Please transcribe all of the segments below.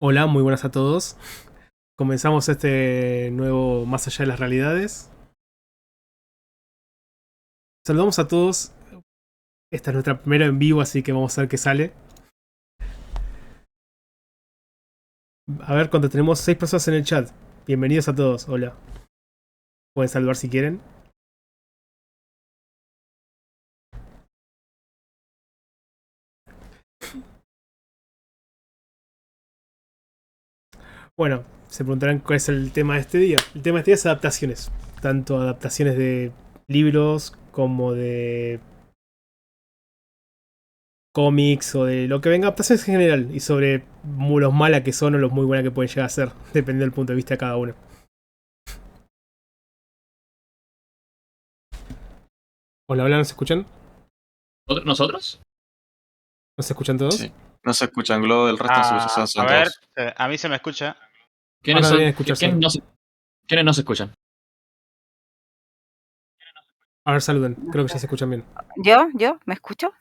Hola, muy buenas a todos. Comenzamos este nuevo Más allá de las realidades. Saludamos a todos. Esta es nuestra primera en vivo, así que vamos a ver qué sale. A ver, cuando tenemos 6 personas en el chat. Bienvenidos a todos, hola. Pueden saludar si quieren. Bueno, se preguntarán cuál es el tema de este día. El tema de este día es adaptaciones. Tanto adaptaciones de libros como de cómics o de lo que venga, adaptaciones en general. Y sobre los malas que son o los muy buenas que pueden llegar a ser. Depende del punto de vista de cada uno. Hola, hola, ¿nos escuchan? ¿Nosotros? ¿Nos escuchan todos? Sí, no se escuchan, Globo del resto se A son ver, todos. a mí se me escucha. ¿Quiénes Ahora son? deben escucharse. ¿Quiénes no se escuchan? A ver, saluden. Creo que ya se escuchan bien. ¿Yo? ¿Me escucho?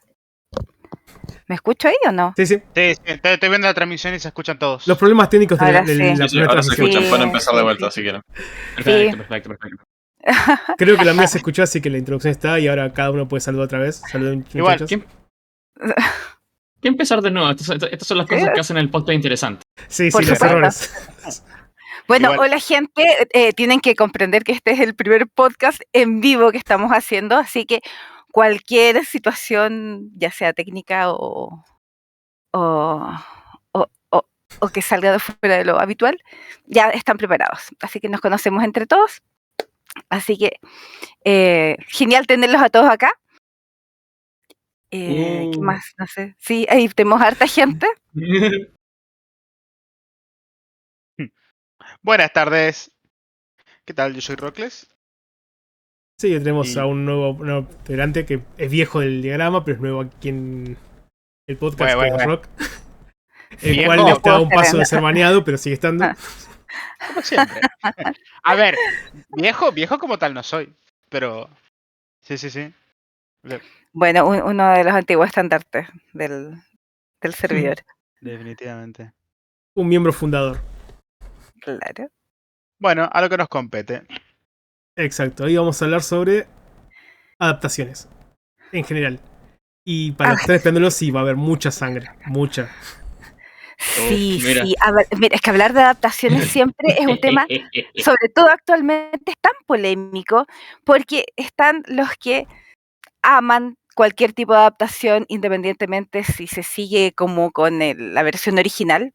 ¿Me escucho ahí o no? Sí, sí. Sí, estoy viendo la transmisión y se escuchan todos. Los problemas técnicos de Ahora de sí. la Sí, primera ahora se transmisión. escuchan, Sí, pueden empezar de sí, vuelta sí. si quieren. Perfecto. Creo que la mía se escuchó, así que la introducción está y ahora cada uno puede saludar otra vez. Saluden, Igual, muchachos. ¿Qué empezar de nuevo? Estas son las cosas que hacen el podcast interesante. Sí, Por sí, los supuesto. errores. Bueno, Igual. hola gente, tienen que comprender que este es el primer podcast en vivo que estamos haciendo, así que cualquier situación, ya sea técnica o, o, o que salga de fuera de lo habitual, ya están preparados. Así que nos conocemos entre todos. Así que genial tenerlos a todos acá. ¿Qué más? No sé. Sí, ahí tenemos harta gente. Buenas tardes. ¿Qué tal? Yo soy Rocles. Sí, tenemos Y- a un nuevo integrante que es viejo del diagrama, pero es nuevo aquí en el podcast, Bueno, que es bueno. Rock. El Viejo. cual está a un Puedo paso de ser. ser baneado, pero sigue estando. Como siempre. A ver, viejo como tal no soy. Pero. Sí. Bueno, uno de los antiguos estandartes del servidor. Definitivamente. Un miembro fundador. Claro. Bueno, a lo que nos compete. Exacto. Hoy vamos a hablar sobre adaptaciones. En general. Y para los que están esperándolo, sí, va a haber mucha sangre. Mucha. Sí, mira. sí. Mira, es que hablar de adaptaciones siempre es un tema, sobre todo actualmente, es tan polémico, porque están los que aman cualquier tipo de adaptación, independientemente si se sigue como con la versión original,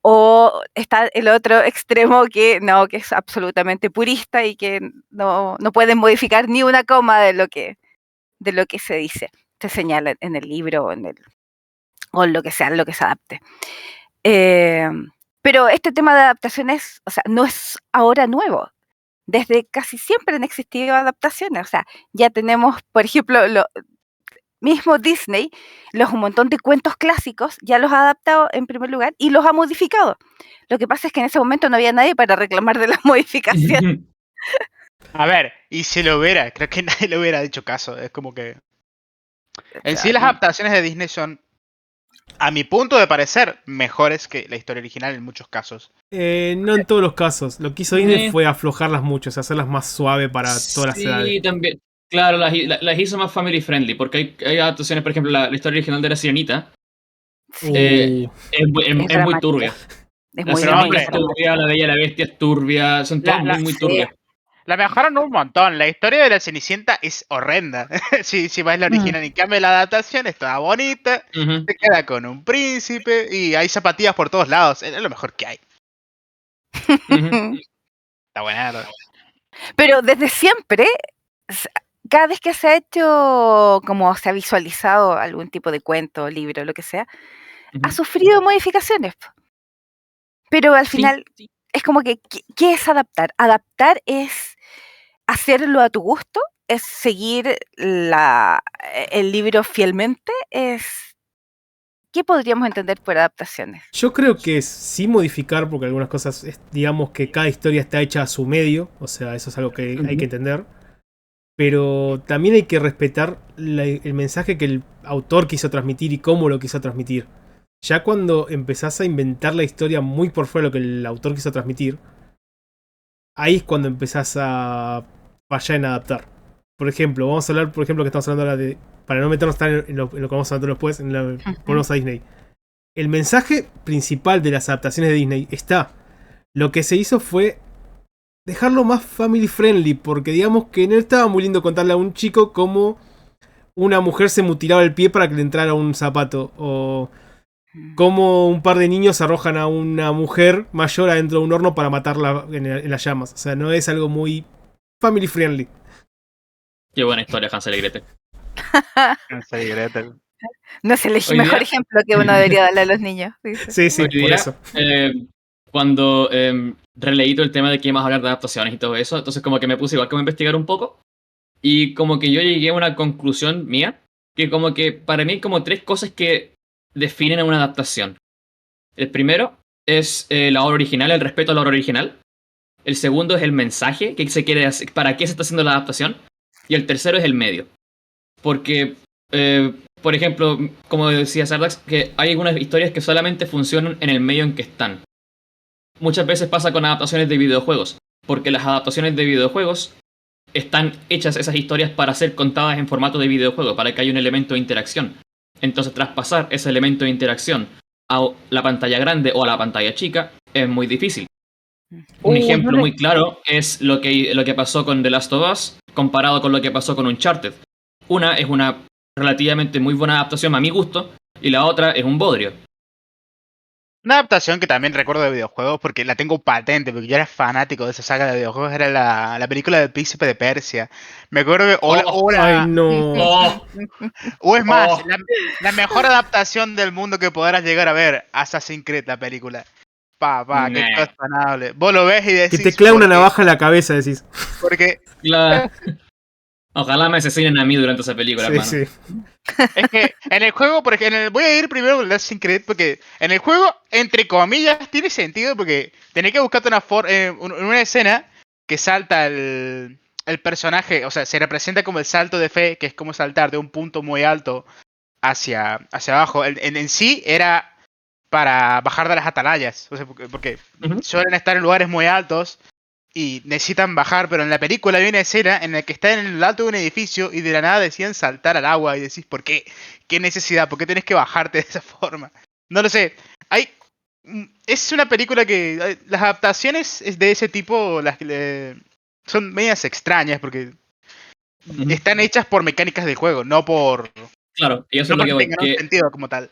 o está el otro extremo que no, que es absolutamente purista y que no pueden modificar ni una coma de lo que se dice, se señala en el libro o en lo que sea, en lo que se adapte. Pero este tema de adaptaciones, o sea, no es ahora nuevo. Desde casi siempre han existido adaptaciones. O sea, ya tenemos, por ejemplo, mismo Disney, un montón de cuentos clásicos, ya los ha adaptado en primer lugar y los ha modificado. Lo que pasa es que en ese momento no había nadie para reclamar de las modificaciones. A ver, y si lo hubiera, creo que nadie le hubiera dicho caso. Es como que. En sí, las adaptaciones de Disney son, a mi punto de parecer, mejores que la historia original en muchos casos. No en todos los casos. Lo que hizo Disney fue aflojarlas mucho, o sea, hacerlas más suave para todas las edades. Sí, también. Claro, las hizo más family friendly, porque hay adaptaciones, por ejemplo, la historia original de la Sirenita es muy dramática. turbia. Es La muy Sirenita es dramática. turbia, la Bella y la Bestia es turbia, son todas muy sí. turbias. La mejoraron un montón. La historia de la Cenicienta es horrenda. si vas la original, en cambio la adaptación es toda bonita. Ujú. Se queda con un príncipe y hay zapatillas por todos lados. Es lo mejor que hay. Ujú. Está buena. Pero desde siempre, cada vez que se ha hecho, como se ha visualizado algún tipo de cuento, libro, lo que sea, ha sufrido modificaciones. Pero al final es como que, ¿qué es adaptar? Adaptar es hacerlo a tu gusto, es seguir el libro fielmente, ¿qué podríamos entender por adaptaciones? Yo creo que sí modificar, porque algunas cosas, digamos que cada historia está hecha a su medio, o sea, eso es algo que hay que entender. Pero también hay que respetar el mensaje que el autor quiso transmitir y cómo lo quiso transmitir. Ya cuando empezás a inventar la historia muy por fuera de lo que el autor quiso transmitir, ahí es cuando empezás a fallar en adaptar. Por ejemplo, vamos a hablar, por ejemplo, que estamos hablando ahora de... Para no meternos tan en lo que vamos a hablar después, volvemos a Disney. El mensaje principal de las adaptaciones de Disney está. Lo que se hizo fue dejarlo más family friendly, porque digamos que no estaba muy lindo contarle a un chico cómo una mujer se mutilaba el pie para que le entrara un zapato, o cómo un par de niños arrojan a una mujer mayor adentro de un horno para matarla en las llamas. O sea, no es algo muy family friendly. Qué buena historia, Hansel y Gretel. Hansel y Gretel. No es el Hoy día- mejor ejemplo que uno debería darle a los niños. dice. Sí, Hoy por día, eso. Cuando releí todo el tema de que íbamos a hablar de adaptaciones y todo eso, entonces como que me puse igual como a investigar un poco y como que yo llegué a una conclusión mía, que como que para mí hay como 3 cosas que definen a una adaptación. El primero es la obra original, el respeto a la obra original. El segundo es el mensaje que se quiere hacer, para qué se está haciendo la adaptación. Y el tercero es el medio. Porque, por ejemplo, como decía Sardax, que hay algunas historias que solamente funcionan en el medio en que están. Muchas veces pasa con adaptaciones de videojuegos, porque las adaptaciones de videojuegos están hechas esas historias para ser contadas en formato de videojuego, para que haya un elemento de interacción. Entonces, traspasar ese elemento de interacción a la pantalla grande o a la pantalla chica es muy difícil. Un ejemplo muy claro es lo que pasó con The Last of Us comparado con lo que pasó con Uncharted. Una es una relativamente muy buena adaptación a mi gusto y la otra es un bodrio. Una adaptación que también recuerdo de videojuegos porque la tengo patente, porque yo era fanático de esa saga de videojuegos, era la película del Príncipe de Persia. Me acuerdo que... Ay, no. Oh, O es más, Oh. la mejor adaptación del mundo que podrás llegar a ver, Assassin's Creed, la película. Qué Nah. cosa tanable. Vos lo ves y Que decís... te clava una ¿por qué? navaja en la cabeza, decís. Porque Ojalá me asesinen a mí durante esa película, Sí, hermano. sí. es que en el juego, voy a ir primero con el Assassin's Creed, porque en el juego, entre comillas, tiene sentido, porque tenés que buscarte una escena que salta el personaje, o sea, se representa como el salto de fe, que es como saltar de un punto muy alto hacia abajo. En sí era para bajar de las atalayas, o sea, porque Ujú. suelen estar en lugares muy altos y necesitan bajar, pero en la película hay una escena en la que están en el alto de un edificio y de la nada deciden saltar al agua y decís, ¿por qué? ¿Qué necesidad? ¿Por qué tenés que bajarte de esa forma? No lo sé. Es una película que las adaptaciones de ese tipo son medias extrañas porque Ujú. están hechas por mecánicas del juego, no Claro, y eso es lo que porque voy. tengan un sentido como tal.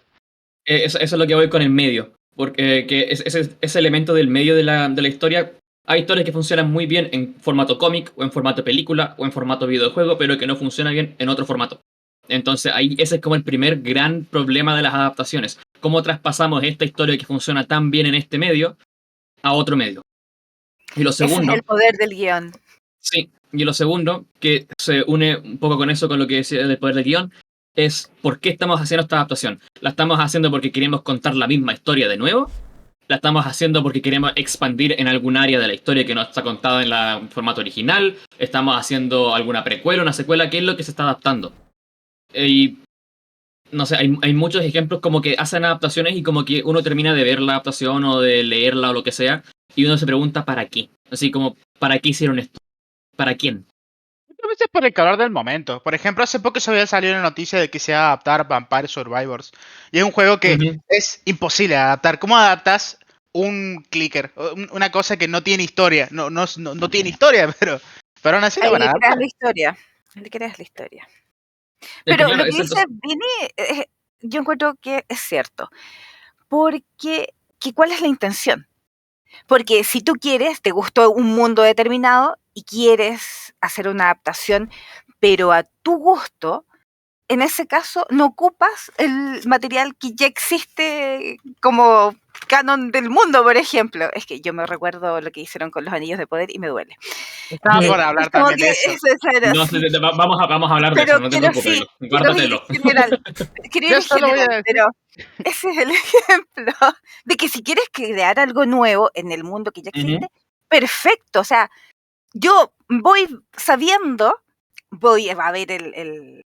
Eso es lo que voy con el medio. Porque ese elemento del medio de la historia. Hay historias que funcionan muy bien en formato cómic, o en formato película, o en formato videojuego, pero que no funcionan bien en otro formato. Entonces, ahí ese es como el primer gran problema de las adaptaciones. ¿Cómo traspasamos esta historia que funciona tan bien en este medio a otro medio? Y lo Ese es segundo, el poder del guión. sí, y lo segundo, que se une un poco con eso, con lo que decía del poder del guión, es ¿por qué estamos haciendo esta adaptación? ¿La estamos haciendo porque queremos contar la misma historia de nuevo? ¿La estamos haciendo porque queremos expandir en algún área de la historia que no está contada en el formato original? ¿Estamos haciendo alguna precuela, una secuela? ¿Qué es lo que se está adaptando? Y no sé, hay muchos ejemplos como que hacen adaptaciones y como que uno termina de ver la adaptación o de leerla o lo que sea y uno se pregunta ¿para qué? Así como, ¿para qué hicieron esto? ¿Para quién? Muchas veces por el calor del momento. Por ejemplo, hace poco se había salido una noticia de que se va a adaptar Vampire Survivors. Y es un juego que Ujú. es imposible de adaptar. ¿Cómo adaptas un clicker? Una cosa que no tiene historia. No tiene historia, pero aún así lo Ahí van a le creas adaptar. la historia. Le creas la historia. Es que Pero claro, lo que eso dice Vini, yo encuentro que es cierto. Porque, ¿cuál es la intención? Porque si tú quieres, te gustó un mundo determinado y quieres hacer una adaptación, pero a tu gusto, en ese caso no ocupas el material que ya existe como canon del mundo, por ejemplo. Es que yo me recuerdo lo que hicieron con los Anillos de Poder y me duele. Estaba por Es hablar como también que de eso. era No, así. vamos a hablar de Pero, eso, no te pero preocupes, sí, quiero ir guárdatelo. en general. Quiero ir Yo en solo voy a general, decir, pero ese es el ejemplo de que si quieres crear algo nuevo en el mundo que ya existe, perfecto. O sea, yo voy sabiendo, voy a ver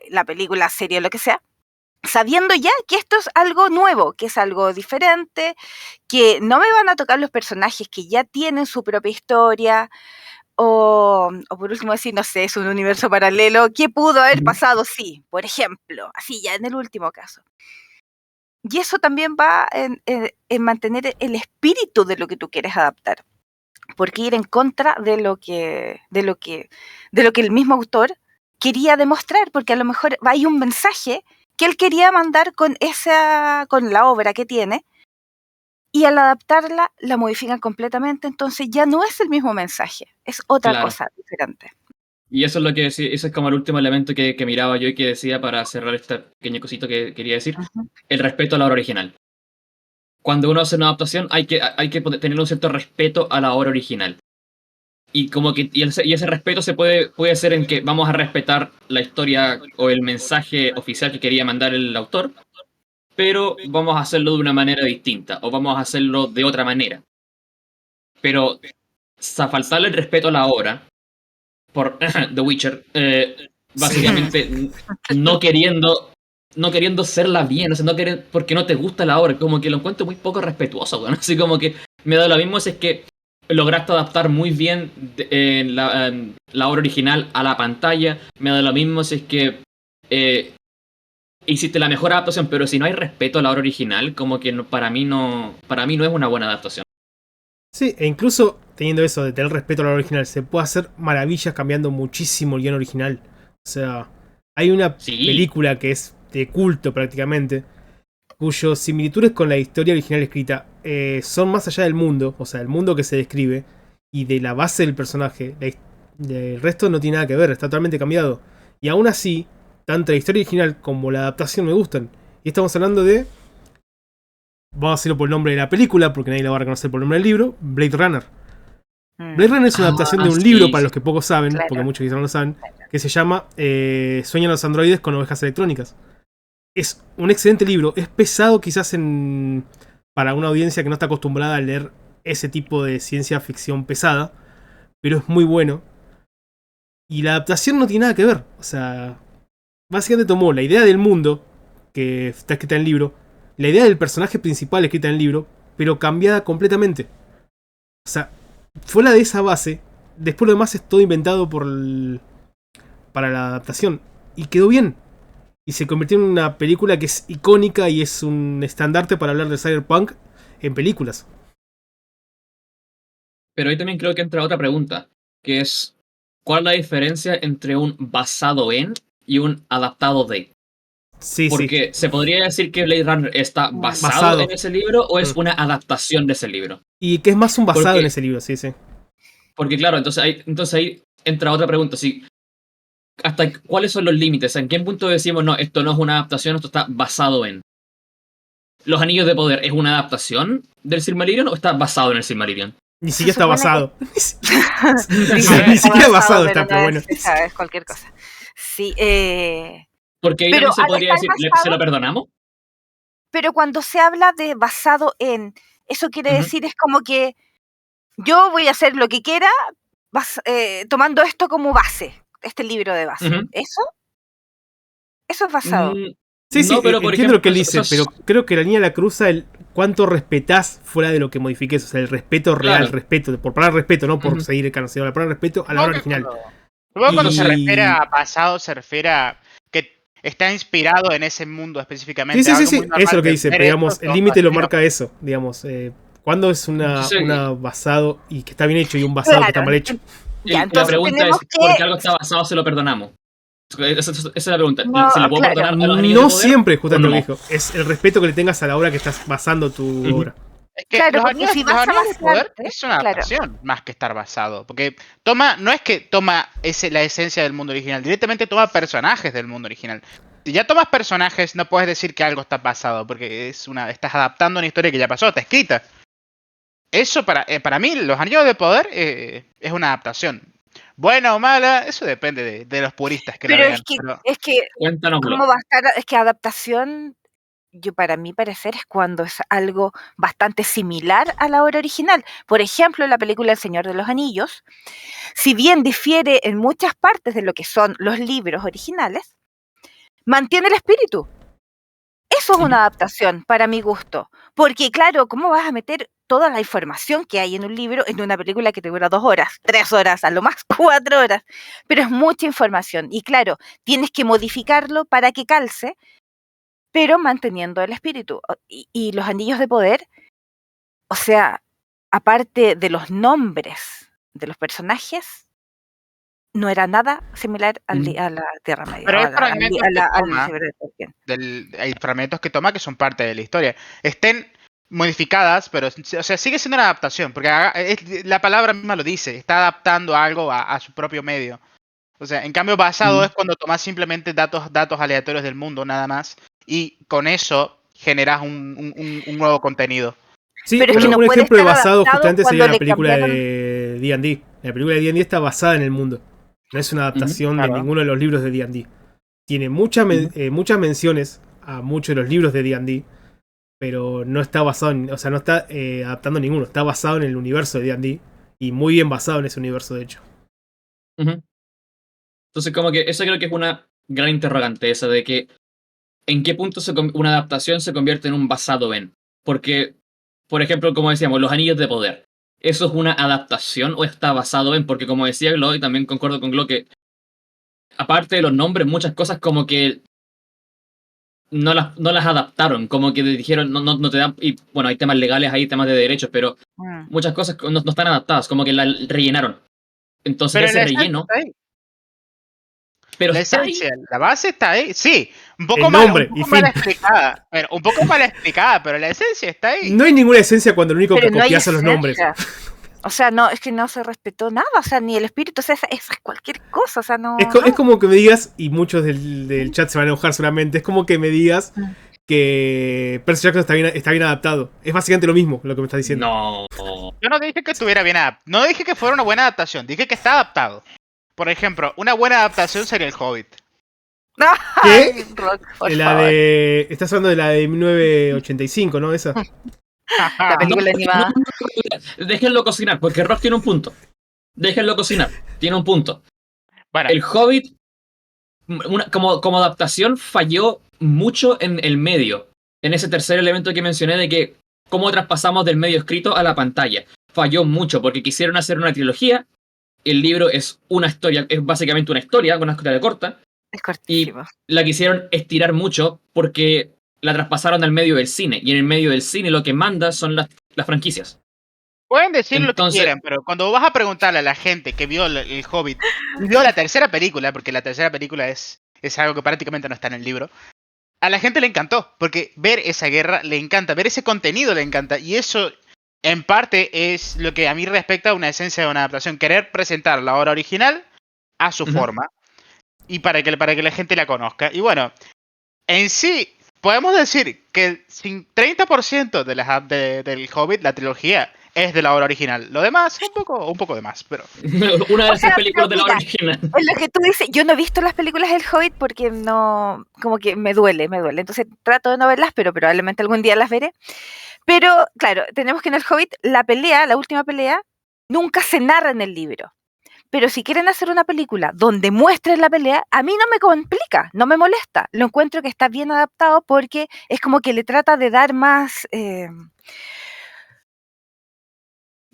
la película, serie o lo que sea, sabiendo ya que esto es algo nuevo, que es algo diferente, que no me van a tocar los personajes que ya tienen su propia historia, o por último decir, no sé, es un universo paralelo, ¿qué pudo haber pasado? Sí, por ejemplo, así ya en el último caso. Y eso también va en mantener el espíritu de lo que tú quieres adaptar, porque ir en contra de lo que el mismo autor quería demostrar, porque a lo mejor hay un mensaje que él quería mandar con la obra que tiene, y al adaptarla la modifican completamente, entonces ya no es el mismo mensaje, es otra Claro. cosa diferente. Y eso es lo que decía, eso es como el último elemento que miraba yo y que decía para cerrar este pequeño cosito que quería decir, el respeto a la obra original. Cuando uno hace una adaptación hay que tener un cierto respeto a la obra original. Y como que y ese respeto se puede ser en que vamos a respetar la historia o el mensaje oficial que quería mandar el autor, pero vamos a hacerlo de una manera distinta o vamos a hacerlo de otra manera. Pero faltarle el respeto a la obra por The Witcher, básicamente no queriendo serla bien, o sea, porque no te gusta la obra, como que lo encuentro muy poco respetuoso, bueno, así como que me da lo mismo si es que lograste adaptar muy bien la obra original a la pantalla, me da lo mismo si es que hiciste la mejor adaptación, pero si no hay respeto a la obra original, como que para mí no es una buena adaptación. Sí, e incluso teniendo eso de tener respeto a la original, se puede hacer maravillas cambiando muchísimo el guión original. O sea, hay una película que es de culto prácticamente, cuyas similitudes con la historia original escrita son más allá del mundo, o sea, el mundo que se describe, y de la base del personaje. El resto no tiene nada que ver, está totalmente cambiado. Y aún así, tanto la historia original como la adaptación me gustan. Y estamos hablando de... Vamos a decirlo por el nombre de la película, porque nadie la va a reconocer por el nombre del libro. Blade Runner. Blade Runner es una adaptación de un libro, para los que pocos saben, claro, porque muchos quizás no lo saben, que se llama Sueñan los androides con ovejas electrónicas. Es un excelente libro. Es pesado quizás para una audiencia que no está acostumbrada a leer ese tipo de ciencia ficción pesada, pero es muy bueno. Y la adaptación no tiene nada que ver. O sea, básicamente tomó la idea del mundo, que está escrita en el libro, la idea del personaje principal escrita en el libro, pero cambiada completamente. O sea, fuera de esa base, después lo demás es todo inventado para la adaptación. Y quedó bien. Y se convirtió en una película que es icónica y es un estandarte para hablar de cyberpunk en películas. Pero ahí también creo que entra otra pregunta, que es, ¿cuál es la diferencia entre un basado en y un adaptado de? Sí, Porque sí. se podría decir que Blade Runner está basado en ese libro o es una adaptación de ese libro. Y que es más un basado en ese libro, sí, sí. Porque claro, entonces ahí entra otra pregunta, sí. ¿Hasta cuáles son los límites? ¿En qué punto decimos, no, esto no es una adaptación, esto está basado en? ¿Los Anillos de Poder es una adaptación del Silmarillion o está basado en el Silmarillion? Ni siquiera está basado. Ni siquiera basado está, pero bueno. Es cualquier cosa. Sí, porque ahí también se podría decir, ¿se lo perdonamos? Pero cuando se habla de basado en, eso quiere decir, es como que yo voy a hacer lo que quiera tomando esto como base, este libro de base. ¿Eso es basado? Sí, no, pero por entiendo ejemplo, lo que él dice, pero creo que la línea la cruza el cuánto respetás fuera de lo que modifiques, o sea, el respeto real, respeto, por palabra respeto, no por seguir el canon, sino la palabra respeto a la obra original. Luego cuando se refiere a pasado, se refiere a que está inspirado en ese mundo específicamente. Sí, eso es lo que dice, pero digamos, el límite lo marca eso, digamos, cuando es una basado y que está bien hecho y un basado que está mal hecho. La pregunta es, ¿por qué algo está basado se lo perdonamos? Esa es la pregunta. No, ¿Se le puedo perdonar a los Anillos no de Poder? Siempre, justamente lo dijo. Es el respeto que le tengas a la obra que estás basando tu obra. Es que los Anillos de Poder es una adaptación más que estar basado. Porque no es que toma la esencia del mundo original, directamente toma personajes del mundo original. Si ya tomas personajes, no puedes decir que algo está basado, porque estás adaptando una historia que ya pasó, está escrita. Eso para mí, los Anillos de Poder es una adaptación. Buena o mala, eso depende de los puristas que pero la vean. Es que Cuéntanoslo. ¿cómo va a estar? Es que adaptación, para mi parecer, es cuando es algo bastante similar a la obra original. Por ejemplo, la película El Señor de los Anillos, si bien difiere en muchas partes de lo que son los libros originales, mantiene el espíritu. Eso es una adaptación, para mi gusto. Porque, claro, ¿cómo vas a meter toda la información que hay en un libro en una película que te dura 2 horas, 3 horas, a lo más 4 horas? Pero es mucha información. Y claro, tienes que modificarlo para que calce, pero manteniendo el espíritu. Y los anillos de poder, o sea, aparte de los nombres de los personajes, no era nada similar a la Tierra Media. Pero hay al fragmentos que toma libro de Tolkien. hay fragmentos que toma que son parte de la historia. Estén modificadas, pero o sea, sigue siendo una adaptación, porque la palabra misma lo dice, está adaptando algo a su propio medio. O sea, en cambio, basado es cuando tomas simplemente datos aleatorios del mundo, nada más, y con eso generas un nuevo contenido. Sí, Pero es que no un puede ejemplo de estar basado adaptado justamente sería cuando la le película cambiaron. de D&D. La película de D&D está basada en el mundo. No es una adaptación de claro. ninguno de los libros de D&D. Tiene muchas menciones a muchos de los libros de D&D, pero no está basado en, o sea, no está adaptando ninguno. Está basado en el universo de D&D y muy bien basado en ese universo, de hecho. Entonces, como que eso creo que es una gran interrogante, esa de que en qué punto una adaptación se convierte en un basado en. Porque, por ejemplo, como decíamos, los anillos de poder. ¿Eso es una adaptación o está basado en? Porque como decía Glo, y también concuerdo con Glo, que aparte de los nombres, muchas cosas como que no las adaptaron, como que dijeron, no te dan, y bueno, hay temas legales, hay temas de derechos, pero muchas cosas no están adaptadas, como que la rellenaron. Entonces Pero ese la esencia relleno, está ahí. pero La está ahí. esencia, la base está ahí. Sí, un poco El mal, nombre, un y poco mal fin. explicada. Un poco mal explicada, pero la esencia está ahí. No hay ninguna esencia cuando lo único Pero que no hay copias son los nombres. esencia. O sea, no, es que no se respetó nada, o sea, ni el espíritu, o sea, esa es cualquier cosa, o sea, no. Es como que me digas, y muchos del chat se van a enojar solamente, es como que me digas que Percy Jackson está bien adaptado. Es básicamente lo mismo lo que me estás diciendo. No. Yo no dije que estuviera bien adaptado. No dije que fuera una buena adaptación. Dije que está adaptado. Por ejemplo, una buena adaptación sería el Hobbit. Ay, Rock, por La favor. de. Estás hablando de la de 1985, ¿no? Esa. La película animada. Déjenlo cocinar, porque Rock tiene un punto. Déjenlo cocinar, tiene un punto. Bueno, El Hobbit, como adaptación, falló mucho en el medio. En ese tercer elemento que mencioné de que cómo traspasamos del medio escrito a la pantalla. Falló mucho porque quisieron hacer una trilogía. El libro es una historia, es básicamente una historia, una historia corta. Es Y cortísimo. la quisieron estirar mucho porque la traspasaron al medio del cine. Y en el medio del cine lo que manda son las franquicias. pueden decir lo que Entonces, quieran, pero cuando vas a preguntarle a la gente que vio el Hobbit y vio la tercera película, porque la tercera película es algo que prácticamente no está en el libro, a la gente le encantó, porque ver esa guerra le encanta, ver ese contenido le encanta, y eso en parte es lo que a mí respecta a una esencia de una adaptación, querer presentar la obra original a su forma, y para que la gente la conozca. Y bueno, en sí, podemos decir que el 30% del Hobbit, la trilogía, es de la obra original. Lo demás, un poco de más, pero... una de O las sea, tres películas de la mira, original. Es lo que tú dices, yo no he visto las películas del Hobbit porque no, como que me duele. Entonces trato de no verlas, pero probablemente algún día las veré. Pero claro, tenemos que en el Hobbit la última pelea, nunca se narra en el libro. Pero si quieren hacer una película donde muestren la pelea, a mí no me complica, no me molesta. Lo encuentro que está bien adaptado porque es como que le trata de dar más...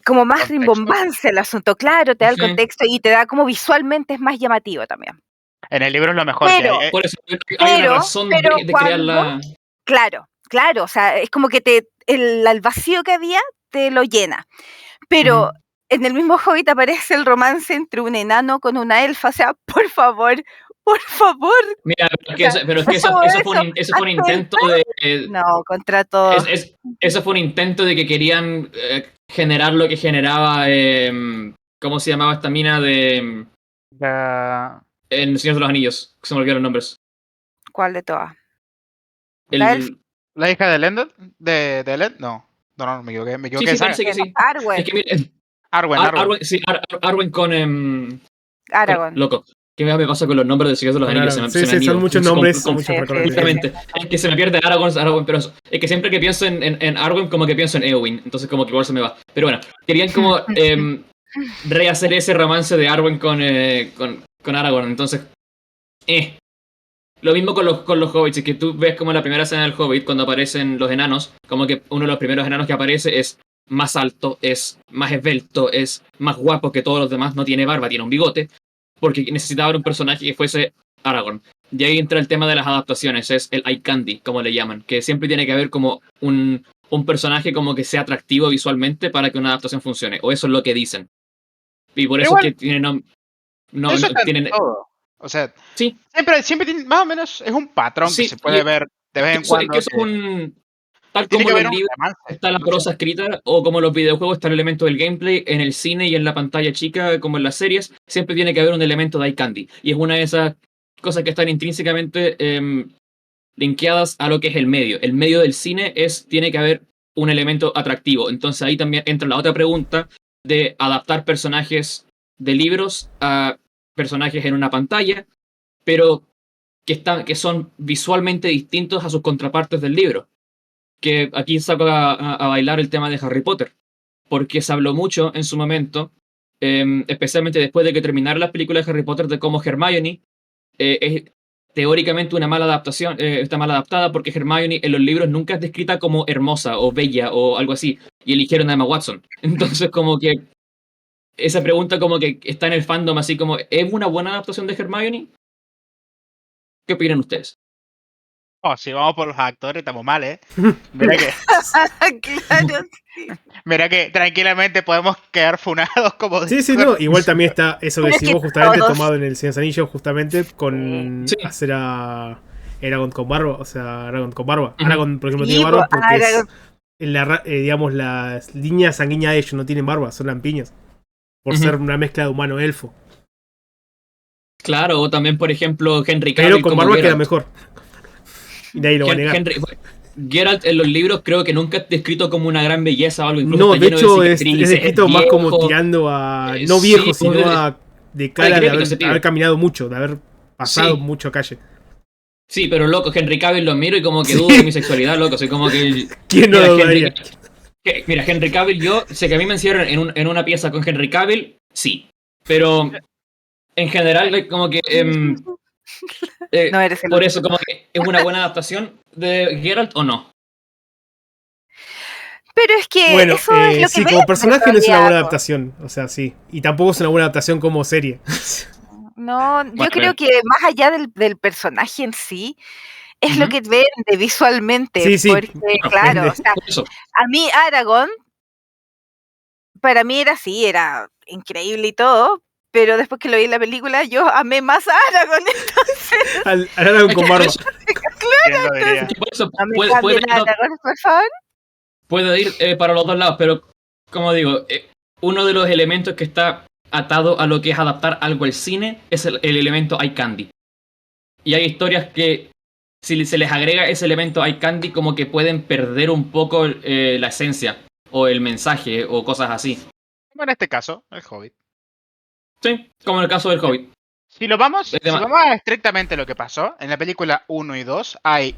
como más ¿Contexto? rimbombancia al asunto, claro, te da el Sí. contexto y te da como visualmente es más llamativo también. En el libro es lo mejor Pero- que hay. Por eso hay una razón de crear cuando- la... Claro, o sea, es como que el vacío que había te lo llena. Pero en el mismo Hobbit aparece el romance entre un enano con una elfa, o sea, por favor. Mira, pero es que eso fue un intento de... No, contra todo. Eso fue un intento de que querían generar lo que generaba... ¿cómo se llamaba esta mina de... La- en Señor de los Anillos? Se me olvidaron los nombres. ¿Cuál de todas? El- La elfa. ¿La hija de Elendil? ¿De Elend? No, me equivoqué. Me equivoqué Sí, de saga. parece que sí. Arwen. Es que mira, Arwen. Arwen con... Aragorn. Loco. ¿Qué me pasa con los nombres de Señor de los Con Anillos? Aragorn. Se me Sí, han son ido. muchos nombres, muchos sí, recordatorios. Exactamente. Es que se me pierde Aragorn, pero es que siempre que pienso en Arwen, como que pienso en Eowyn. Entonces como que igual se me va. Pero bueno, querían como rehacer ese romance de Arwen con Aragorn. Entonces, Lo mismo con los hobbits, es que tú ves como en la primera escena del Hobbit, cuando aparecen los enanos, como que uno de los primeros enanos que aparece es más alto, es más esbelto, es más guapo que todos los demás, no tiene barba, tiene un bigote, porque necesitaban un personaje que fuese Aragorn. Y ahí entra el tema de las adaptaciones, es el eye candy, como le llaman, que siempre tiene que haber como un personaje como que sea atractivo visualmente para que una adaptación funcione, o eso es lo que dicen. Y por Pero eso es igual, que tienen... No, eso no, está en tienen... todo. O sea, Sí, siempre tiene, más o menos es un patrón que sí, se puede ver de vez en es que cuando, eso que es un... Tal tiene como que los haber un libros romance. está la No sé. prosa escrita, o como los videojuegos está el elemento del gameplay, en el cine y en la pantalla chica, como en las series, siempre tiene que haber un elemento de eye candy. Y es una de esas cosas que están intrínsecamente linkeadas a lo que es el medio. El medio del cine tiene que haber un elemento atractivo. Entonces ahí también entra la otra pregunta de adaptar personajes de libros a personajes en una pantalla, pero que son visualmente distintos a sus contrapartes del libro. Que aquí saco a bailar el tema de Harry Potter, porque se habló mucho en su momento, especialmente después de que terminara las películas de Harry Potter, de cómo Hermione es teóricamente una mala adaptación, está mal adaptada porque Hermione en los libros nunca es descrita como hermosa o bella o algo así, y eligieron a Emma Watson. Entonces como que esa pregunta como que está en el fandom así como, ¿es una buena adaptación de Hermione? ¿Qué opinan ustedes? Oh, si vamos por los actores, estamos mal, ¿eh? Mira que, Claro, sí. mira que tranquilamente podemos quedar funados como Sí, sí, dijo. no. Igual también está eso que Pero es decimos que justamente todos. tomado en el Señor de los Anillos, justamente con Sí. hacer a Aragorn con barba. O sea, Aragorn con barba. Ujú. Aragorn, por ejemplo, Sí, tiene barba pues, porque es, Aragorn. digamos, las líneas sanguíneas de ellos no tienen barba, son lampiñas. Por Ujú. ser una mezcla de humano-elfo. Claro, o también, por ejemplo, Henry Pero Cavill con como barba queda Geralt. mejor. Y nadie lo va a negar. Geralt en los libros creo que nunca es descrito como una gran belleza o algo, incluso No, está de lleno de hecho es cicatrices, es descrito más como viejo. tirando a. No Sí, viejo, sino a. De cara de decrépito ese haber pibe. caminado mucho, de haber pasado Sí, mucho calle. sí, pero loco, Henry Cavill lo miro y como que Sí. dudo de mi sexualidad, loco. Soy como que. ¿Quién no Mira, lo dudaría? Mira, Henry Cavill, yo sé que a mí me encierran en una pieza con Henry Cavill, sí. Pero en general, como que. No eres el Por único. eso, como que es una buena adaptación de Geralt o no. Pero es que Bueno, eso es lo que sí, como venden en personaje no es una realidad, buena po. adaptación. O sea, sí. Y tampoco es una buena adaptación como serie. No, yo Bueno, creo que más allá del personaje en sí, es lo ujú. que vende visualmente, Sí, sí. porque claro, Vende. o sea, Por eso. a mí Aragorn, para mí era así, era increíble y todo, pero después que lo vi en la película, yo amé más a Aragorn, entonces, Al Aragorn Es con que por barba. eso, ¿Quién lo diría? por eso no me puede cambien a Aragorn, por favor. ir para los dos lados, pero como digo, uno de los elementos que está atado a lo que es adaptar algo al cine es el elemento eye candy. Y hay historias que si se les agrega ese elemento eye candy como que pueden perder un poco la esencia o el mensaje o cosas así. Como en este caso, el Hobbit. Sí, como en el caso del Hobbit. Si lo vamos, Es si dema- vamos a estrictamente lo que pasó, en la película 1 y 2 hay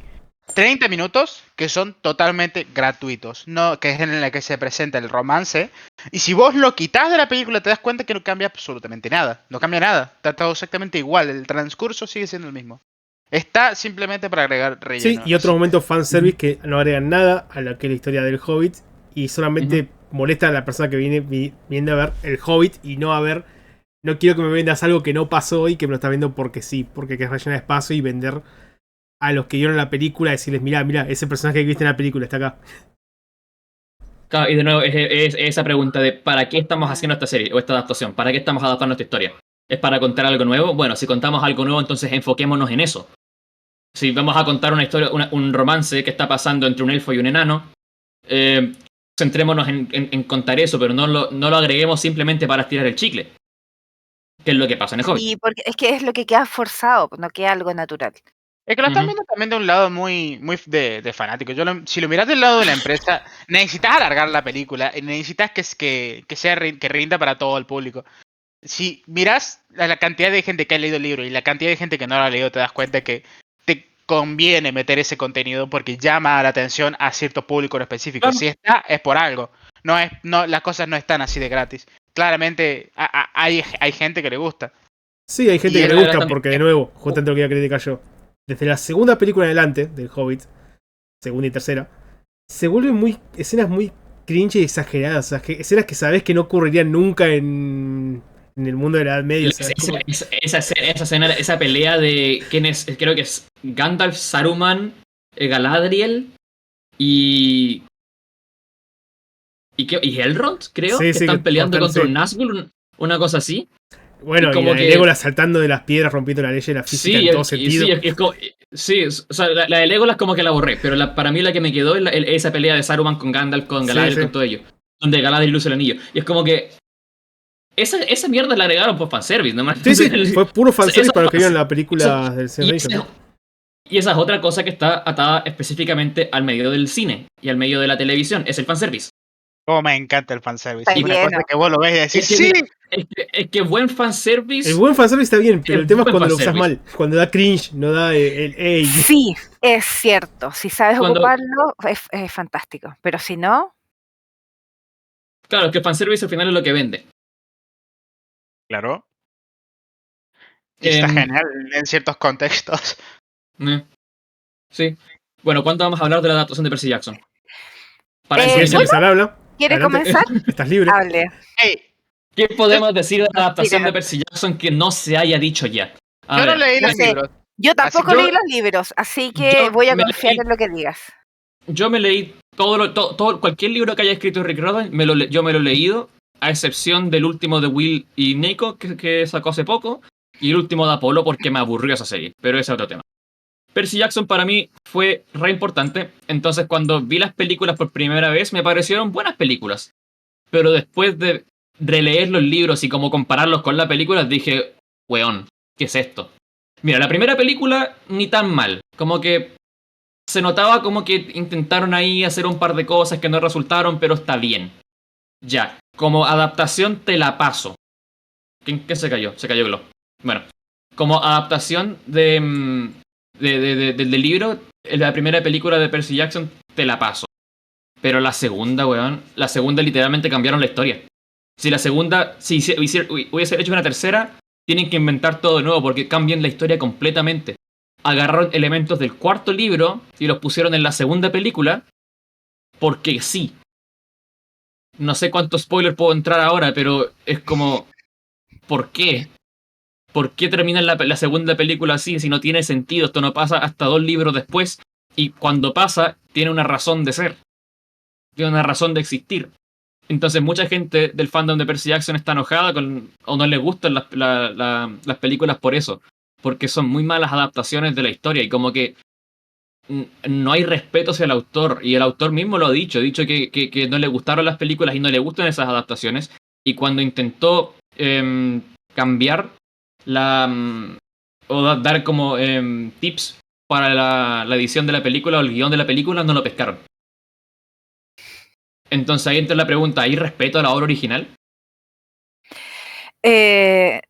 30 minutos que son totalmente gratuitos, no, que es en la que se presenta el romance. Y si vos lo quitas de la película, te das cuenta que no cambia absolutamente nada. No cambia nada. Está todo exactamente igual. El transcurso sigue siendo el mismo. Está simplemente para agregar Sí, relleno. y otro Así que- momento fanservice que no agregan nada a lo que es la historia del Hobbit. Y solamente molesta a la persona que viene a ver el Hobbit y no a ver. No quiero que me vendas algo que no pasó y que me lo está viendo porque sí, porque querés rellenar espacio y vender a los que vieron la película, decirles, mirá, ese personaje que viste en la película está acá. Claro, y de nuevo, es esa pregunta de ¿para qué estamos haciendo esta serie o esta adaptación? ¿Para qué estamos adaptando esta historia? ¿Es para contar algo nuevo? Bueno, si contamos algo nuevo, entonces enfoquémonos en eso. Si vamos a contar una historia, un romance que está pasando entre un elfo y un enano, centrémonos en contar eso, pero no lo agreguemos simplemente para estirar el chicle, que es lo que pasa en el Hobbit. Y porque es que es lo que queda forzado, no queda algo natural. Es que lo están Ujú. viendo también de un lado muy de fanático. Si lo miras del lado de la empresa, necesitas alargar la película y necesitas que rinda para todo el público. Si miras la cantidad de gente que ha leído el libro y la cantidad de gente que no lo ha leído, te das cuenta que te conviene meter ese contenido porque llama la atención a cierto público en específico. Claro. Si está, es por algo. Las cosas no están así de gratis. Claramente hay gente que le gusta. Sí, hay gente Y que le es- gusta porque, de nuevo, justamente lo que iba a criticar yo. desde la segunda película en adelante del Hobbit, segunda y tercera, se vuelven escenas muy cringe y exageradas. O sea, escenas que sabes que no ocurrirían nunca en el mundo de la Edad Media. O sea, esa escena, esa pelea de quién es, creo que es Gandalf, Saruman, Galadriel y Elrond, creo, sí, que sí, están peleando contra sí. un Nazgûl, una cosa así. Bueno, y como que Legolas saltando de las piedras, rompiendo la ley de la física en todo sentido. Sí, o sea, la de Legolas como que la borré, pero para mí la que me quedó es esa pelea de Saruman con Gandalf, con Galadriel, con todo ello. Donde Galadriel luce el anillo. Y es como que esa mierda la agregaron por fanservice, ¿no? Sí, fue puro fanservice para los que vieron la película del Señor de los Anillos. Y esa es otra cosa que está atada específicamente al medio del cine y al medio de la televisión, es el fanservice. Oh, me encanta el fanservice. Está Es una lleno. cosa que vos lo ves y decís, Es que, ¡sí! Es que buen fanservice. El buen fanservice está bien, pero el tema es buen cuando lo usas fanservice. mal. Cuando da cringe, no da el ey. Sí, es cierto. Si sabes Cuando- ocuparlo, es fantástico. Pero si no, Claro, es que el fanservice al final es lo que vende. Claro. Y está Em, genial en ciertos contextos. Sí. Bueno, ¿cuándo vamos a hablar de la adaptación de Percy Jackson? Para ¿Quieres enseñar. empezar a hablar? ¿quiere Adelante. comenzar? Estás libre. Hable. Hey, ¿Qué podemos decir de la adaptación Mira. de Percy Jackson que no se haya dicho ya? A yo no ver, leí no los sé. libros. Yo tampoco yo- leí los libros, así que yo voy a me confiar leí- en lo que digas. yo me leí cualquier libro que haya escrito Rick Riordan, yo me lo he leído, a excepción del último de Will y Nico que sacó hace poco, y el último de Apolo porque me aburrió esa serie, pero ese es otro tema. Percy Jackson para mí fue re importante, entonces cuando vi las películas por primera vez me parecieron buenas películas, pero después de releer los libros y como compararlos con la película dije, weón, ¿qué es esto? Mira, la primera película ni tan mal, como que se notaba como que intentaron ahí hacer un par de cosas que no resultaron, pero está bien. Ya, como adaptación te la paso. ¿Quién se cayó? Se cayó Glo. Bueno, como adaptación del libro, en la primera película de Percy Jackson te la paso. Pero la segunda, weón, la segunda literalmente cambiaron la historia. Si la segunda, si hubiese hecho una tercera, tienen que inventar todo de nuevo porque cambian la historia completamente. Agarraron elementos del cuarto libro y los pusieron en la segunda película porque sí. No sé cuánto spoiler puedo entrar ahora, pero es como, ¿por qué? ¿Por qué terminan la segunda película así si no tiene sentido? Esto no pasa hasta 2 libros después y cuando pasa tiene una razón de ser. Tiene una razón de existir. Entonces mucha gente del fandom de Percy Jackson está enojada o no le gustan las películas por eso. Porque son muy malas adaptaciones de la historia y como que no hay respeto hacia el autor. Y el autor mismo lo ha dicho que no le gustaron las películas y no le gustan esas adaptaciones. Y cuando intentó cambiar o dar como tips para la edición de la película o el guión de la película, no lo pescaron. Entonces ahí entra la pregunta, ¿hay respeto a la obra original?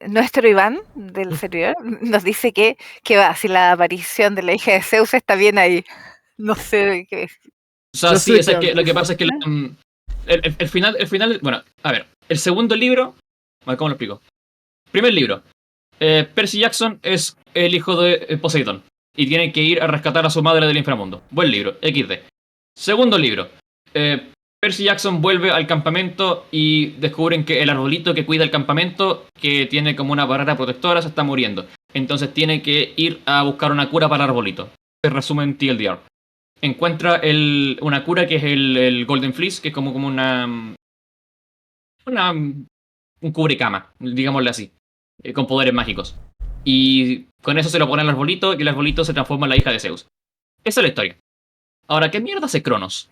Nuestro Iván del servidor nos dice que va, si la aparición de la hija de Zeus está bien ahí. No sé de qué es. O sea, Yo sí, sé que lo que pasa es que el final, bueno, a ver, el segundo libro, ¿cómo lo explico? Primer libro, Percy Jackson es el hijo de Poseidón y tiene que ir a rescatar a su madre del inframundo. Buen libro, XD. Segundo libro, Percy Jackson vuelve al campamento y descubren que el arbolito que cuida el campamento, que tiene como una barrera protectora, se está muriendo. Entonces tiene que ir a buscar una cura para el arbolito. Se resume en TLDR. Encuentra una cura que es el Golden Fleece, que es como un cubrecama, digámosle así, con poderes mágicos. Y con eso se lo pone al arbolito y el arbolito se transforma en la hija de Zeus. Esa es la historia. Ahora, ¿qué mierda hace Cronos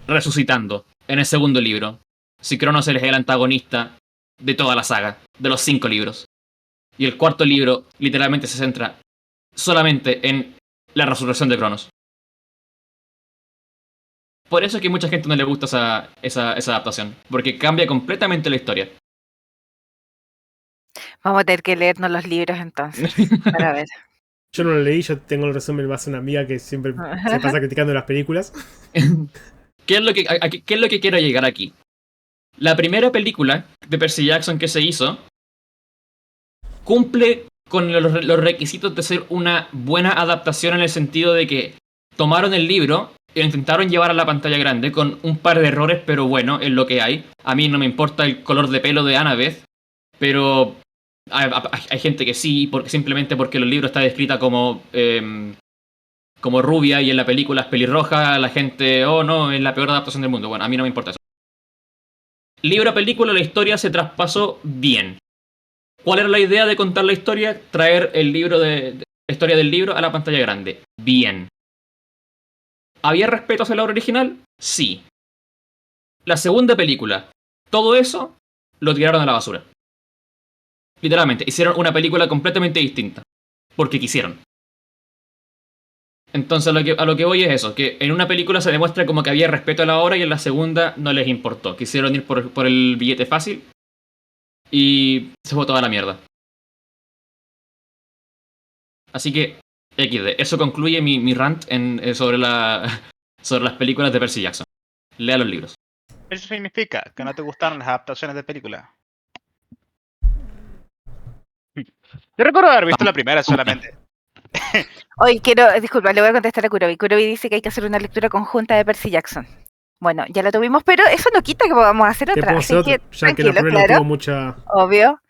resucitando en el segundo libro? Si Cronos es el antagonista de toda la saga, de los 5 libros. Y el cuarto libro literalmente se centra solamente en la resurrección de Cronos. Por eso es que a mucha gente no le gusta esa adaptación, porque cambia completamente la historia. Vamos a tener que leernos los libros entonces, para ver. Yo no lo leí, yo tengo el resumen más de una amiga que siempre se pasa criticando las películas. ¿Qué es lo que quiero llegar aquí? La primera película de Percy Jackson que se hizo cumple con los requisitos de ser una buena adaptación en el sentido de que tomaron el libro e intentaron llevar a la pantalla grande con un par de errores, pero bueno, es lo que hay. A mí no me importa el color de pelo de Annabeth, pero hay gente que sí, simplemente porque en los libros está descrita como rubia y en la película es pelirroja, la gente, oh no, es la peor adaptación del mundo. Bueno, a mí no me importa eso. Libro a película, la historia se traspasó bien. ¿Cuál era la idea de contar la historia? Traer el libro la historia del libro a la pantalla grande. Bien. ¿Había respeto hacia la obra original? Sí. La segunda película, todo eso lo tiraron a la basura. Literalmente, hicieron una película completamente distinta. Porque quisieron. Entonces a lo que voy es eso, que en una película se demuestra como que había respeto a la obra y en la segunda no les importó. Quisieron ir por el billete fácil y se fue toda la mierda. Así que, XD, eso concluye mi rant sobre las películas de Percy Jackson. Lea los libros. Eso significa que no te gustaron las adaptaciones de película. Yo recuerdo haber visto la primera solamente. Hoy disculpa, le voy a contestar a Kurobi. Kurobi dice que hay que hacer una lectura conjunta de Percy Jackson. Bueno, ya la tuvimos, pero eso no quita que podamos hacer otra. Así que, ya que la primera no tuvo mucha... Obvio.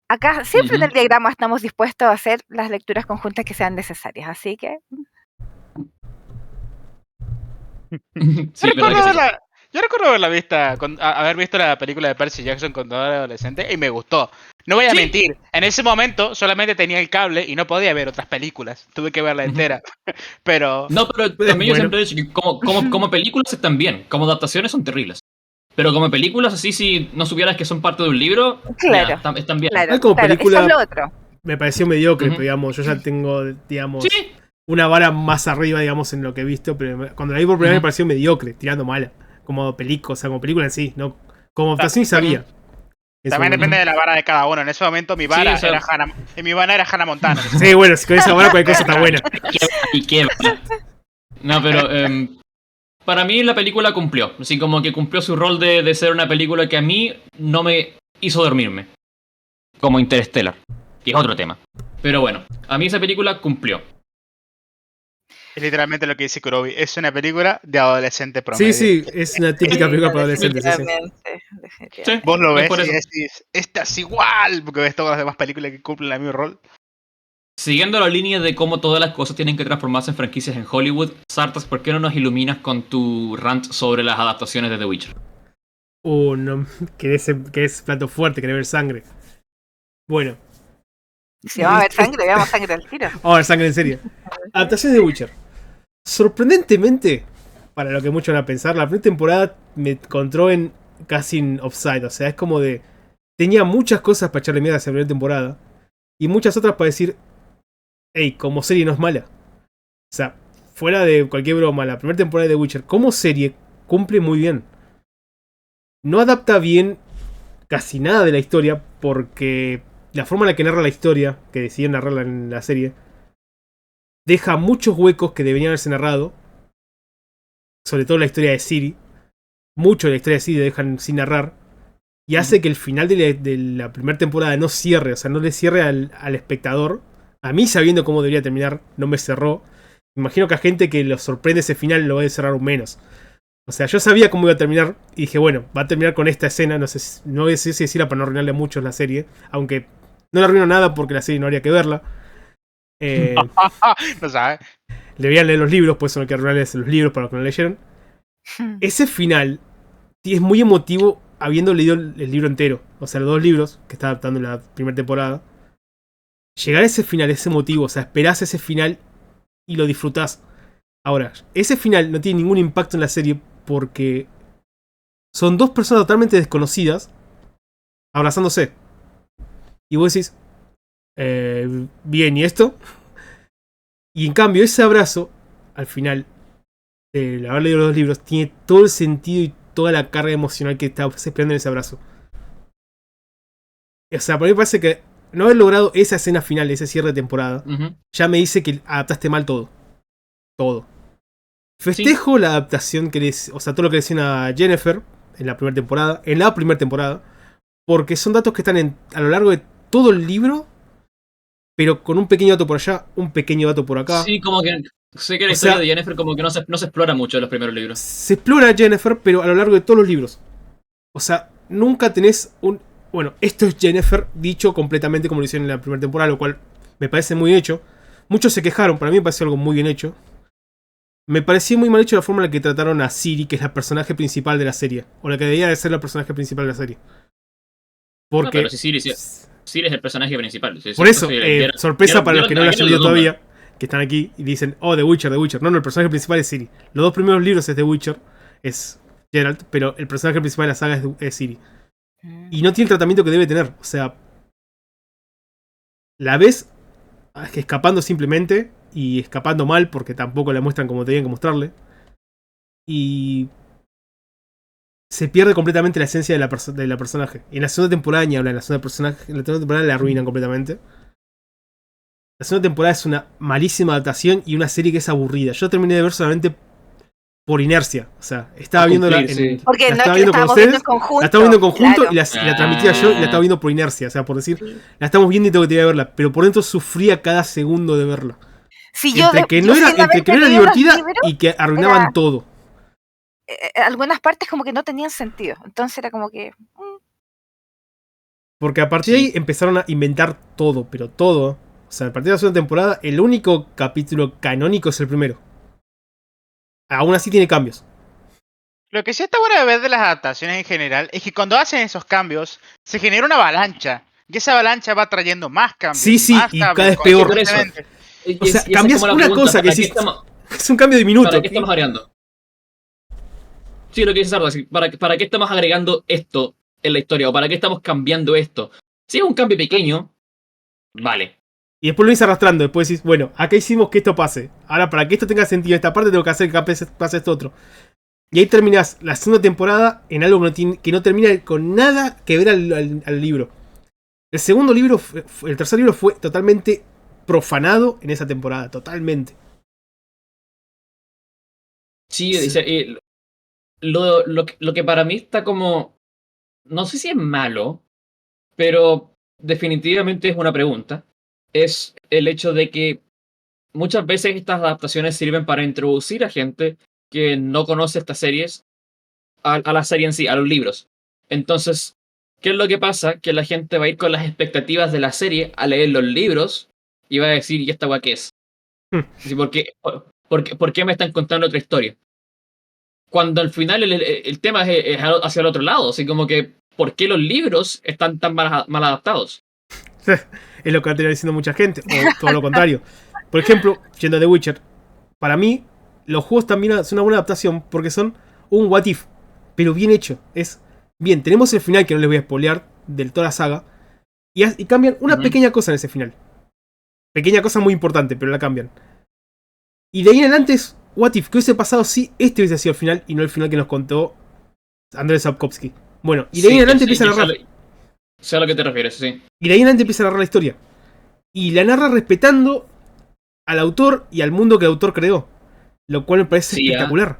Acá siempre en el diagrama estamos dispuestos a hacer las lecturas conjuntas que sean necesarias, así que... Sí, yo recuerdo haber visto la película de Percy Jackson cuando era adolescente y me gustó. No voy a mentir, en ese momento solamente tenía el cable y no podía ver otras películas. Tuve que verla entera. Pero... No, pero también yo siempre he dicho que como películas están bien, como adaptaciones son terribles. Pero como películas, así si no supieras que son parte de un libro, claro, ya, están bien. Claro, como película, eso es lo otro. Me pareció mediocre, pero digamos, yo ya tengo, digamos, una vara más arriba, digamos, en lo que he visto, pero cuando la vi por primera vez me pareció mediocre, tirando mala. Como película, o sea, como película en sí, no como adaptación sabía. También depende de la vara de cada uno. En ese momento mi vara era Hannah Montana. Sí, bueno, si con esa vara cualquier cosa está buena. ¿Y qué? No, pero para mí la película cumplió. Así como que cumplió su rol de ser una película que a mí no me hizo dormirme. Como Interstellar. Que es otro tema. Pero bueno, a mí esa película cumplió. Es literalmente lo que dice Kurobi. Es una película de adolescente promedio. Sí, es una típica película para adolescentes. Sí, vos lo ves y decís, esta es igual, porque ves todas las demás películas que cumplen el mismo rol. Siguiendo la línea de cómo todas las cosas tienen que transformarse en franquicias en Hollywood, Sartas, ¿por qué no nos iluminas con tu rant sobre las adaptaciones de The Witcher? No, que es plato fuerte, querer ver sangre. Bueno. Si vamos a ver sangre, veamos sangre al tiro. Vamos a ver sangre en serio. Adaptaciones de Witcher. Sorprendentemente, para lo que muchos van a pensar, la primera temporada me encontró casi en offside. O sea, es como de... Tenía muchas cosas para echarle mierda a esa primera temporada. Y muchas otras para decir... Hey, como serie no es mala. O sea, fuera de cualquier broma, la primera temporada de The Witcher, como serie, cumple muy bien. No adapta bien casi nada de la historia, porque la forma en la que narra la historia, que decidieron narrarla en la serie, deja muchos huecos que deberían haberse narrado. Sobre todo la historia de Ciri. Mucho de la historia de Ciri dejan sin narrar. Y hace que el final de la primera temporada no cierre. O sea, no le cierre al espectador. A mí, sabiendo cómo debería terminar, no me cerró. Me imagino que a gente que lo sorprende ese final lo va a cerrar aún menos. O sea, yo sabía cómo iba a terminar. Y dije, bueno, va a terminar con esta escena. No voy a decir si decirla para no arruinarle a muchos la serie. Aunque no le arruino nada porque la serie no haría que verla. No sabes. Deberían leer los libros, pues son que arruinarles los libros para los que no leyeron. Ese final es muy emotivo habiendo leído el libro entero. O sea, los dos libros que está adaptando en la primera temporada. Llegar a ese final es emotivo. O sea, esperás ese final y lo disfrutás. Ahora, ese final no tiene ningún impacto en la serie porque son dos personas totalmente desconocidas abrazándose. Y vos decís, bien, ¿y esto? Y en cambio, ese abrazo, al final, el haber leído los dos libros, tiene todo el sentido y toda la carga emocional que estás esperando en ese abrazo. O sea, para mí me parece que no haber logrado esa escena final, ese cierre de temporada, ya me dice que adaptaste mal todo. Todo. Festejo la adaptación o sea, todo lo que le decían a Jennifer en la primera temporada, porque son datos que están a lo largo de todo el libro pero con un pequeño dato por allá, un pequeño dato por acá. Sí, como que sé que la O historia sea, de Jennifer como que no se explora mucho en los primeros libros. Se explora a Jennifer, pero a lo largo de todos los libros. O sea, nunca tenés un... Bueno, esto es Jennifer dicho completamente como lo hicieron en la primera temporada, lo cual me parece muy bien hecho. Muchos se quejaron, para mí me pareció algo muy bien hecho. Me pareció muy mal hecho la forma en la que trataron a Ciri, que es la personaje principal de la serie. O la que debería de ser la personaje principal de la serie. No, Porque... pero si Ciri es el personaje principal. Sí, Por eso, soy el sorpresa para los que no lo hayan leído nombra. todavía, que están aquí y dicen, oh, The Witcher, The Witcher. No, el personaje principal es Ciri. Los dos primeros libros es The Witcher, es Geralt, pero el personaje principal de la saga es Ciri. Y no tiene el tratamiento que debe tener. O sea, la ves escapando simplemente y escapando mal porque tampoco la muestran como tenían que mostrarle. Y se pierde completamente la esencia de la personaje. En la segunda temporada ni hablan, en la segunda temporada la arruinan completamente. La segunda temporada es una malísima adaptación y una serie que es aburrida. Yo terminé de ver solamente por inercia. O sea, estaba viéndola Porque la no estaba es que viendo la con estábamos ustedes. viendo en conjunto. La estaba viendo en conjunto claro. y la transmitía yo y la estaba viendo por inercia. O sea, por decir, Sí. la estamos viendo y tengo que verla. Pero por dentro sufría cada segundo de verla. Si yo, Entre que yo no era, sin entre que no haberte era leído los divertida libros, y que arruinaban era- todo. algunas partes como que no tenían sentido. Entonces era como que... Porque a partir de ahí empezaron a inventar todo, pero todo. O sea, a partir de la segunda temporada, el único capítulo canónico es el primero. Aún así tiene cambios. Lo que sí está bueno de ver de las adaptaciones en general es que cuando hacen esos cambios se genera una avalancha. Y esa avalancha va trayendo más cambios. Sí, sí, más y cambios, cada vez peor. constantemente. O sea, esa es cambias como la una pregunta, cosa que ¿para qué decís, es un cambio de minuto. ¿Para qué estamos agregando? Sí, lo que dice Sardo, ¿para qué estamos agregando esto en la historia? ¿O para qué estamos cambiando esto? Si es un cambio pequeño, vale. Y después lo vienes arrastrando. Después decís, bueno, acá hicimos que esto pase. Ahora, para que esto tenga sentido en esta parte, tengo que hacer que pase esto otro. Y ahí terminás la segunda temporada en algo que no termina con nada que ver al libro. El segundo libro, el tercer libro fue totalmente profanado en esa temporada. Totalmente. Sí, dice, lo que para mí está como... No sé si es malo, pero definitivamente es una pregunta. Es el hecho de que muchas veces estas adaptaciones sirven para introducir a gente que no conoce estas series a la serie en sí, a los libros. Entonces, ¿qué es lo que pasa? Que la gente va a ir con las expectativas de la serie a leer los libros y va a decir, ¿y esta guay qué es? Así, ¿por qué me están contando otra historia? Cuando al final el tema es hacia el otro lado, así como que, ¿por qué los libros están tan mal adaptados? Es lo que ha tenido diciendo mucha gente. O todo lo contrario. Por ejemplo, yendo a The Witcher. Para mí, los juegos también son una buena adaptación porque son un what if. Pero bien hecho. Es bien, tenemos el final que no les voy a spoilear del toda la saga. Y cambian una pequeña cosa en ese final. Pequeña cosa muy importante, pero la cambian. Y de ahí en adelante es what if. ¿Qué hubiese pasado si este hubiese sido el final y no el final que nos contó Andrzej Sapkowski? Bueno, y de ahí en adelante empieza a narrar. Sé a lo que te refieres, sí. Y de ahí en adelante empieza a narrar la historia. Y la narra respetando al autor y al mundo que el autor creó. Lo cual me parece espectacular.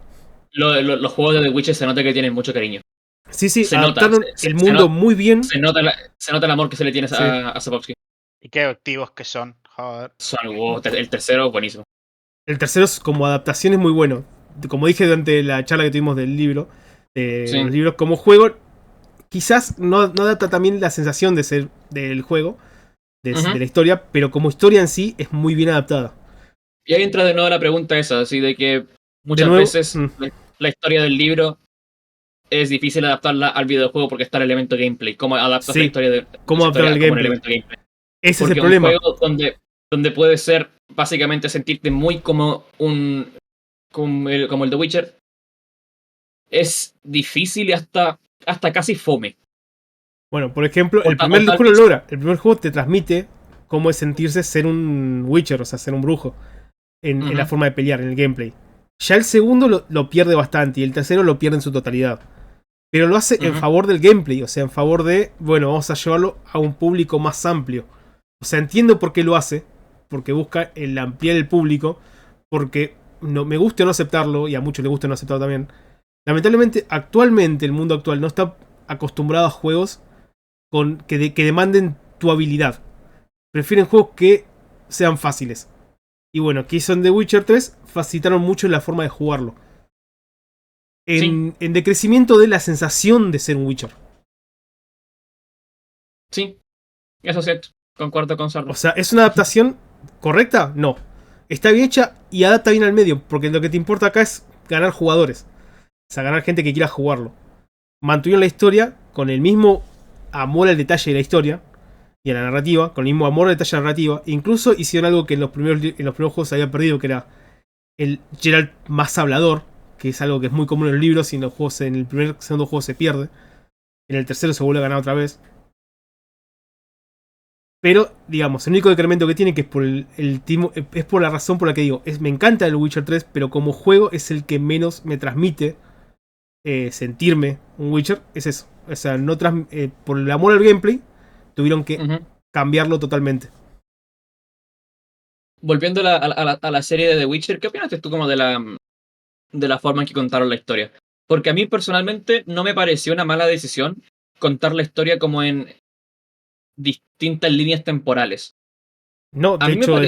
Los juegos de The Witcher se nota que tienen mucho cariño. Sí, sí, se adaptaron el mundo muy bien. Se nota el amor que se le tiene a Sapkowski. Y qué activos que son, joder. El tercero, buenísimo. El tercero como adaptación es muy bueno. Como dije durante la charla que tuvimos del libro, los libros como juego, quizás no adapta también la sensación de ser del juego, de la historia, pero como historia en sí es muy bien adaptada. Y ahí entra de nuevo la pregunta esa, así de que muchas veces la historia del libro es difícil adaptarla al videojuego porque está el elemento gameplay. ¿Cómo adaptas la historia de cómo adaptar el gameplay? Ese porque es el problema. Un juego donde puede ser básicamente sentirte muy como como el The Witcher es difícil y hasta casi fome. Bueno, por ejemplo, el primer juego lo logra. El primer juego te transmite cómo es sentirse ser un Witcher, o sea, ser un brujo. En la forma de pelear, en el gameplay. Ya el segundo lo pierde bastante y el tercero lo pierde en su totalidad. Pero lo hace en favor del gameplay, o sea, en favor de, bueno, vamos a llevarlo a un público más amplio. O sea, entiendo por qué lo hace, porque busca el ampliar el público, porque no, me gusta no aceptarlo, y a muchos les gusta no aceptarlo también. Lamentablemente, actualmente, el mundo actual no está acostumbrado a juegos que demanden tu habilidad. prefieren juegos que sean fáciles. Y bueno, que son The Witcher 3, facilitaron mucho la forma de jugarlo. En decrecimiento de la sensación de ser un Witcher. Sí, eso es cierto. Concuerdo con Sarlo. O sea, ¿es una adaptación correcta? No. Está bien hecha y adapta bien al medio, porque lo que te importa acá es ganar jugadores. O sea, ganar gente que quiera jugarlo. Mantuvieron la historia con el mismo amor al detalle de la historia y a la narrativa, con el mismo amor al detalle de la narrativa. Incluso hicieron algo que en los primeros juegos se había perdido, que era el Geralt más hablador, que es algo que es muy común en los libros y en los juegos, en el segundo juego se pierde. En el tercero se vuelve a ganar otra vez. Pero, digamos, el único decremento que tiene, que es por es por la razón por la que digo, me encanta el Witcher 3, pero como juego es el que menos me transmite sentirme un Witcher, es eso. O sea, no por el amor al gameplay, tuvieron que cambiarlo totalmente. Volviendo a la serie de The Witcher, ¿qué opinaste tú como de la forma en que contaron la historia? Porque a mí personalmente no me pareció una mala decisión contar la historia como en distintas líneas temporales. No, de hecho a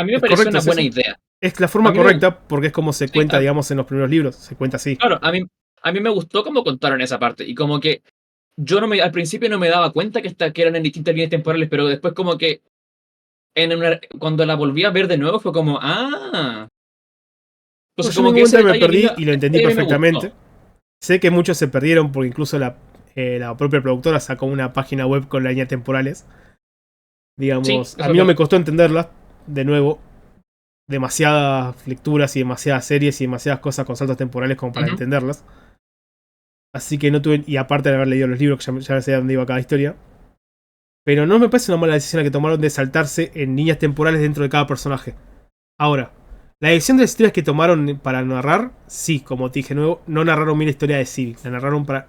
mí me pareció una buena idea. Es la forma correcta porque es como se cuenta, digamos, en los primeros libros. Se cuenta así. Claro, a mí me gustó cómo contaron esa parte. Y como que yo al principio no me daba cuenta que eran en distintas líneas temporales, pero después como que cuando la volví a ver de nuevo fue como, Entonces, como que me perdí y lo entendí perfectamente. Sé que muchos se perdieron porque incluso la propia productora sacó una página web con las líneas temporales. Digamos, sí, a mí no me costó entenderlas. De nuevo, demasiadas lecturas y demasiadas series y demasiadas cosas con saltos temporales como para entenderlas. Así que no tuve... Y aparte de haber leído los libros, que ya sé dónde iba cada historia. Pero no me parece una mala decisión la que tomaron de saltarse en líneas temporales dentro de cada personaje. Ahora, la decisión de las historias que tomaron para narrar, sí, como te dije nuevo, no narraron bien la historia de Ciri. La narraron para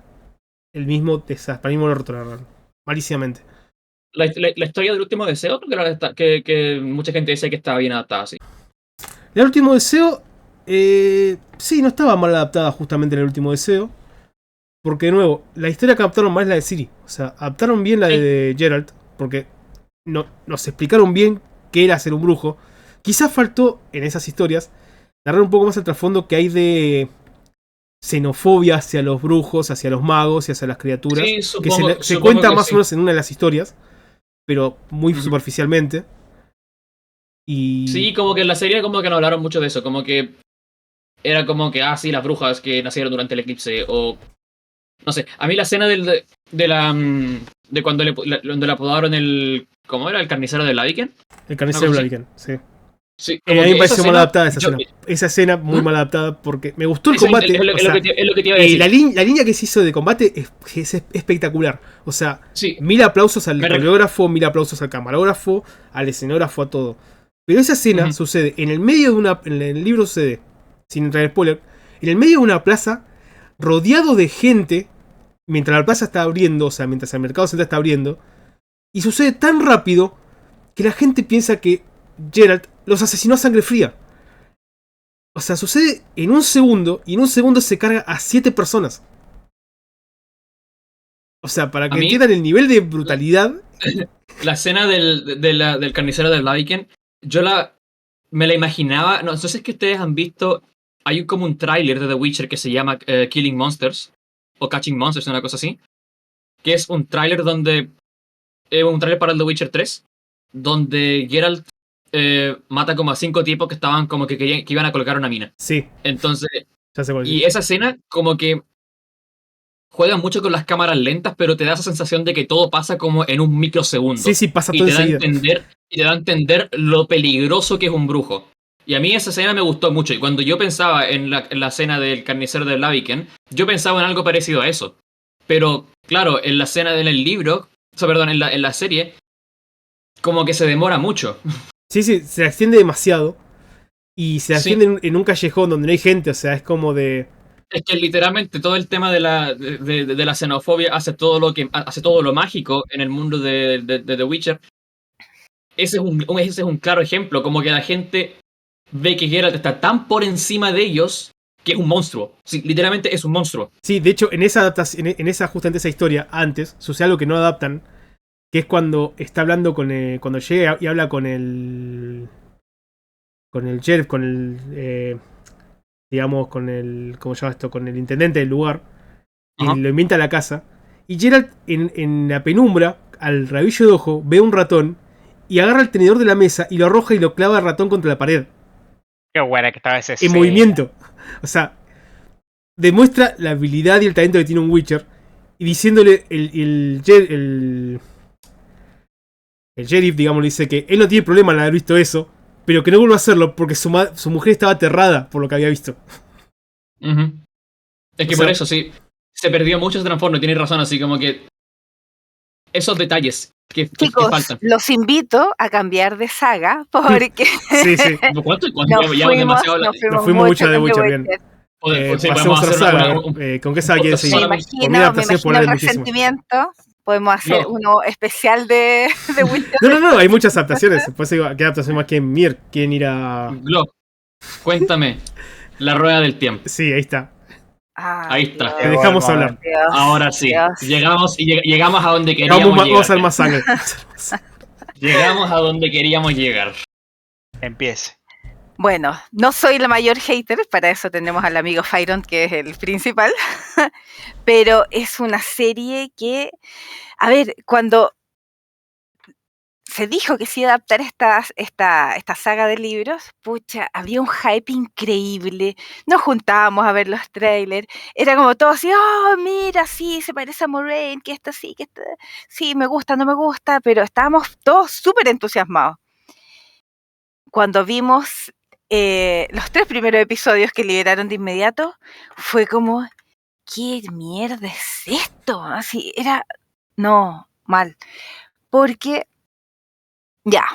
el mismo desastre, para el mismo orto narraron. Malísimamente. La historia del último deseo, que mucha gente dice que estaba bien adaptada, sí. El último deseo, sí, no estaba mal adaptada justamente en el último deseo. Porque de nuevo, la historia que adaptaron mal es la de Ciri. O sea, adaptaron bien la de Geralt. Porque nos explicaron bien qué era ser un brujo. Quizás faltó en esas historias narrar un poco más el trasfondo que hay de xenofobia hacia los brujos, hacia los magos y hacia las criaturas. Sí, que se cuenta más o menos en una de las historias, pero muy superficialmente. Y... Sí, como que en la serie como que no hablaron mucho de eso, como que era como que, sí, las brujas que nacieron durante el eclipse, o no sé, a mí la escena de cuando donde le apodaron ¿cómo era? ¿El carnicero de Blaviken? El carnicero de Blaviken, sí. Sí, a mí me pareció mal adaptada esa escena. Esa escena muy mal adaptada porque me gustó el combate. Es lo que te iba a decir. La línea que se hizo de combate es espectacular. O sea, 1000 aplausos al coreógrafo, 1000 aplausos al camarógrafo, al escenógrafo, a todo. Pero esa escena sucede en el medio de en el libro sucede, sin entrar en spoiler, en el medio de una plaza, rodeado de gente, mientras la plaza está abriendo, o sea, mientras el mercado central está abriendo, y sucede tan rápido que la gente piensa que Geralt los asesinó a sangre fría. O sea, sucede en un segundo, y en un segundo se carga a 7 personas. O sea, para que entiendan el nivel de brutalidad. La escena del carnicero de Blaviken, me la imaginaba. No sé si es que ustedes han visto. Hay como un tráiler de The Witcher que se llama Killing Monsters o Catching Monsters, una cosa así. Que es un tráiler un tráiler para el The Witcher 3, donde Geralt mata como a 5 tipos que estaban como que iban a colocar una mina. Sí. Entonces, ya sé y esa escena como que juega mucho con las cámaras lentas, pero te da esa sensación de que todo pasa como en un microsegundo. Sí, pasa todo enseguida. Y te da a entender lo peligroso que es un brujo. Y a mí esa escena me gustó mucho. Y cuando yo pensaba en la escena del carnicero de Blaviken, yo pensaba en algo parecido a eso. Pero, claro, en la escena del libro, en la serie, como que se demora mucho. Sí, se extiende demasiado. Y se extiende en un callejón donde no hay gente, o sea, es como de... Es que literalmente todo el tema de la xenofobia hace todo lo mágico en el mundo de The Witcher. Ese es un claro ejemplo, como que la gente ve que Geralt está tan por encima de ellos que es un monstruo. Sí, literalmente es un monstruo. Sí, de hecho, en esa justamente esa historia, antes, sucede algo que no adaptan, que es cuando está hablando cuando llega y habla con el sheriff, digamos, ¿cómo se llama esto? Con el intendente del lugar, y Ajá. lo invita a la casa. Y Geralt, en la penumbra, al rabillo de ojo, ve un ratón y agarra el tenedor de la mesa y lo arroja y lo clava el ratón contra la pared. Qué buena que estaba ese En movimiento. O sea, demuestra la habilidad y el talento que tiene un Witcher. Y diciéndole el sheriff, digamos, le dice que él no tiene problema en haber visto eso, pero que no vuelva a hacerlo porque su mujer estaba aterrada por lo que había visto. Ujú. Es que O sea, por eso, sí. Se perdió mucho ese transformo, tienes razón, así como que. Esos detalles que Chicos, faltan. los invito a cambiar de saga porque sí, sí. ¿Cuánto? nos Llevamos demasiado. Nos fuimos mucho de Witcher, bien. Sí, Pasemos podemos a otra hacer saga. un ¿Con qué saga quieres podcast seguir? Me solamente. Por mi imagino adaptación puede el haber muchísimas. resentimiento. Podemos hacer No. uno especial de Witcher. No, hay muchas adaptaciones. Después digo, ¿qué adaptación más quieren Mir? ¿Quieren ir a...? Glock, cuéntame. La rueda del tiempo. Sí, ahí está. Ahí está. Te dejamos hablar. Dios, Ahora sí. Dios. Llegamos a donde queríamos Vamos a llegar. hacer más sangre. Llegamos a donde queríamos llegar. Empiece. Bueno, no soy la mayor hater, para eso tenemos al amigo Fyron, que es el principal, pero es una serie que, a ver, cuando se dijo que se iba a adaptar esta saga de libros, pucha, había un hype increíble, nos juntábamos a ver los trailers, era como todo así, oh, mira, sí, se parece a Moraine, que esto sí, que esto, sí, me gusta, no me gusta, pero estábamos todos súper entusiasmados. Cuando vimos los 3 primeros episodios que liberaron de inmediato, fue como, ¿qué mierda es esto? Así, era, no, mal, porque ya,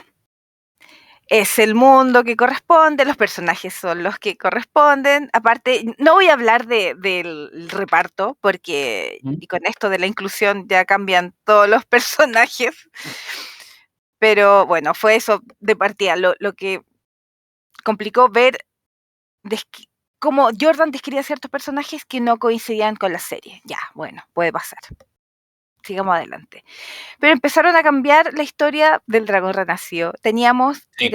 es el mundo que corresponde, los personajes son los que corresponden, aparte, no voy a hablar del reparto, porque y con esto de la inclusión ya cambian todos los personajes, pero bueno, fue eso de partida, lo que complicó ver cómo Jordan describía ciertos personajes que no coincidían con la serie. Ya, bueno, puede pasar. Sigamos adelante. Pero empezaron a cambiar la historia del dragón renacido. Teníamos que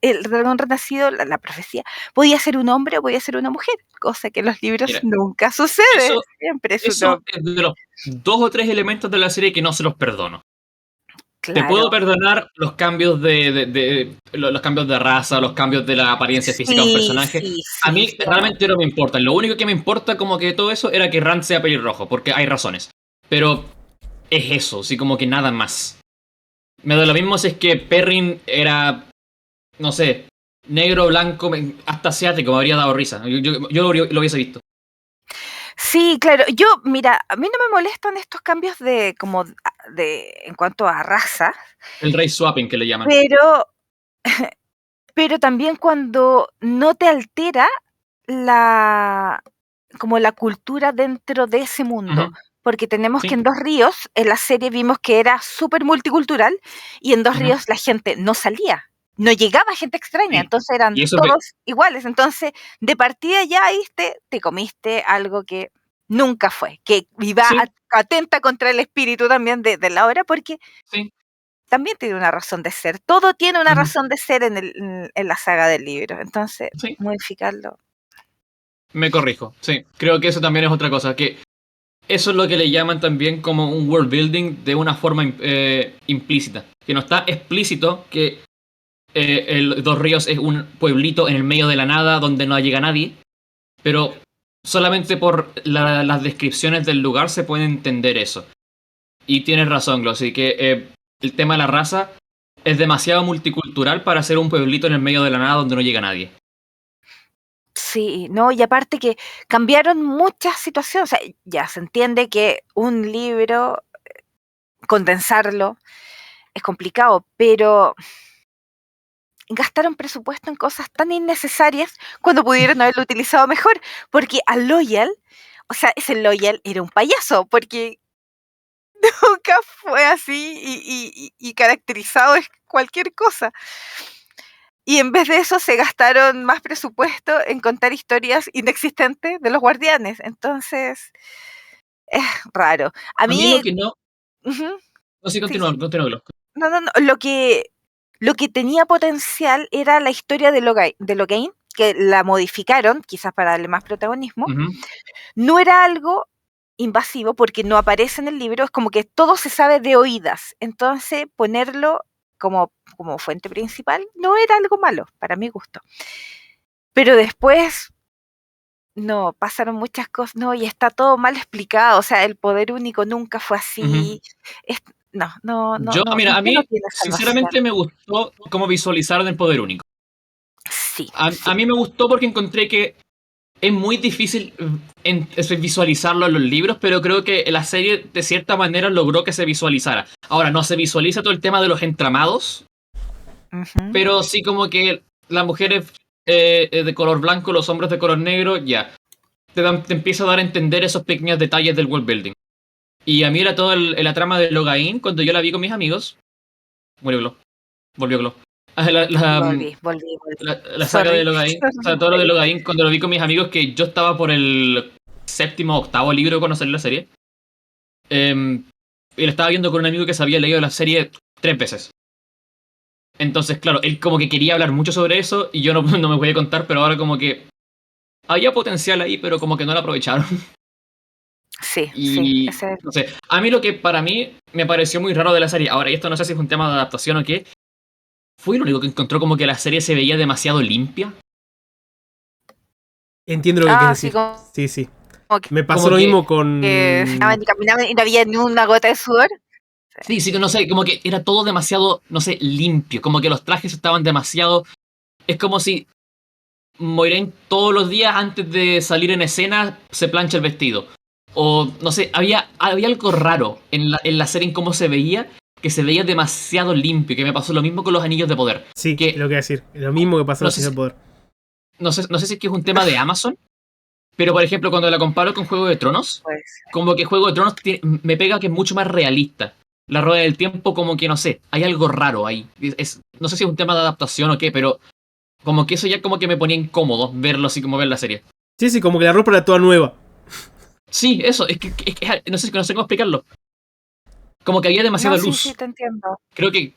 el dragón renacido, la profecía, podía ser un hombre o podía ser una mujer, cosa que en los libros nunca sucede. Siempre es eso es de los 2 o 3 elementos de la serie que no se los perdono. Claro. Te puedo perdonar los cambios los cambios de raza, los cambios de la apariencia física de un personaje. A mí realmente no me importa. Lo único que me importa como que todo eso era que Rand sea pelirrojo, porque hay razones. Pero es eso, sí, como que nada más. Me da lo mismo si es que Perrin era, no sé, negro, blanco, hasta asiático, me habría dado risa. Yo lo hubiese visto. Sí, claro. Mira, a mí no me molestan estos cambios en cuanto a raza. El race swapping que le llaman. Pero también cuando no te altera como la cultura dentro de ese mundo. Porque tenemos que en Dos Ríos, en la serie vimos que era súper multicultural y en Dos Ríos la gente no salía. No llegaba gente extraña, entonces eran todos iguales. Entonces, de partida ya ahí te comiste algo que nunca fue, que iba atenta contra el espíritu también de la obra, porque también tiene una razón de ser. Todo tiene una razón de ser en la saga del libro. Entonces, modificarlo. Me corrijo, sí. Creo que eso también es otra cosa, que eso es lo que le llaman también como un world building de una forma implícita. Que no está explícito que Dos Ríos es un pueblito en el medio de la nada donde no llega nadie, pero solamente por las descripciones del lugar se puede entender eso. Y tienes razón, Glo, así que el tema de la raza es demasiado multicultural para ser un pueblito en el medio de la nada donde no llega nadie. Sí, no, y aparte que cambiaron muchas situaciones, o sea, ya se entiende que un libro, condensarlo, es complicado, pero gastaron presupuesto en cosas tan innecesarias cuando pudieron haberlo utilizado mejor, porque a Loyal, o sea, ese Loyal era un payaso, porque nunca fue así y caracterizado es cualquier cosa. Y en vez de eso se gastaron más presupuesto en contar historias inexistentes de los guardianes. Entonces, es raro. A mí lo que no... No, sí, Sí, continúa, sí. continúa. No. Lo que tenía potencial era la historia de Logain, que la modificaron, quizás para darle más protagonismo. Ujú. No era algo invasivo porque no aparece en el libro, es como que todo se sabe de oídas. Entonces, ponerlo como fuente principal no era algo malo, para mi gusto. Pero después, no, pasaron muchas cosas, no, y está todo mal explicado. O sea, el poder único nunca fue así. Es- Yo, mira, a ¿en qué no mí, tiene salvación? sinceramente, me gustó cómo visualizaron el poder único. Sí, A sí. mí me gustó porque encontré que es muy difícil visualizarlo en los libros, pero creo que la serie de cierta manera logró que se visualizara. Ahora, no se visualiza todo el tema de los entramados, Ujú. pero sí como que las mujeres de color blanco, los hombres de color negro, ya. Te empieza a dar a entender esos pequeños detalles del world building. Y a mí era todo la trama de Logain, cuando yo la vi con mis amigos. Murió Glo. Volvió Glo. Ah, Volví. la saga de Sorry. Logain, o sea, todo lo de Logain, cuando lo vi con mis amigos, que yo estaba por el séptimo o octavo libro cuando salió la serie. Y lo estaba viendo con un amigo que se había leído la serie 3 veces. Entonces, claro, él como que quería hablar mucho sobre eso y yo no, no me podía contar, pero ahora como que había potencial ahí, pero como que no lo aprovecharon. Sí, Y ese no sé, a mí lo que para mí me pareció muy raro de la serie, ahora, y esto no sé si es un tema de adaptación o qué, fue lo único que encontró como que la serie se veía demasiado limpia. Entiendo lo que quieres sí, decir. Sí, sí. como que Me pasó Como lo que, mismo con... estaban y caminaban y no había ni una gota de sudor. sí, sí, que no sé, como que era todo demasiado, no sé, limpio, como que los trajes estaban demasiado... Es como si Moiraine todos los días antes de salir en escena se plancha el vestido. O, no sé, había algo raro en la serie en cómo se veía, que se veía demasiado limpio, que me pasó lo mismo con los anillos de poder. Sí, es Que lo que iba a decir. Es lo mismo que pasó en no los sé Anillos si, del Poder. no sé si es que es un tema de Amazon, pero por ejemplo, cuando la comparo con Juego de Tronos, Pues, como que Juego de Tronos me pega que es mucho más realista. La rueda del tiempo, como que no sé, hay algo raro ahí. No sé si es un tema de adaptación o qué, pero como que eso ya como que me ponía incómodo verlo así como ver la serie. Sí, sí, como que la ropa era toda nueva. Sí, eso, no sé cómo explicarlo. Como que había demasiada no, sí, luz. te entiendo. Creo que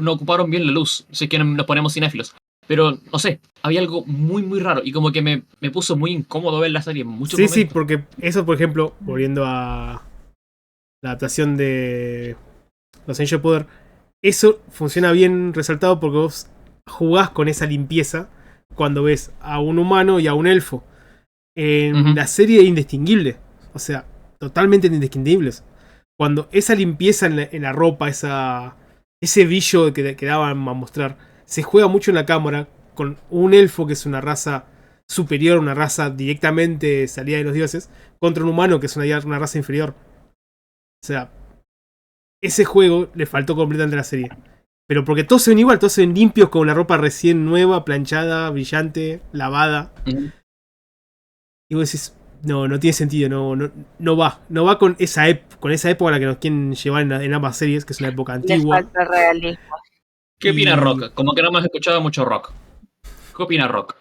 no ocuparon bien la luz, si es que nos ponemos cinéfilos. Pero, no sé, había algo muy, muy raro y como que me puso muy incómodo ver la serie en muchos Sí, sí, momentos. porque eso, por ejemplo, volviendo a la adaptación de Los Anillos del Poder, eso funciona bien resaltado porque vos jugás con esa limpieza cuando ves a un humano y a un elfo. En Ujú. la serie es indistinguible. O sea, totalmente indistinguibles. Cuando esa limpieza en la ropa, ese brillo que daban a mostrar, se juega mucho en la cámara con un elfo que es una raza superior, una raza directamente salida de los dioses, contra un humano que es una raza inferior. O sea, ese juego le faltó completamente a la serie. Pero porque todos se ven igual, todos se ven limpios con la ropa recién nueva, planchada, brillante, lavada. Ujú. Y vos decís, no tiene sentido, no va. No va con con esa época a la que nos quieren llevar en ambas series, que es una época Les antigua. falta realismo. ¿Qué opina Y Rock? Como que no hemos escuchado mucho Rock. ¿Qué opina Rock?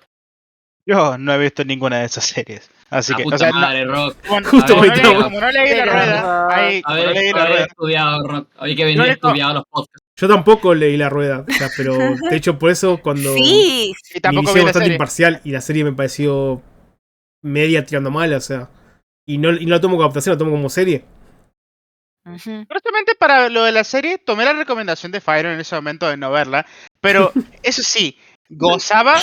Yo no he visto ninguna de esas series. Así La que, o puta sea, no, madre, Rock. justo Haber hoy estamos. como no leí la Pero rueda, como no leí la haber rueda, estudiado, Rock. Había que lo venir único, estudiado a los podcasts. Yo tampoco leí la rueda, o sea, pero de hecho por eso cuando sí, y mi tampoco visión vi es la bastante serie. imparcial y la serie me pareció media tirando mal, o sea. Y no la tomo como adaptación, la tomo como serie. ujú. Justamente para lo de la serie, tomé la recomendación de Fyron en ese momento de no verla, pero eso sí, gozaba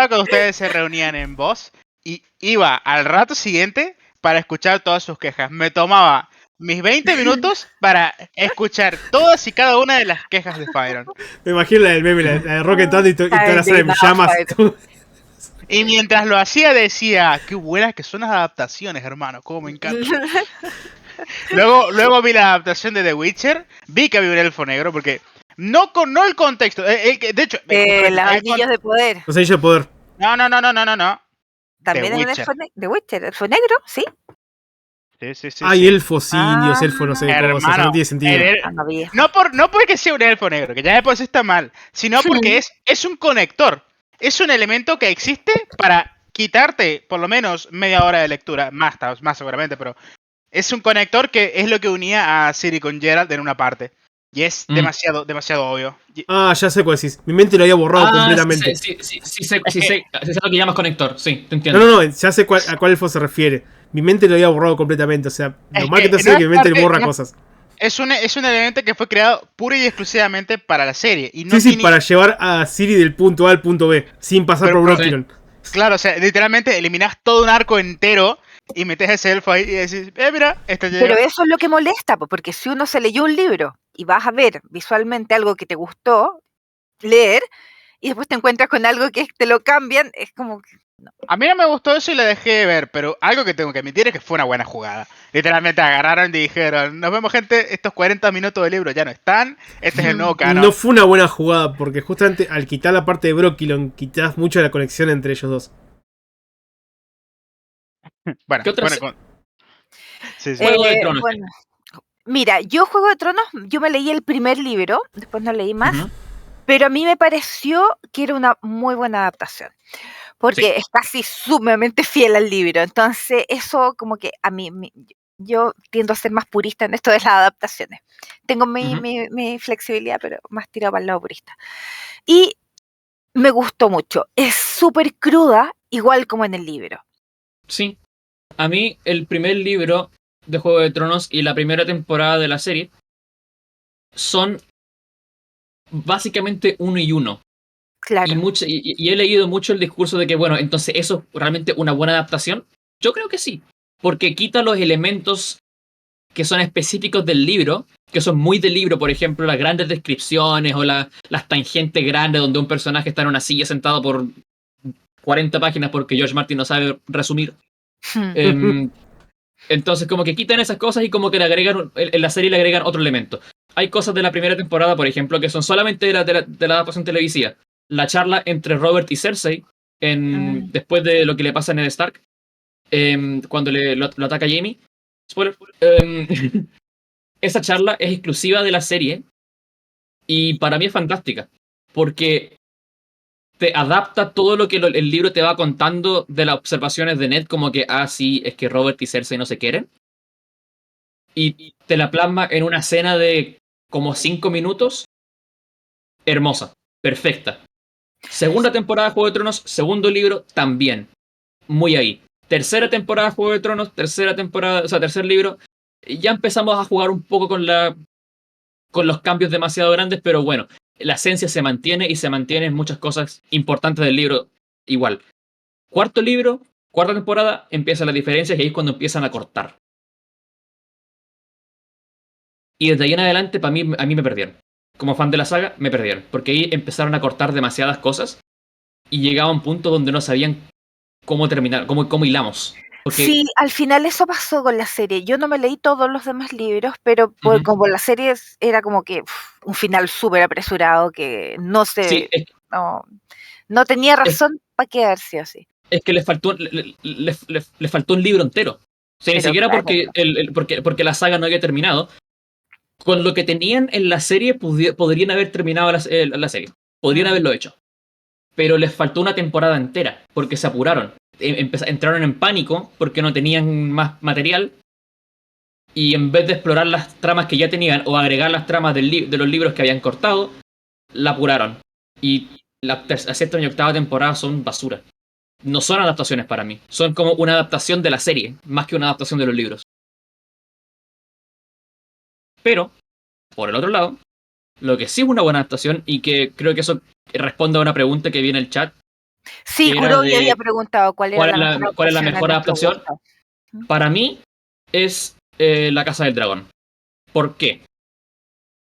cuando ustedes se reunían en voz y iba al rato siguiente para escuchar todas sus quejas. Me tomaba mis 20 minutos para escuchar todas y cada una de las quejas de Fyron. Me imagino la del meme, la de Rock entrando y Está toda la sala en indignado, llamas. Jaime. Y mientras lo hacía decía, qué buenas que son las adaptaciones, hermano, cómo me encanta. Luego vi la adaptación de The Witcher, vi que había un elfo negro, porque no el contexto, de hecho, Los justamente, anillos de poder. Los Anillos de Poder. no, The También es un Witcher. elfo de Witcher, elfo negro, sí. Hay Sí. elfos Ah, indios, elfos no sé qué cosas, o sea, no Hermano, tiene sentido. no vi. no porque sea un elfo negro, que ya de por sí está mal, sino porque es un conector, es un elemento que existe para quitarte por lo menos media hora de lectura, más seguramente, pero Es un conector que es lo que unía a Siri con Gerald en una parte. Y es demasiado obvio. Ah, ya sé cuál decís. Mi mente lo había borrado completamente. Sí sé lo que llamas conector, sí, te No, entiendo. no, ya sé a cuál elfo se refiere. Mi mente lo había borrado completamente. O sea, lo Es mal que te que hace no es que es mi mente le parte- borra no- cosas. Es un elemento que fue creado pura y exclusivamente para la serie. Y no Sí, tiene. para llevar a Siri del punto A al punto B, sin pasar Pero, por pero- Brokilon. Claro, o sea, literalmente eliminás todo un arco entero y metes ese elfo ahí y decís, mira, este Pero llega. eso es lo que molesta, porque si uno se leyó un libro y vas a ver visualmente algo que te gustó leer y después te encuentras con algo que te lo cambian, es como que A mí no me gustó eso y lo dejé de ver, pero algo que tengo que admitir es que fue una buena jugada. Literalmente agarraron y dijeron, nos vemos gente, estos 40 minutos de libro ya no están, este es el nuevo canon. No fue una buena jugada, porque justamente al quitar la parte de Brokilon, quitas mucho la conexión entre ellos dos. Bueno, ¿Qué otras- Sí, sí. Juego de Tronos. bueno, mira, yo Juego de Tronos, yo me leí el primer libro, después no leí más, Ujú. pero a mí me pareció que era una muy buena adaptación, porque Sí. es casi sumamente fiel al libro, entonces eso como que a mí, yo tiendo a ser más purista en esto de las adaptaciones. Tengo mi, Ujú. mi flexibilidad, pero más tirado para el lado purista. Y me gustó mucho, es súper cruda, igual como en el libro. Sí. A mí, el primer libro de Juego de Tronos y la primera temporada de la serie son básicamente uno y uno. Claro. Y he leído mucho el discurso de que, bueno, entonces eso es realmente una buena adaptación. Yo creo que sí, porque quita los elementos que son específicos del libro, que son muy del libro, por ejemplo, las grandes descripciones o las tangentes grandes donde un personaje está en una silla sentado por 40 páginas porque George Martin no sabe resumir. Entonces como que quitan esas cosas y como que le agregan, en la serie le agregan otro elemento. Hay cosas de la primera temporada, por ejemplo, que son solamente de la adaptación televisiva. La charla entre Robert y Cersei, después de lo que le pasa a Ned Stark, cuando lo ataca Jaime. Spoiler. Esa charla es exclusiva de la serie y para mí es fantástica, porque te adapta todo lo que el libro te va contando de las observaciones de Ned, como que, sí, es que Robert y Cersei no se quieren, y te la plasma en una escena de como 5 minutos, hermosa, perfecta. Segunda temporada de Juego de Tronos, segundo libro, también, muy ahí. Tercera temporada de Juego de Tronos, tercera temporada, o sea, tercer libro, ya empezamos a jugar un poco con los cambios demasiado grandes, pero bueno, la esencia se mantiene y se mantienen muchas cosas importantes del libro igual. Cuarto libro, cuarta temporada, empiezan las diferencias y ahí es cuando empiezan a cortar. Y desde ahí en adelante, a mí me perdieron. Como fan de la saga, me perdieron. Porque ahí empezaron a cortar demasiadas cosas y llegaba a un punto donde no sabían cómo terminar, cómo hilamos. Porque, Sí, al final eso pasó con la serie. Yo no me leí todos los demás libros, pero Ujú. como la serie era como que un final súper apresurado que no sí, se, no tenía razón para quedarse así. es que le faltó un libro entero. O sea, ni Pero siquiera claro, porque la saga no había terminado. Con lo que tenían en la serie, podrían haber terminado la serie. Podrían haberlo hecho. Pero les faltó una temporada entera, porque se apuraron. Entraron en pánico porque no tenían más material. Y en vez de explorar las tramas que ya tenían o agregar las tramas de los libros que habían cortado, la apuraron. Y la séptima y octava temporada son basura. No son adaptaciones para mí. Son como una adaptación de la serie, más que una adaptación de los libros. Pero, por el otro lado, lo que sí es una buena adaptación y que creo que eso responde a una pregunta que viene en el chat, sí, que era Kurogi había de preguntado cuál era cuál es la mejor a nuestro adaptación. gusto. Para mí es La Casa del Dragón. ¿Por qué?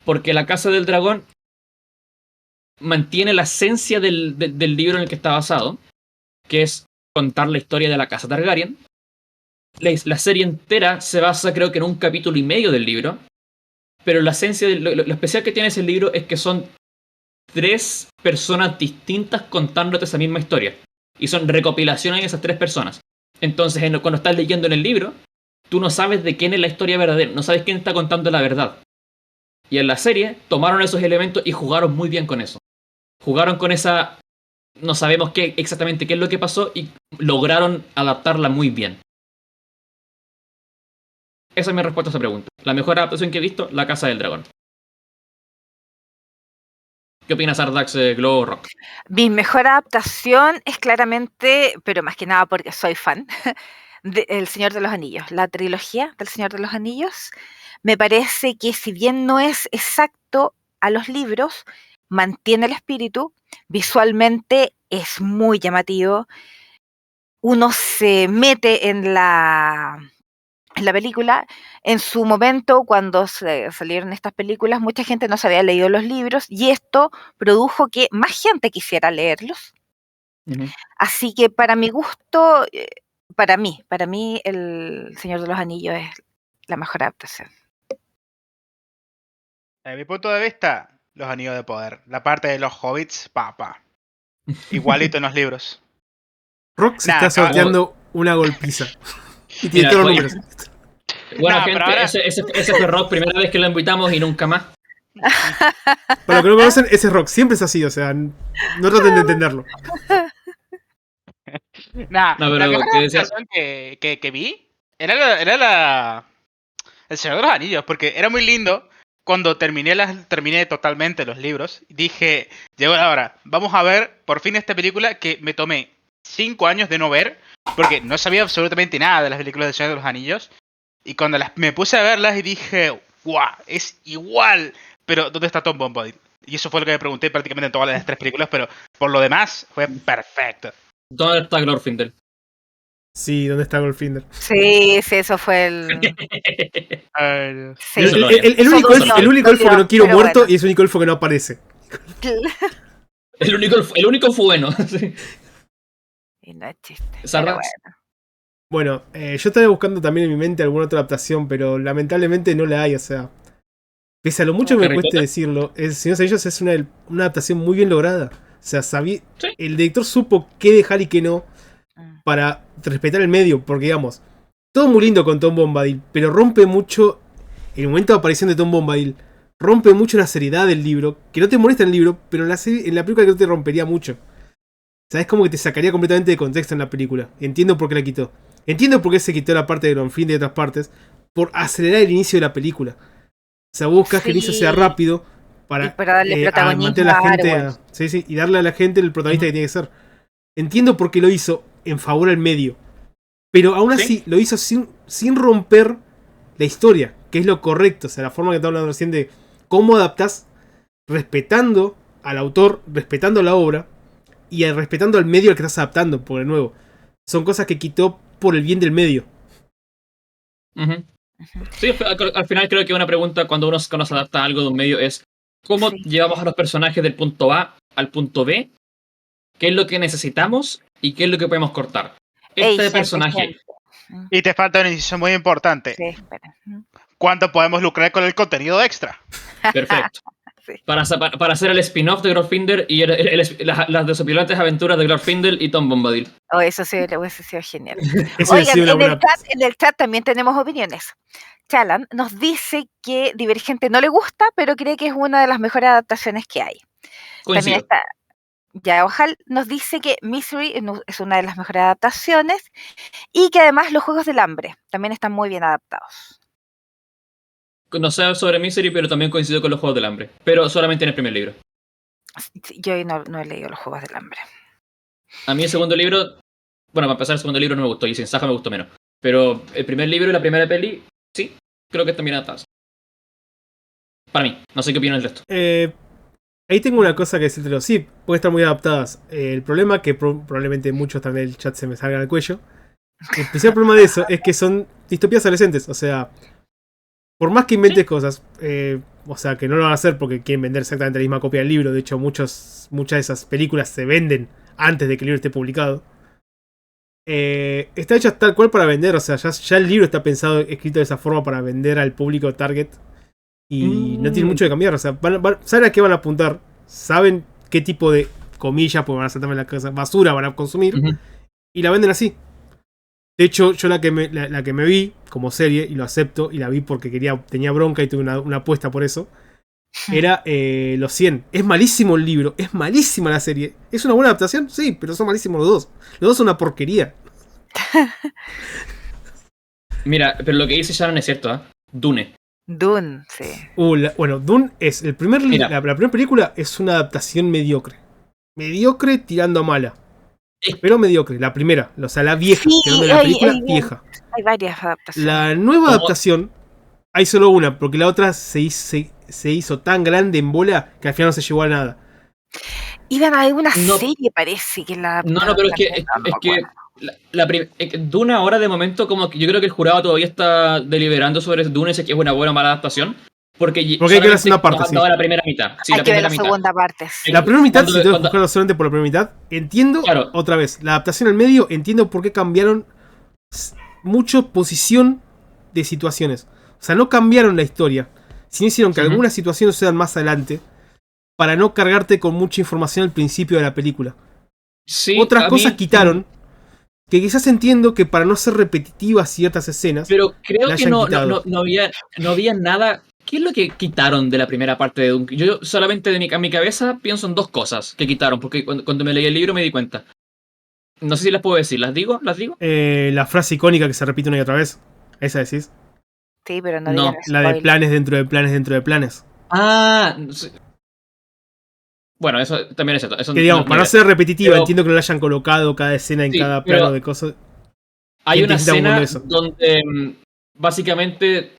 Porque La Casa del Dragón mantiene la esencia del libro en el que está basado, que es contar la historia de la Casa Targaryen. La serie entera se basa creo que en un capítulo y medio del libro, pero la esencia, lo especial que tiene ese libro es que son 3 personas distintas contándote esa misma historia. Y son recopilaciones de esas 3 personas. Entonces, cuando estás leyendo en el libro, tú no sabes de quién es la historia verdadera, no sabes quién está contando la verdad. Y en la serie tomaron esos elementos y jugaron muy bien con eso. Jugaron con esa... No sabemos exactamente qué es lo que pasó y lograron adaptarla muy bien. Esa es mi respuesta a esa pregunta. La mejor adaptación que he visto, La Casa del Dragón. ¿Qué opinas, Ardax, Glow Rock? Mi mejor adaptación es claramente, pero más que nada porque soy fan, de El Señor de los Anillos. La trilogía del Señor de los Anillos. Me parece que si bien no es exacto a los libros, mantiene el espíritu. Visualmente es muy llamativo. Uno se mete en la película. En su momento, cuando salieron estas películas, mucha gente no se había leído los libros y esto produjo que más gente quisiera leerlos. Así que para mi gusto, para mí El Señor de los Anillos es la mejor adaptación. Desde mi punto de vista, Los Anillos de Poder. La parte de los hobbits, igualito en los libros. Rock se Nah, está sorteando una golpiza. Y tiene Mira, todos los oye, números. Bueno, Nah, gente, pero ahora- ese fue Rock, primera vez que lo invitamos y nunca más. Para los que no conocen, ese es Rock. Siempre es así, o sea, no traten de entenderlo. Nah, No, pero la mejor ¿qué decía? adaptación que vi era El Señor de los Anillos, porque era muy lindo. Cuando terminé totalmente los libros, dije, llegó la hora, vamos a ver por fin esta película que me tomé 5 años de no ver, porque no sabía absolutamente nada de las películas del Señor de los Anillos. Y cuando me puse a verlas y dije, ¡guau! Es igual. Pero, ¿dónde está Tom Bombadil? Y eso fue lo que me pregunté prácticamente en todas las 3 películas, pero por lo demás fue perfecto. ¿Dónde está Glorfindel? Sí, ¿dónde está Goldfinger? Sí, eso fue el... Ay, Dios. Sí. Eso lo El único elfo que no quiero pero muerto bueno. y es el único elfo que no aparece. El único fue bueno. Sí. Y no es chiste. Pero Sardax. bueno. Bueno, yo estaba buscando también en mi mente alguna otra adaptación, pero lamentablemente no la hay, o sea. Pese a lo mucho que me ¿Harry cueste Potter? decirlo, El Señor de los Anillos es una adaptación muy bien lograda. O sea, Sí. el director supo qué dejar y qué no Mm. para respetar el medio, porque digamos, todo muy lindo con Tom Bombadil, pero rompe mucho el momento de aparición de Tom Bombadil. Rompe mucho la seriedad del libro, que no te molesta en el libro, pero en la película creo que te rompería mucho. O sea, es como que te sacaría completamente de contexto en la película. Entiendo por qué la quitó. Entiendo por qué se quitó la parte de Glorfindel y de otras partes, por acelerar el inicio de la película. O sea, buscas que el inicio sea Sí. rápido para, Y para darle protagonismo mantener a la a gente Arwen. sí, y darle a la gente el protagonista que tiene que ser. Entiendo por qué lo hizo en favor al medio. Pero aún así lo hizo sin romper la historia, que es lo correcto. O sea, la forma que estamos hablando recién de cómo adaptás, respetando al autor, respetando la obra y respetando al medio al que estás adaptando, por de nuevo. Son cosas que quitó por el bien del medio. Ujú. Sí, al final creo que una pregunta cuando uno se adapta a algo de un medio es ¿cómo Sí. llevamos a los personajes del punto A al punto B? ¿Qué es lo que necesitamos y qué es lo que podemos cortar? Este Ey, personaje, gente. Y te falta una decisión muy importante. Sí, espera. ¿Cuánto podemos lucrar con el contenido extra? perfecto. Sí. Para hacer el spin-off de Glorfindel y las desopilantes aventuras de Glorfindel y Tom Bombadil. Oh, eso sí hubiese sido genial. Eso hubiera Oigan, sido una en buena. el chat también tenemos opiniones. Chalan nos dice que Divergente no le gusta, pero cree que es una de las mejores adaptaciones que hay. También Coincido. está Ojal nos dice que Misery es una de las mejores adaptaciones y que además los Juegos del Hambre también están muy bien adaptados. No sé sobre Misery, pero también coincido con los Juegos del Hambre. Pero solamente en el primer libro. Sí, yo no he leído los Juegos del Hambre. A mí el segundo libro, bueno, para empezar el segundo libro no me gustó y Sin Saja me gustó menos. Pero el primer libro y la primera peli, sí, creo que están bien adaptadas. Para mí, no sé qué opinan del resto. Ahí tengo una cosa que decirte. Sí, pueden estar muy adaptadas. El problema, que probablemente muchos también del chat se me salgan al cuello. El principal problema de eso es que son distopías adolescentes. O sea, por más que inventes cosas, o sea, que no lo van a hacer porque quieren vender exactamente la misma copia del libro. De hecho, muchas de esas películas se venden antes de que el libro esté publicado. Está hecha tal cual para vender. O sea, ya el libro está pensado, escrito de esa forma para vender al público target. Y no tiene mucho de cambiar. O sea, saben a qué van a apuntar. Saben qué tipo de comillas, porque van a saltarme la casa, basura van a consumir. Ujú. Y la venden así. De hecho, yo la que me vi como serie, y lo acepto, y la vi porque tenía bronca y tuve una apuesta por eso, era Los 100. Es malísimo el libro, es malísima la serie. ¿Es una buena adaptación? Sí, pero son malísimos los dos. Los dos son una porquería. Mira, pero lo que dice Sharon es cierto, ¿eh? Dune. Dune, sí. Bueno, Dune es Mira. la primera película es una adaptación mediocre. Mediocre tirando a mala. Es- Pero mediocre, la primera, o sea, la vieja, Sí, que es la película hay vieja. varias adaptaciones. La nueva ¿Cómo? adaptación, hay solo una, porque la otra se hizo tan grande en bola que al final no se llevó a nada. Iban a ver una No. serie, parece que la No, pero es que, adaptaron, no es me que acuerdo. Dune ahora de momento como que yo creo que el jurado todavía está deliberando sobre Dune si es que es una buena o mala adaptación. Porque Porque hay que ver la solamente segunda parte, nos han sí. dado la primera mitad. Sí, Hay la que ver primera la mitad. segunda parte. Sí. La primera mitad, Cuando- si tengo que cuando- juzgarlo solamente por la primera mitad, entiendo, Claro. otra vez, la adaptación al medio, entiendo por qué cambiaron mucho posición de situaciones. O sea, no cambiaron la historia, sino hicieron que Ujú. algunas situaciones sean más adelante, para no cargarte con mucha información al principio de la película. Sí, Otras a cosas mí- quitaron, que quizás entiendo que para no ser repetitivas ciertas escenas, Pero creo la que hayan no quitado. había nada. ¿Qué es lo que quitaron de la primera parte de Dune? Yo solamente a mi cabeza pienso en dos cosas que quitaron, porque cuando me leí el libro me di cuenta. No sé si las puedo decir, ¿las digo? ¿Las digo? La frase icónica que se repite una y otra vez, esa decís. Sí, pero no No, digan La de spoiler. planes dentro de planes dentro de planes. Ah, no sé. Bueno, eso también es cierto. Eso Que digamos, para no ser repetitiva, Pero- entiendo que no la hayan colocado cada escena en Sí, cada pero plano de cosas. hay gente una quita un montón escena de eso. donde básicamente,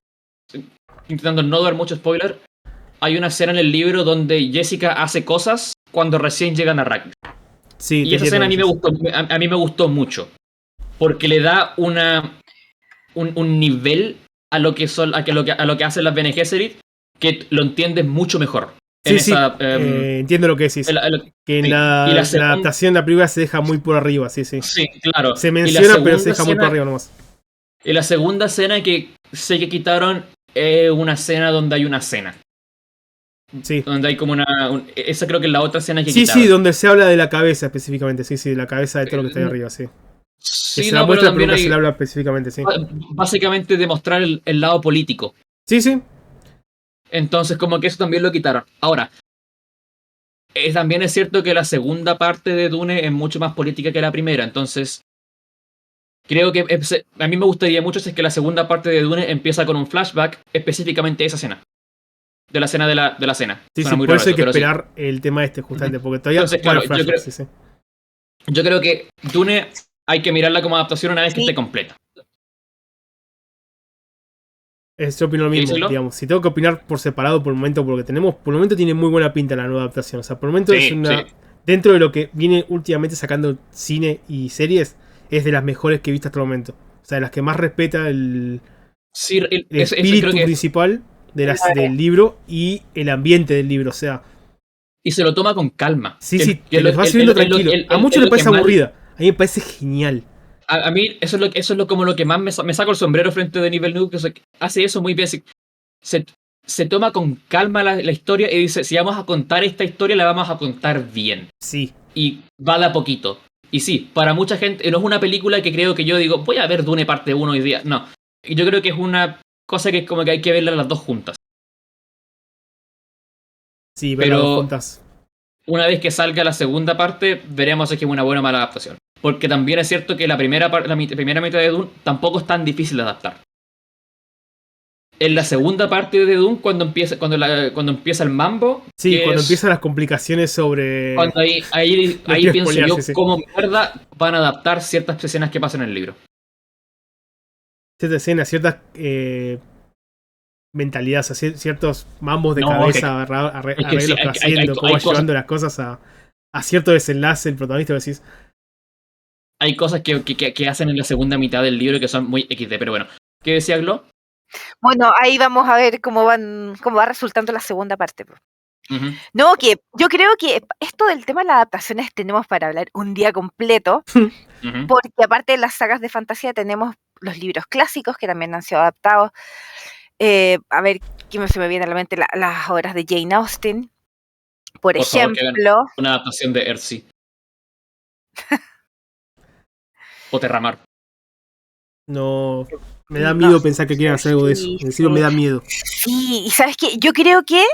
intentando no dar mucho spoiler, hay una escena en el libro donde Jessica hace cosas cuando recién llegan a Arrakis. Sí, Y te esa entiendo escena a mí me eso. gustó, a mí me gustó mucho. Porque le da un nivel a lo que son, a lo que hacen las Bene Gesserit que lo entiendes mucho mejor. Sí, sí, esa, entiendo lo que decís. Que en sí. la, Y la la segunda- adaptación de la película se deja muy por arriba, sí, sí. Sí, claro. Se Y la menciona, pero se segunda deja muy por escena- arriba nomás. Y la segunda escena que sé que quitaron es una escena donde hay una cena. Sí. Donde hay como esa creo que es la otra escena que Sí, quitaron. sí, donde se habla de la cabeza específicamente. Sí, sí, de la cabeza de todo lo que está ahí arriba, sí. Que Sí, se no, la pero muestra, pero también nunca hay se le habla específicamente, sí. básicamente demostrar el lado político. Sí, sí. Entonces, como que eso también lo quitaron. Ahora, también es cierto que la segunda parte de Dune es mucho más política que la primera. Entonces, creo que a mí me gustaría mucho si es que la segunda parte de Dune empieza con un flashback específicamente de esa escena. De la escena de la cena. Sí, Suena sí, muy por raro eso hay que pero sí. esperar el tema este, justamente, porque todavía Entonces, bueno, claro, yo flashbacks, creo- sí, sí. Yo creo que Dune hay que mirarla como adaptación una vez que Sí. esté completa. Yo opino lo mismo, díselo? digamos. Si tengo que opinar por separado por el momento, porque por el momento tiene muy buena pinta la nueva adaptación. O sea, por el momento es una. Sí. Dentro de lo que viene últimamente sacando cine y series, es de las mejores que he visto hasta el momento. O sea, de las que más respeta el Sí, el eso espíritu creo que principal del libro y el ambiente del libro. O sea, y se lo toma con calma. sí, Que- sí, que te lo vas subiendo tranquilo. A muchos les parece aburrida. A mí me parece genial. A mí eso es como lo que más me saco el sombrero frente de Nivel Noob, que hace eso muy bien. Se toma con calma la historia y dice, si vamos a contar esta historia, la vamos a contar bien. Sí. Y va de a poquito. Y sí, para mucha gente, no es una película que creo que yo digo, voy a ver Dune parte 1 hoy día. No, yo creo que es una cosa que es como que hay que verla las dos juntas. Sí, Pero- verlas juntas. Una vez que salga la segunda parte, veremos si es que es una buena o mala adaptación. Porque también es cierto que la primera mitad de Dune tampoco es tan difícil de adaptar. En la segunda parte de Dune, cuando empieza el mambo, Sí, que cuando es empiezan las complicaciones sobre. cuando ahí quiero pienso spoilear, yo sí, sí. cómo mierda van a adaptar ciertas escenas que pasan en el libro. Ciertas escenas, ciertas mentalidades, ciertos mambos de No, cabeza, es que sí, arreglos que va hay haciendo, cómo va cosas- llevando las cosas a cierto desenlace, el protagonista decís. Hay cosas que hacen en la segunda mitad del libro que son muy XD, pero bueno. ¿Qué decía Glo? Bueno, ahí vamos a ver cómo va resultando la segunda parte. Po. Ujú. No, que yo creo que esto del tema de las adaptaciones tenemos para hablar un día completo, Ujú. porque aparte de las sagas de fantasía tenemos los libros clásicos que también han sido adaptados. A ver, ¿qué se me viene a la mente? Las obras de Jane Austen, por Por favor, que hagan ejemplo. una adaptación de Earthsea. O Terramar. No. Me da No, miedo pensar que quieran hacer algo de eso. sí, En serio, sí. me da miedo. Sí, y sabes qué, yo creo que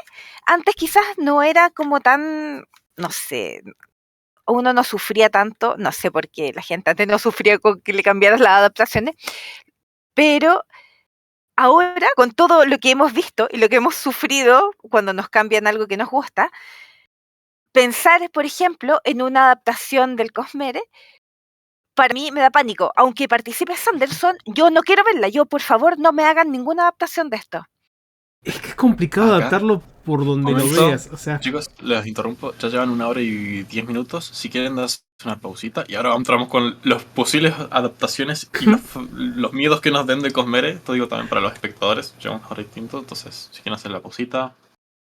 antes quizás no era como tan, no sé, uno no sufría tanto, no sé por qué la gente antes no sufría con que le cambiaran las adaptaciones, Pero ahora, con todo lo que hemos visto y lo que hemos sufrido cuando nos cambian algo que nos gusta, pensar, por ejemplo, en una adaptación del Cosmere, para mí me da pánico. Aunque participe Sanderson, yo no quiero verla. Yo, por favor, no me hagan ninguna adaptación de esto. Es que es complicado Acá, adaptarlo por donde lo momento, veas. O sea, chicos, les interrumpo. Ya llevan 1 hora y 10 minutos. Si quieren, das una pausita. Y ahora entramos con los posibles adaptaciones y los miedos que nos den de Cosmere. Esto digo también para los espectadores. Llevamos 1 hora distinto. Entonces, si quieren hacer la pausita,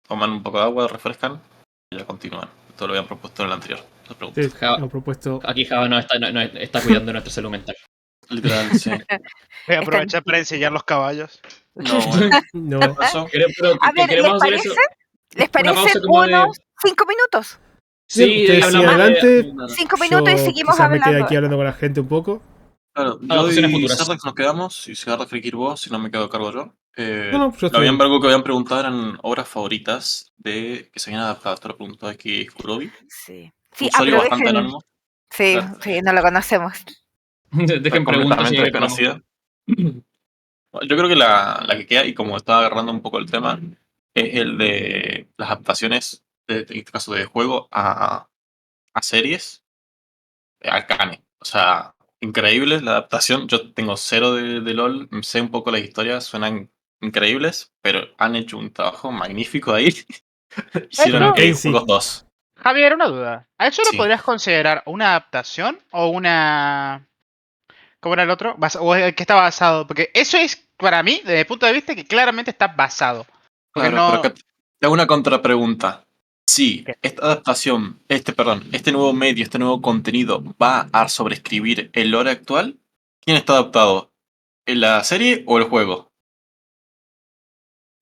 toman un poco de agua, refrescan y ya continúan. Esto lo habían propuesto en el anterior. Les pregunto. sí, Java- lo propuesto. Aquí Java no está cuidando nuestra salud mental. Literal, sí. Voy a aprovechar para enseñar los caballos. No, bueno. No. ¿Qué pasó? Pero A ver, ¿les queremos hacer parece? eso. ¿Les Una pausa parecen como de. unos 5 minutos? Bien, Sí, ustedes hablamos sigan adelante. 5 minutos y Yo seguimos quizás me quede hablando. aquí hablando con la gente un poco. Claro, yo Adaptaciones y futuras. Sardax nos quedamos. Y si Sardax quiere ir vos, si no me quedo a cargo yo. No, yo estoy bien. Algo que habían preguntado eran obras favoritas de que se habían adaptado. Esto lo preguntó aquí Kurobi. Sí, Usuario bastante aprovechen. anónimo. Sí, Claro. sí, no lo conocemos. Dejen preguntas si completamente hay problemas. desconocida. Bueno, yo creo que la que queda, y como estaba agarrando un poco el tema, es el de las adaptaciones, en este caso de juego, a series, Arcane. O sea, increíble la adaptación. Yo tengo 0 de LOL, sé un poco las historias, suenan increíbles, pero han hecho un trabajo magnífico ahí. Hicieron Eso- Casey. Juegos 2. Javier, una duda. ¿A eso Sí. lo podrías considerar una adaptación o una... ¿Cómo era el otro? ¿O el que está basado? Porque eso es, para mí, desde mi punto de vista, que claramente está basado. Porque Claro, no... pero acá te hago una contrapregunta. Si ¿Qué? esta adaptación, este nuevo medio, este nuevo contenido va a sobreescribir el lore actual, ¿quién está adaptado? ¿En la serie o el juego?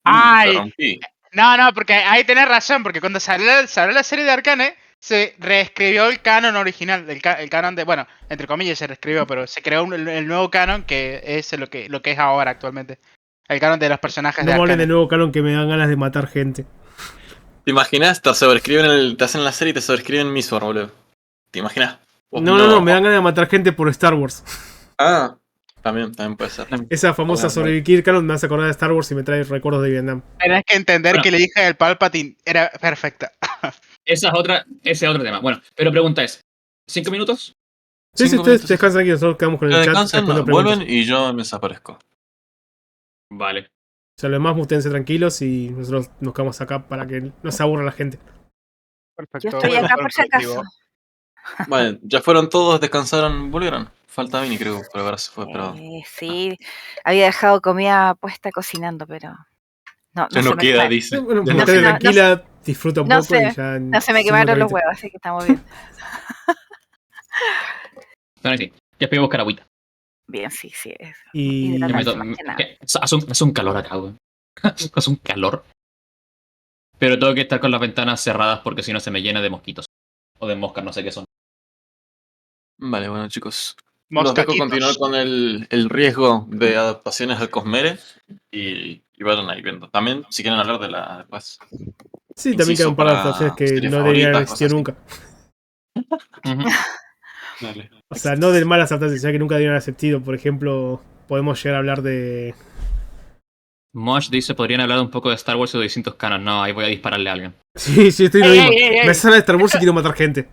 Te ¡Ay! rompí. No, porque ahí tenés razón, porque cuando salió la serie de Arcane, se reescribió el canon original, el canon de, bueno, entre comillas se reescribió, pero se creó el nuevo canon que es lo que es ahora actualmente. El canon de los personajes No de me hablen Arcane. de nuevo canon que me dan ganas de matar gente. ¿Te imaginas? Te hacen la serie y te sobrescriben Mistborn, boludo. ¿Te imaginas? No, me dan ganas de matar gente por Star Wars. Ah, también puede ser. Esa famosa Bueno, sobrevivir canon me hace acordar de Star Wars y me trae recuerdos de Vietnam. Tenés que entender Bueno. que la hija del Palpatine era perfecta. Ese es otro tema. Bueno, pero pregunta es: ¿5 minutos? Sí, 5 ustedes minutos. descansan aquí, nosotros quedamos con el chat Descansan, respondiendo preguntas. vuelven y yo me desaparezco. Vale. O sea, lo demás, mútense tranquilos y nosotros nos quedamos acá para que no se aburra la gente. Perfecto. Yo estoy acá por si acaso. Vale, ya fueron todos, descansaron, volvieron. Falta Vini, creo, pero ahora se fue, pero Sí, había dejado comida puesta cocinando, pero no ya se no me queda, quemaron. dice. Bueno, Ya no, no quede queda. tranquila, disfruta un no poco sé, y ya... No se me 5 quemaron los minutos. huevos, así que estamos bien. Bueno, sí. Ya fui a buscar agüita. Bien, sí, es. Y... Ya Hidratarse más que nada. hace un calor acá, güey. Hace un calor. Pero tengo que estar con las ventanas cerradas porque si no se me llena de mosquitos. O de moscas, no sé qué son. Vale, bueno, chicos. Los dejo Moscaquitos. continuar con el riesgo de adaptaciones al Cosmere y vayan ahí viendo. También, si quieren hablar de la después. Sí, también Inciso quedan un par de para adaptaciones que series no deberían haber favoritas, existido cosas nunca. Dale. O sea, no de malas adaptaciones, sino que nunca deberían haber existido. Por ejemplo, podemos llegar a hablar de... Mosh dice, podrían hablar un poco de Star Wars y de distintos canons. No, ahí voy a dispararle a alguien. Sí, estoy lo Ey, mismo. ey, ey, ey. Me sale de Star Wars y quiero matar gente.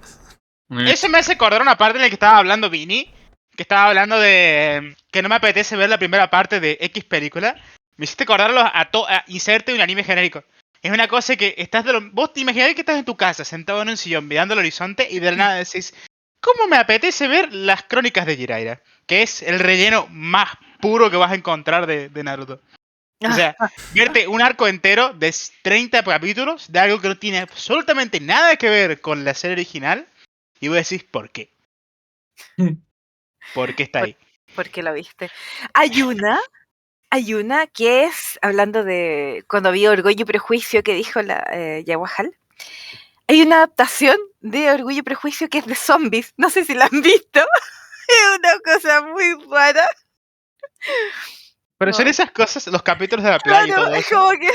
Eso me hace acordar una parte en la que estaba hablando Vini, que estaba hablando de que no me apetece ver la primera parte de X película. Me hiciste acordarlo a inserte un anime genérico. Es una cosa que vos te imaginás que estás en tu casa, sentado en un sillón, mirando al horizonte y de la nada decís, ¿cómo me apetece ver las crónicas de Jiraiya? Que es el relleno más puro que vas a encontrar de Naruto. O sea, verte un arco entero de 30 capítulos de algo que no tiene absolutamente nada que ver con la serie original. Y vos decís, ¿por qué? ¿Por qué está ahí? ¿Por qué lo viste? Hay una que es, hablando de cuando vi Orgullo y Prejuicio que dijo la Yaguajal, hay una adaptación de Orgullo y Prejuicio que es de zombies, no sé si la han visto, es una cosa muy rara. Pero No. son esas cosas, los capítulos de la playa y Claro, todo es eso, como que,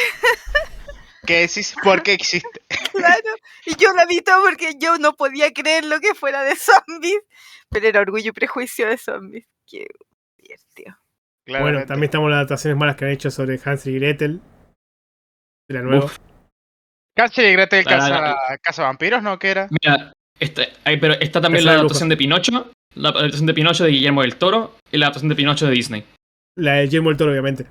que decís, ¿por qué existe? claro, y yo la vi todo porque yo no podía creer lo que fuera de zombies, pero era Orgullo y Prejuicio de zombies, qué divertido. claramente. también estamos las adaptaciones malas que han hecho sobre Hansel y Gretel. De la nueva. Uf. Hansel y Gretel La- Casa Vampiros, ¿no? ¿Qué era? Mira, pero está también Casa la de adaptación de Pinocho, la adaptación de Pinocho de Guillermo del Toro y la adaptación de Pinocho de Disney. La de Guillermo del Toro, obviamente.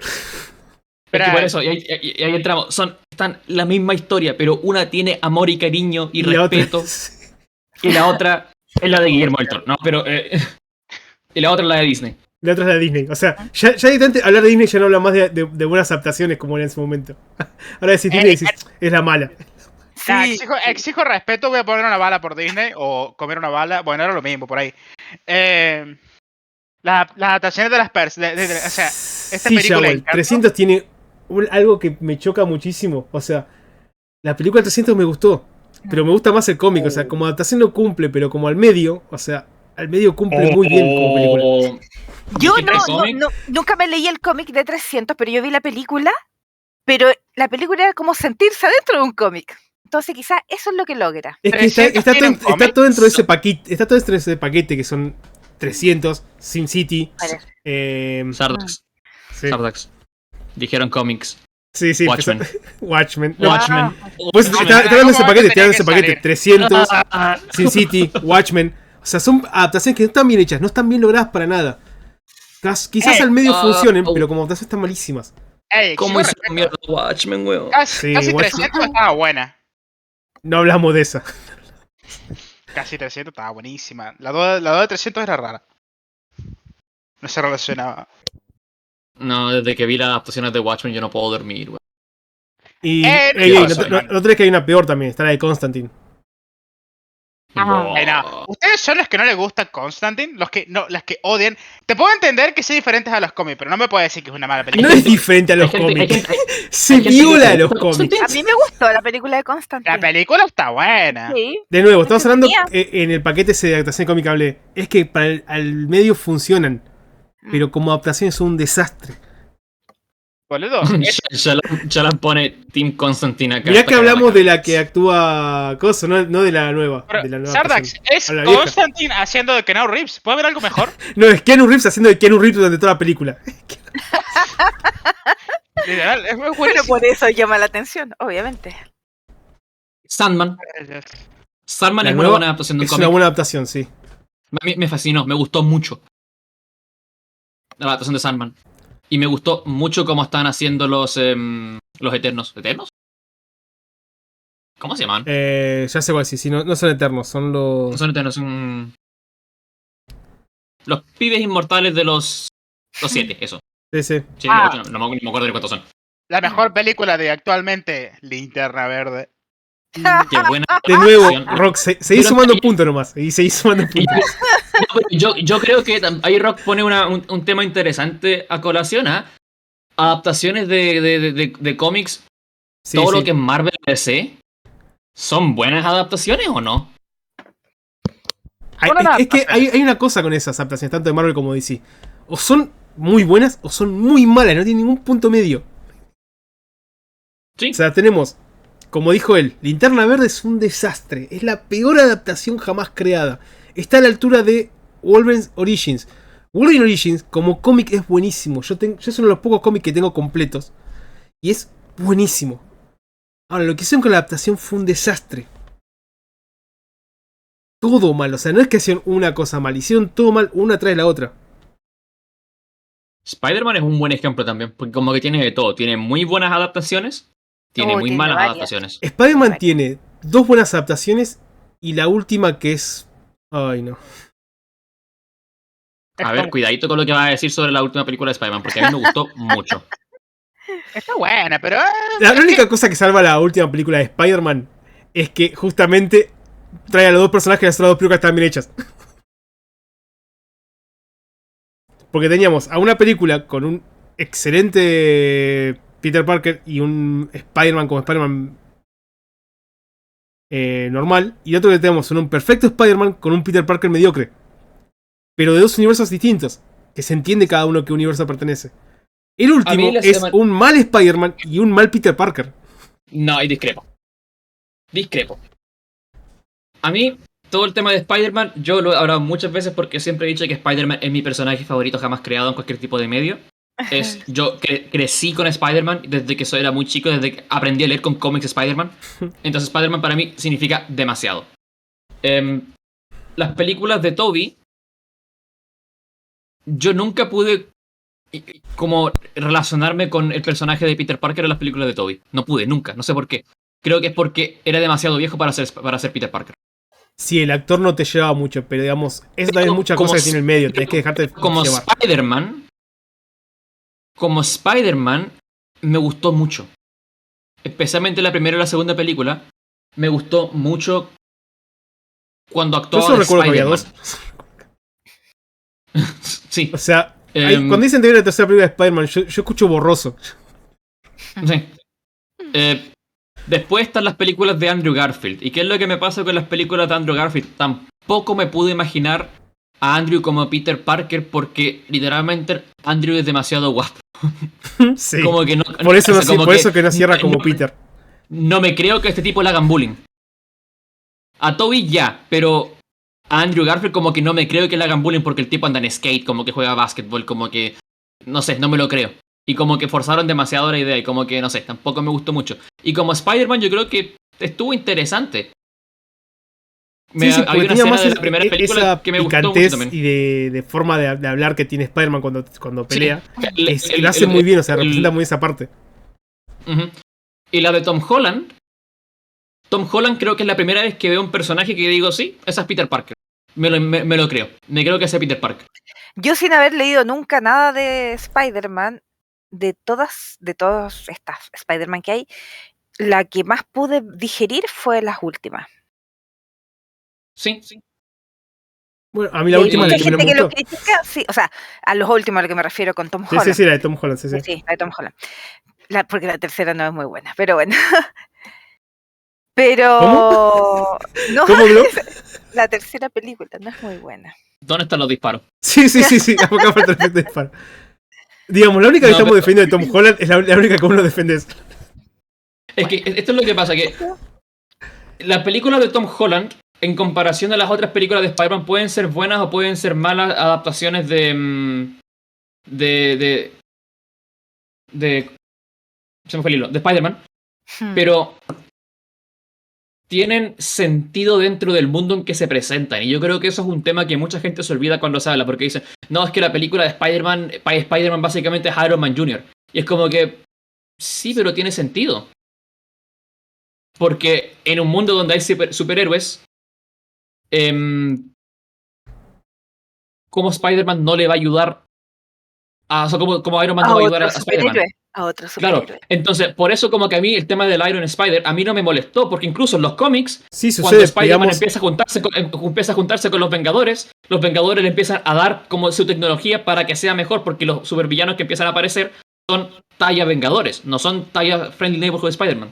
Es que por eso, y ahí entramos, están la misma historia, pero una tiene amor y cariño y la otra- respeto, y la otra es la de Guillermo del Toro, ¿no? Pero, y la otra es la de Disney. La otra es la de Disney. O sea, ya directamente hablar de Disney ya no habla más de buenas adaptaciones como era en su momento. Ahora decís Disney decís, es la mala. Nah, Sí, exijo respeto, voy a poner una bala por Disney o comer una bala. Bueno, era lo mismo por ahí. Las adaptaciones de las o sea, esta Sí, película. Shawel, 300 tiene algo que me choca muchísimo. O sea, la película 300 me gustó, pero me gusta más el cómic. O sea, como adaptación no cumple, pero como al medio, o sea, al medio cumple muy bien como película. yo ¿Dijiste no, cómic? nunca me leí el cómic de 300, pero yo vi la película, pero la película era como sentirse adentro de un cómic. Entonces quizás eso es lo que logra. Es que está 300 tiene un está cómic. todo dentro de ese paquete. Está todo dentro de ese paquete que son 300, Sin City. Parece. Sardax. Sí, Sardax. Dijeron cómics. sí, sí. Watchmen. Watchmen. No, Watchmen. pues está hablando de ese paquete, está hablando de ese Tenía que paquete. salir. 300, Sin City, Watchmen. O sea, son adaptaciones que no están bien hechas, no están bien logradas para nada. Quizás al medio funcionen, pero como adaptaciones están malísimas. Ey, ¿Cómo exijo hicieron respeto. mierda Watchmen, weón? Sí, Casi Watchmen. 300 estaba buena. No hablamos de esa. Casi 300 estaba buenísima. La 2 de 300 era rara. No se relacionaba. No, desde que vi las adaptaciones de Watchmen yo no puedo dormir, weón. Y no, no tenés que hay una peor también, está la de Constantine. Ey, no. Ustedes son los que no les gusta Constantine, las que odian. Te puedo entender que sean diferentes a los cómics, pero no me puedes decir que es una mala No película. es diferente a los Hay gente- hay cómics. gente- Se hay gente viola que a los gusta cómics. Constantine. A mí me gustó la película de Constantine. La película está buena. Sí. De nuevo, estamos hablando Entretenida. en el paquete ese de adaptación cómica hablé. Es que para al medio funcionan, pero como adaptación son un desastre. Boludo. Chalan pone Team Constantine acá. Mirá que hablamos de la que actúa Coso, no de la nueva. De la nueva Sardax adaptación. es A la vieja. Constantine haciendo de Keanu Reeves. ¿Puede haber algo mejor? No, es Keanu Reeves haciendo de Keanu Reeves durante toda la película. Literal, es muy Pero buenísimo. por eso llama la atención, obviamente. Sandman. Sandman La es una nueva buena adaptación de un Es una cómic. buena adaptación, sí. A mí me fascinó, me gustó mucho. La adaptación de Sandman. Y me gustó mucho cómo están haciendo los Eternos. ¿Eternos? ¿Cómo se llaman? Ya sé cuál sí, no son eternos, son No los. son Eternos, son... Los pibes inmortales de los 7, eso. Sí, sí. Sí, Ah. los ocho, no me acuerdo de cuántos son. La mejor película de actualmente, Linterna Verde. Qué buena De nuevo, adaptación. Rock, seguís sumando puntos nomás. Y seguís sumando Y puntos. yo creo que ahí Rock pone un tema interesante a colación, ¿ah? Adaptaciones de cómics, Sí, todo sí. lo que es Marvel DC, ¿son buenas adaptaciones o no? Es que hay una cosa con esas adaptaciones, tanto de Marvel como de DC. O son muy buenas o son muy malas, no tienen ningún punto medio. Sí. O sea, tenemos, como dijo él, Linterna Verde es un desastre. Es la peor adaptación jamás creada. Está a la altura de Wolverine Origins. Wolverine Origins, como cómic, es buenísimo. Yo es uno de los pocos cómics que tengo completos. Y es buenísimo. Ahora, lo que hicieron con la adaptación fue un desastre. Todo mal. O sea, no es que hicieron una cosa mal. Hicieron todo mal una tras la otra. Spider-Man es un buen ejemplo también, porque como que tiene de todo. Tiene muy buenas adaptaciones, tiene muy Tiene malas varias. adaptaciones. Spider-Man tiene dos buenas adaptaciones. Y la última que es... Ay, no. A ver, cuidadito con lo que vas a decir sobre la última película de Spider-Man, porque a mí me gustó mucho. Está buena, pero. La única cosa que salva la última película de Spider-Man es que justamente trae a los dos personajes y las otras dos películas están bien hechas. Porque teníamos a una película con un excelente Peter Parker y un Spider-Man como Spider-Man normal. Y otro que tenemos un perfecto Spider-Man con un Peter Parker mediocre. Pero de dos universos distintos. Que se entiende cada uno a qué universo pertenece. El último la es semana- un mal Spider-Man y un mal Peter Parker. No, y discrepo. A mí, todo el tema de Spider-Man, yo lo he hablado muchas veces porque siempre he dicho que Spider-Man es mi personaje favorito jamás creado en cualquier tipo de medio. Yo crecí con Spider-Man desde que era muy chico, desde que aprendí a leer con cómics Spider-Man. Entonces Spider-Man para mí significa demasiado. Las películas de Tobey, yo nunca pude como relacionarme con el personaje de Peter Parker en las películas de Tobey. No pude, nunca, no sé por qué. Creo que es porque era demasiado viejo para ser Peter Parker. Sí, el actor no te llevaba mucho, pero digamos, eso también es mucha cosa que tiene el medio, tenés que dejarte Como llevar. Spider-Man, me gustó mucho. Especialmente la primera y la segunda película. Me gustó mucho cuando Yo actuaba solo de recuerdo que había Spider-Man. dos. Sí. O sea, cuando dicen que viene la tercera película de Spider-Man, yo escucho borroso. Sí. Después están las películas de Andrew Garfield. ¿Y qué es lo que me pasa con las películas de Andrew Garfield? Tampoco me pude imaginar a Andrew como Peter Parker porque literalmente Andrew es demasiado guapo. Sí. Como que no, Por eso, o sea, como por eso que no cierra como no, Peter. No me creo que a este tipo le hagan bullying. A Toby ya, pero a Andrew Garfield como que no me creo que le hagan bullying porque el tipo anda en skate, como que juega básquetbol, como que... No sé, no me lo creo. Y como que forzaron demasiado la idea y como que, no sé, tampoco me gustó mucho. Y como Spider-Man yo creo que estuvo interesante. Sí, Había una tenía escena más de la primera película esa que me gustó mucho picantez también. y de forma de hablar que tiene Spider-Man cuando pelea. Sí, Lo hace muy bien, o sea, representa muy esa parte. Uh-huh. Y la de Tom Holland. Tom Holland creo que es la primera vez que veo un personaje que digo, sí, esa es Peter Parker. Me lo creo. Me creo que sea Peter Parker. Yo sin haber leído nunca nada de Spider-Man, de todas estas Spider-Man que hay, la que más pude digerir fue las últimas. Sí. Bueno, a mí Y la hay última es mucha la que menos gente me que lo gustó. critica, sí, o sea, a los últimos a lo que me refiero con Tom Sí, Holland. sí, la de Tom Holland, sí. Sí, la de Tom Holland. Porque la tercera no es muy buena, pero bueno. Pero ¿Cómo? no, ¿Cómo, Glo? la tercera película no es muy buena. ¿Dónde están los disparos? Sí. Acá falta el efecto de disparo. Digamos, la única que estamos defendiendo de Tom Holland es la única que uno defiende. Es que esto es lo que pasa, que las películas de Tom Holland, en comparación a las otras películas de Spider-Man, pueden ser buenas o pueden ser malas adaptaciones de se me fue el hilo, de Spider-Man, pero tienen sentido dentro del mundo en que se presentan. Y yo creo que eso es un tema que mucha gente se olvida cuando se habla, porque dicen, no, es que la película de Spider-Man básicamente es Iron Man Jr. Y es como que, sí, pero tiene sentido. Porque en un mundo donde hay superhéroes, ¿cómo Spider-Man no le va a ayudar? O sea, ¿cómo Iron Man no va a ayudar a Spider-Man? A otro superhéroe. Claro, entonces, por eso como que a mí el tema del Iron Spider a mí no me molestó, porque incluso en los cómics, Sí, sucede, cuando Spider-Man digamos, empieza a juntarse con los Vengadores le empiezan a dar como su tecnología para que sea mejor, porque los supervillanos que empiezan a aparecer son talla Vengadores, no son talla Friendly Neighborhood Spider-Man.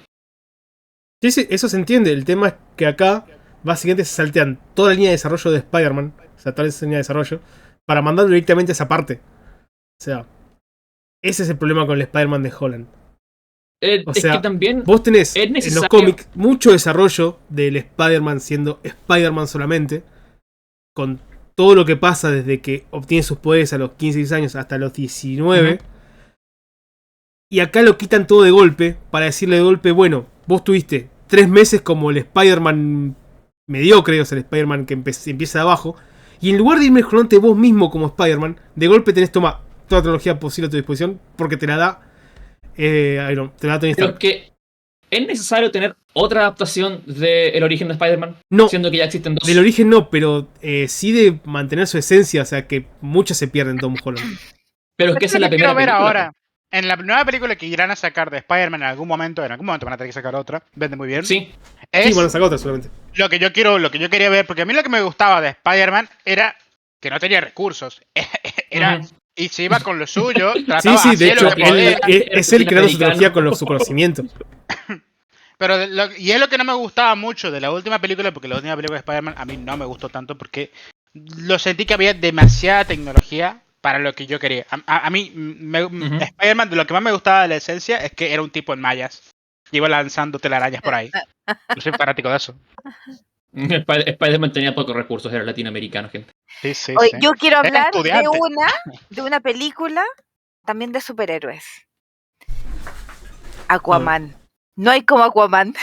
Sí, eso se entiende. El tema es que acá básicamente se saltean toda la línea de desarrollo de Spider-Man, o sea, toda esa línea de desarrollo, para mandarlo directamente a esa parte. O sea, ese es el problema con el Spider-Man de Holland. O Es sea, que también vos tenés es en los necesario. cómics mucho desarrollo del Spider-Man siendo Spider-Man solamente, con todo lo que pasa desde que obtiene sus poderes a los 15 16 años hasta los 19. Y acá lo quitan todo de golpe para decirle de golpe, bueno, vos tuviste 3 meses como el Spider-Man mediocre, o sea, el Spider-Man que empieza de abajo, y en lugar de ir mejorándote vos mismo como Spider-Man, de golpe tenés toda la tecnología posible a tu disposición porque te la da Iron, te la da Tony Pero Stark. que es necesario tener otra adaptación del origen de Spider-Man, No, siendo que ya existen dos. del origen no, pero sí de mantener su esencia, o sea, que muchas se pierden en Tom Holland. Pero es que esa es la Quiero primera ver película. ahora. En la nueva película que irán a sacar de Spider-Man en algún momento van a tener que sacar otra, vende muy bien. Sí. Sí, Es bueno, saca otra seguramente. lo que yo quería ver, porque a mí lo que me gustaba de Spider-Man era que no tenía recursos. Era y se iba con lo suyo, trataba Sí, de hacía lo hecho, que podía. es él creando su tecnología con su conocimiento. Pero y es lo que no me gustaba mucho de la última película, porque la última película de Spider-Man a mí no me gustó tanto porque lo sentí que había demasiada tecnología para lo que yo quería. A mí, Spider-Man, de lo que más me gustaba de la esencia es que era un tipo en mallas. Y iba lanzando telarañas por ahí. Yo soy fanático de eso. Spider-Man tenía pocos recursos, era latinoamericano, gente. Sí. Yo quiero Era hablar estudiante. de una película también de superhéroes. Aquaman. No hay como Aquaman.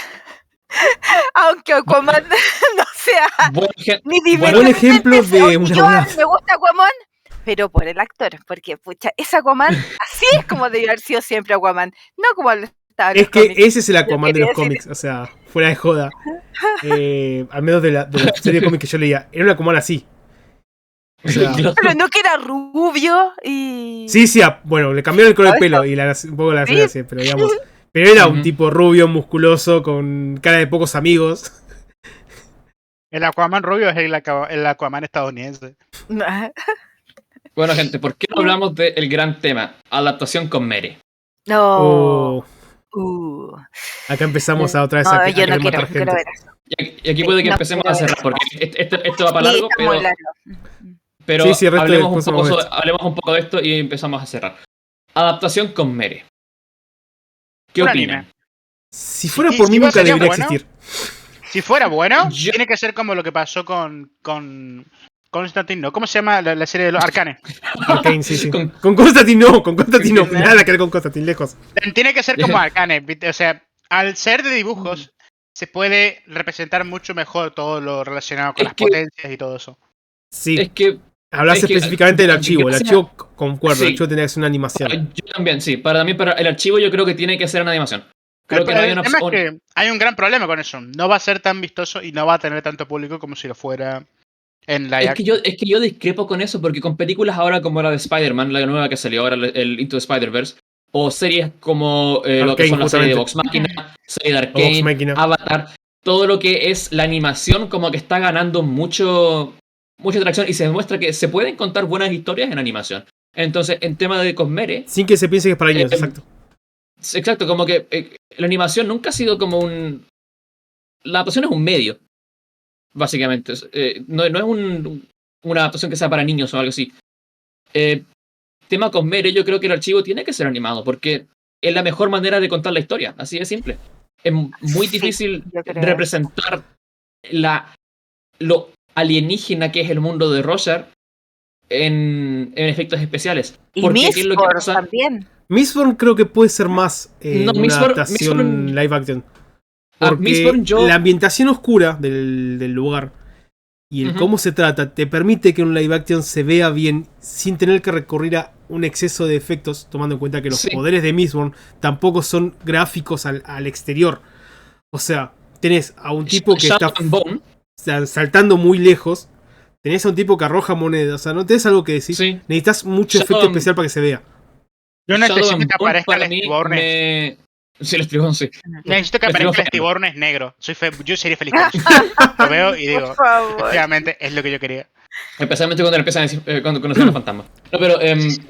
Aunque Aquaman no sea ni buen ejemplo de una yo buena... me gusta Aquaman, pero por el actor, porque pucha, ese Aquaman, así es como debió haber sido siempre Aquaman, no como estaba en Es los que cómics. ese es el Aquaman de los quería cómics, o sea, fuera de joda. Al menos de la serie de cómics que yo leía. Era un Aquaman así. O sea, Pero no que era rubio y... sí, bueno, le cambiaron el color de pelo y un poco la serie así, pero digamos. Pero era un tipo rubio, musculoso, con cara de pocos amigos. El Aquaman rubio es el Aquaman estadounidense. Bueno, gente, ¿por qué no hablamos del gran tema? Adaptación con Mere. No. Acá empezamos a otra vez No, a yo no querer quiero, matar gente. ver eso. Y aquí puede que No empecemos quiero a cerrar, porque esto va para largo, está muy largo. pero Sí, el resto hablemos, después un poco vamos a ver. hablemos un poco de esto y empezamos a cerrar. Adaptación con Mere. ¿Qué Un opinan? anime. Si fuera por mí, nunca sería debería bueno. existir. Si fuera bueno, Yo- tiene que ser como lo que pasó con Constantine, ¿no? ¿Cómo se llama la serie de los Arcane? Arcane, sí. Con- Con Constantine no, nada que ver con Constantine, lejos. Tiene que ser como Arcane. O sea, al ser de dibujos, se puede representar mucho mejor todo lo relacionado con Es las que- potencias y todo eso. Sí, Es que hablas es que- específicamente del archivo. El gracias- archivo, concuerdo, Sí. el archivo tenía que ser una animación. yo también, sí. Para mí, para el archivo, yo creo que tiene que ser una animación. Creo que no hay El una tema es opción. que hay un gran problema con eso. No va a ser tan vistoso y no va a tener tanto público como si lo fuera en la Es que yo discrepo con eso, porque con películas ahora como la de Spider-Man, la nueva que salió ahora, el Into the Spider-Verse, o series como lo que Arcane, son las series de justamente. Vox Machina, serie de Vox Arcane, Machina. Avatar, todo lo que es la animación como que está ganando mucha atracción y se demuestra que se pueden contar buenas historias en animación. Entonces, en tema de Cosmere, Sin que se piense que es para niños, exacto. exacto, como que la animación nunca ha sido como un... La adaptación es un medio, básicamente. No es una adaptación que sea para niños o algo así. Tema con Mere, yo creo que el archivo tiene que ser animado, porque es la mejor manera de contar la historia, así de simple. Es muy Sí, difícil yo creo representar lo alienígena que es el mundo de Roger en efectos especiales. Y Porque ¿qué es lo que Mistborn pasa? también. Mistborn creo que puede ser más No, una Mistborn- adaptación Mistborn- live action. Ah, Porque Mistborn yo- la ambientación oscura del lugar y el Ujú. cómo se trata te permite que un live action se vea bien sin tener que recurrir a un exceso de efectos, tomando en cuenta que los Sí. poderes de Mistborn tampoco son gráficos al exterior. O sea, tenés a un tipo que Shadow está and Bone, saltando muy lejos, tenés a un tipo que arroja monedas, o sea, no tenés algo que decir. sí. Necesitas mucho Shadow efecto and- especial para que se vea. Yo Shadow necesito and que Bone aparezca para el mí Estibornes. Sí, el Estribón, sí. Necesito que El aparezca el Estibornes. Estibornes negro. Yo sería feliz con eso. Lo veo y digo, Por favor. efectivamente, es lo que yo quería. Especialmente cuando empiezan a decir, cuando conocen a los fantasmas. No, pero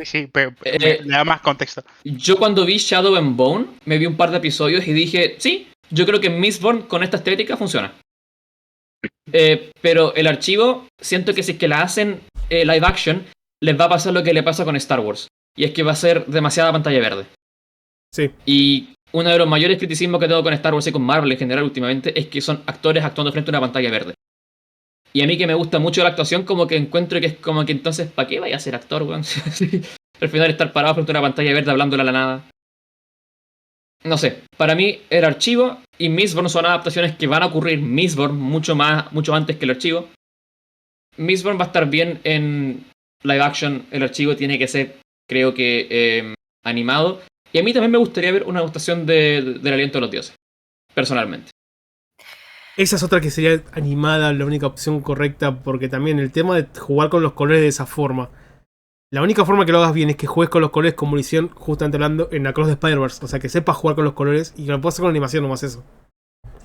Sí, pero eh, le da más contexto. yo cuando vi Shadow and Bone, me vi un par de episodios y dije, sí, yo creo que Mistborn con esta estética funciona. Pero el archivo, siento que si es que la hacen live action, les va a pasar lo que le pasa con Star Wars. Y es que va a ser demasiada pantalla verde. Sí. Y uno de los mayores criticismos que tengo con Star Wars y con Marvel en general últimamente es que son actores actuando frente a una pantalla verde. Y a mí que me gusta mucho la actuación, como que encuentro que es como que entonces, ¿para qué vaya a ser actor, weón? Al final estar parado frente a una pantalla verde hablándole a la nada. No sé, para mí el archivo y Mistborn son adaptaciones que van a ocurrir. Mistborn mucho antes que el archivo. Mistborn va a estar bien en live action, el archivo tiene que ser, creo que, animado. Y a mí también me gustaría ver una adaptación del Aliento de los Dioses, personalmente. Esa es otra que sería animada, la única opción correcta, porque también el tema de jugar con los colores de esa forma. La única forma que lo hagas bien es que juegues con los colores como lo hicieron, justamente hablando, en Across the Spider-Verse. O sea, que sepas jugar con los colores y que lo puedas hacer con animación, nomás eso.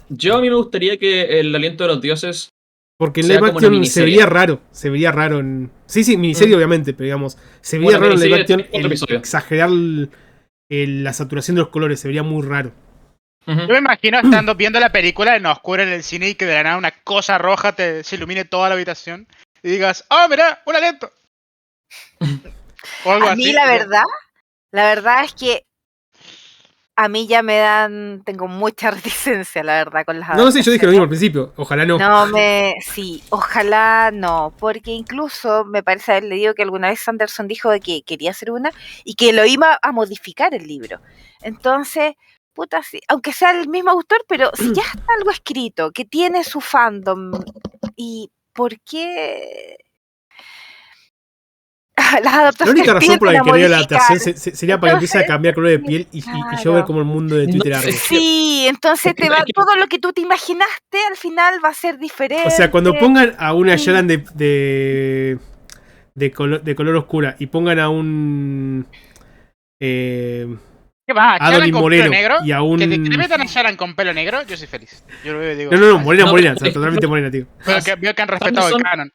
A mí me gustaría que el Aliento de los Dioses... Porque en sea live como una action se miniserie. vería raro. Se vería raro en... Sí, miniserie obviamente, pero digamos... Se vería Bueno, raro en live miniserie action de 4 episodios. exagerar la saturación de los colores. Se vería muy raro. Ujú. Yo me imagino estando viendo la película en oscuro en el cine y que de la nada una cosa roja se ilumine toda la habitación y digas, ¡oh, mira! ¡Un aliento! O algo A así. mí la verdad es que a mí ya tengo mucha reticencia, la verdad, con las No sé, yo dije lo adaptaciones. mismo al principio. Ojalá no. Sí, ojalá no, porque incluso me parece haber leído que alguna vez Sanderson dijo de que quería hacer una y que lo iba a modificar el libro. Entonces, puta, sí, aunque sea el mismo autor, pero si ya está algo escrito, que tiene su fandom, ¿y por qué las La adaptaciones única razón por la tienden que a quería la modificar? adaptación sería para que empiece a cambiar color de piel y yo ver Claro. como el mundo de No, Twitter arde. es que- Sí, entonces Es que- es que- todo lo que tú te imaginaste al final va a ser diferente. O sea, cuando pongan a una Sí. Yalan de color oscura y pongan a un ¿Qué va? ¿Sharan Adolin con Moreno pelo negro? y a Que te un... metan a Sharan con pelo negro, yo soy feliz. Yo lo digo. No, "Ay, morena, No, morena, o pero sea, es que- totalmente morena, tío. veo que han respetado el Sanderson- canon.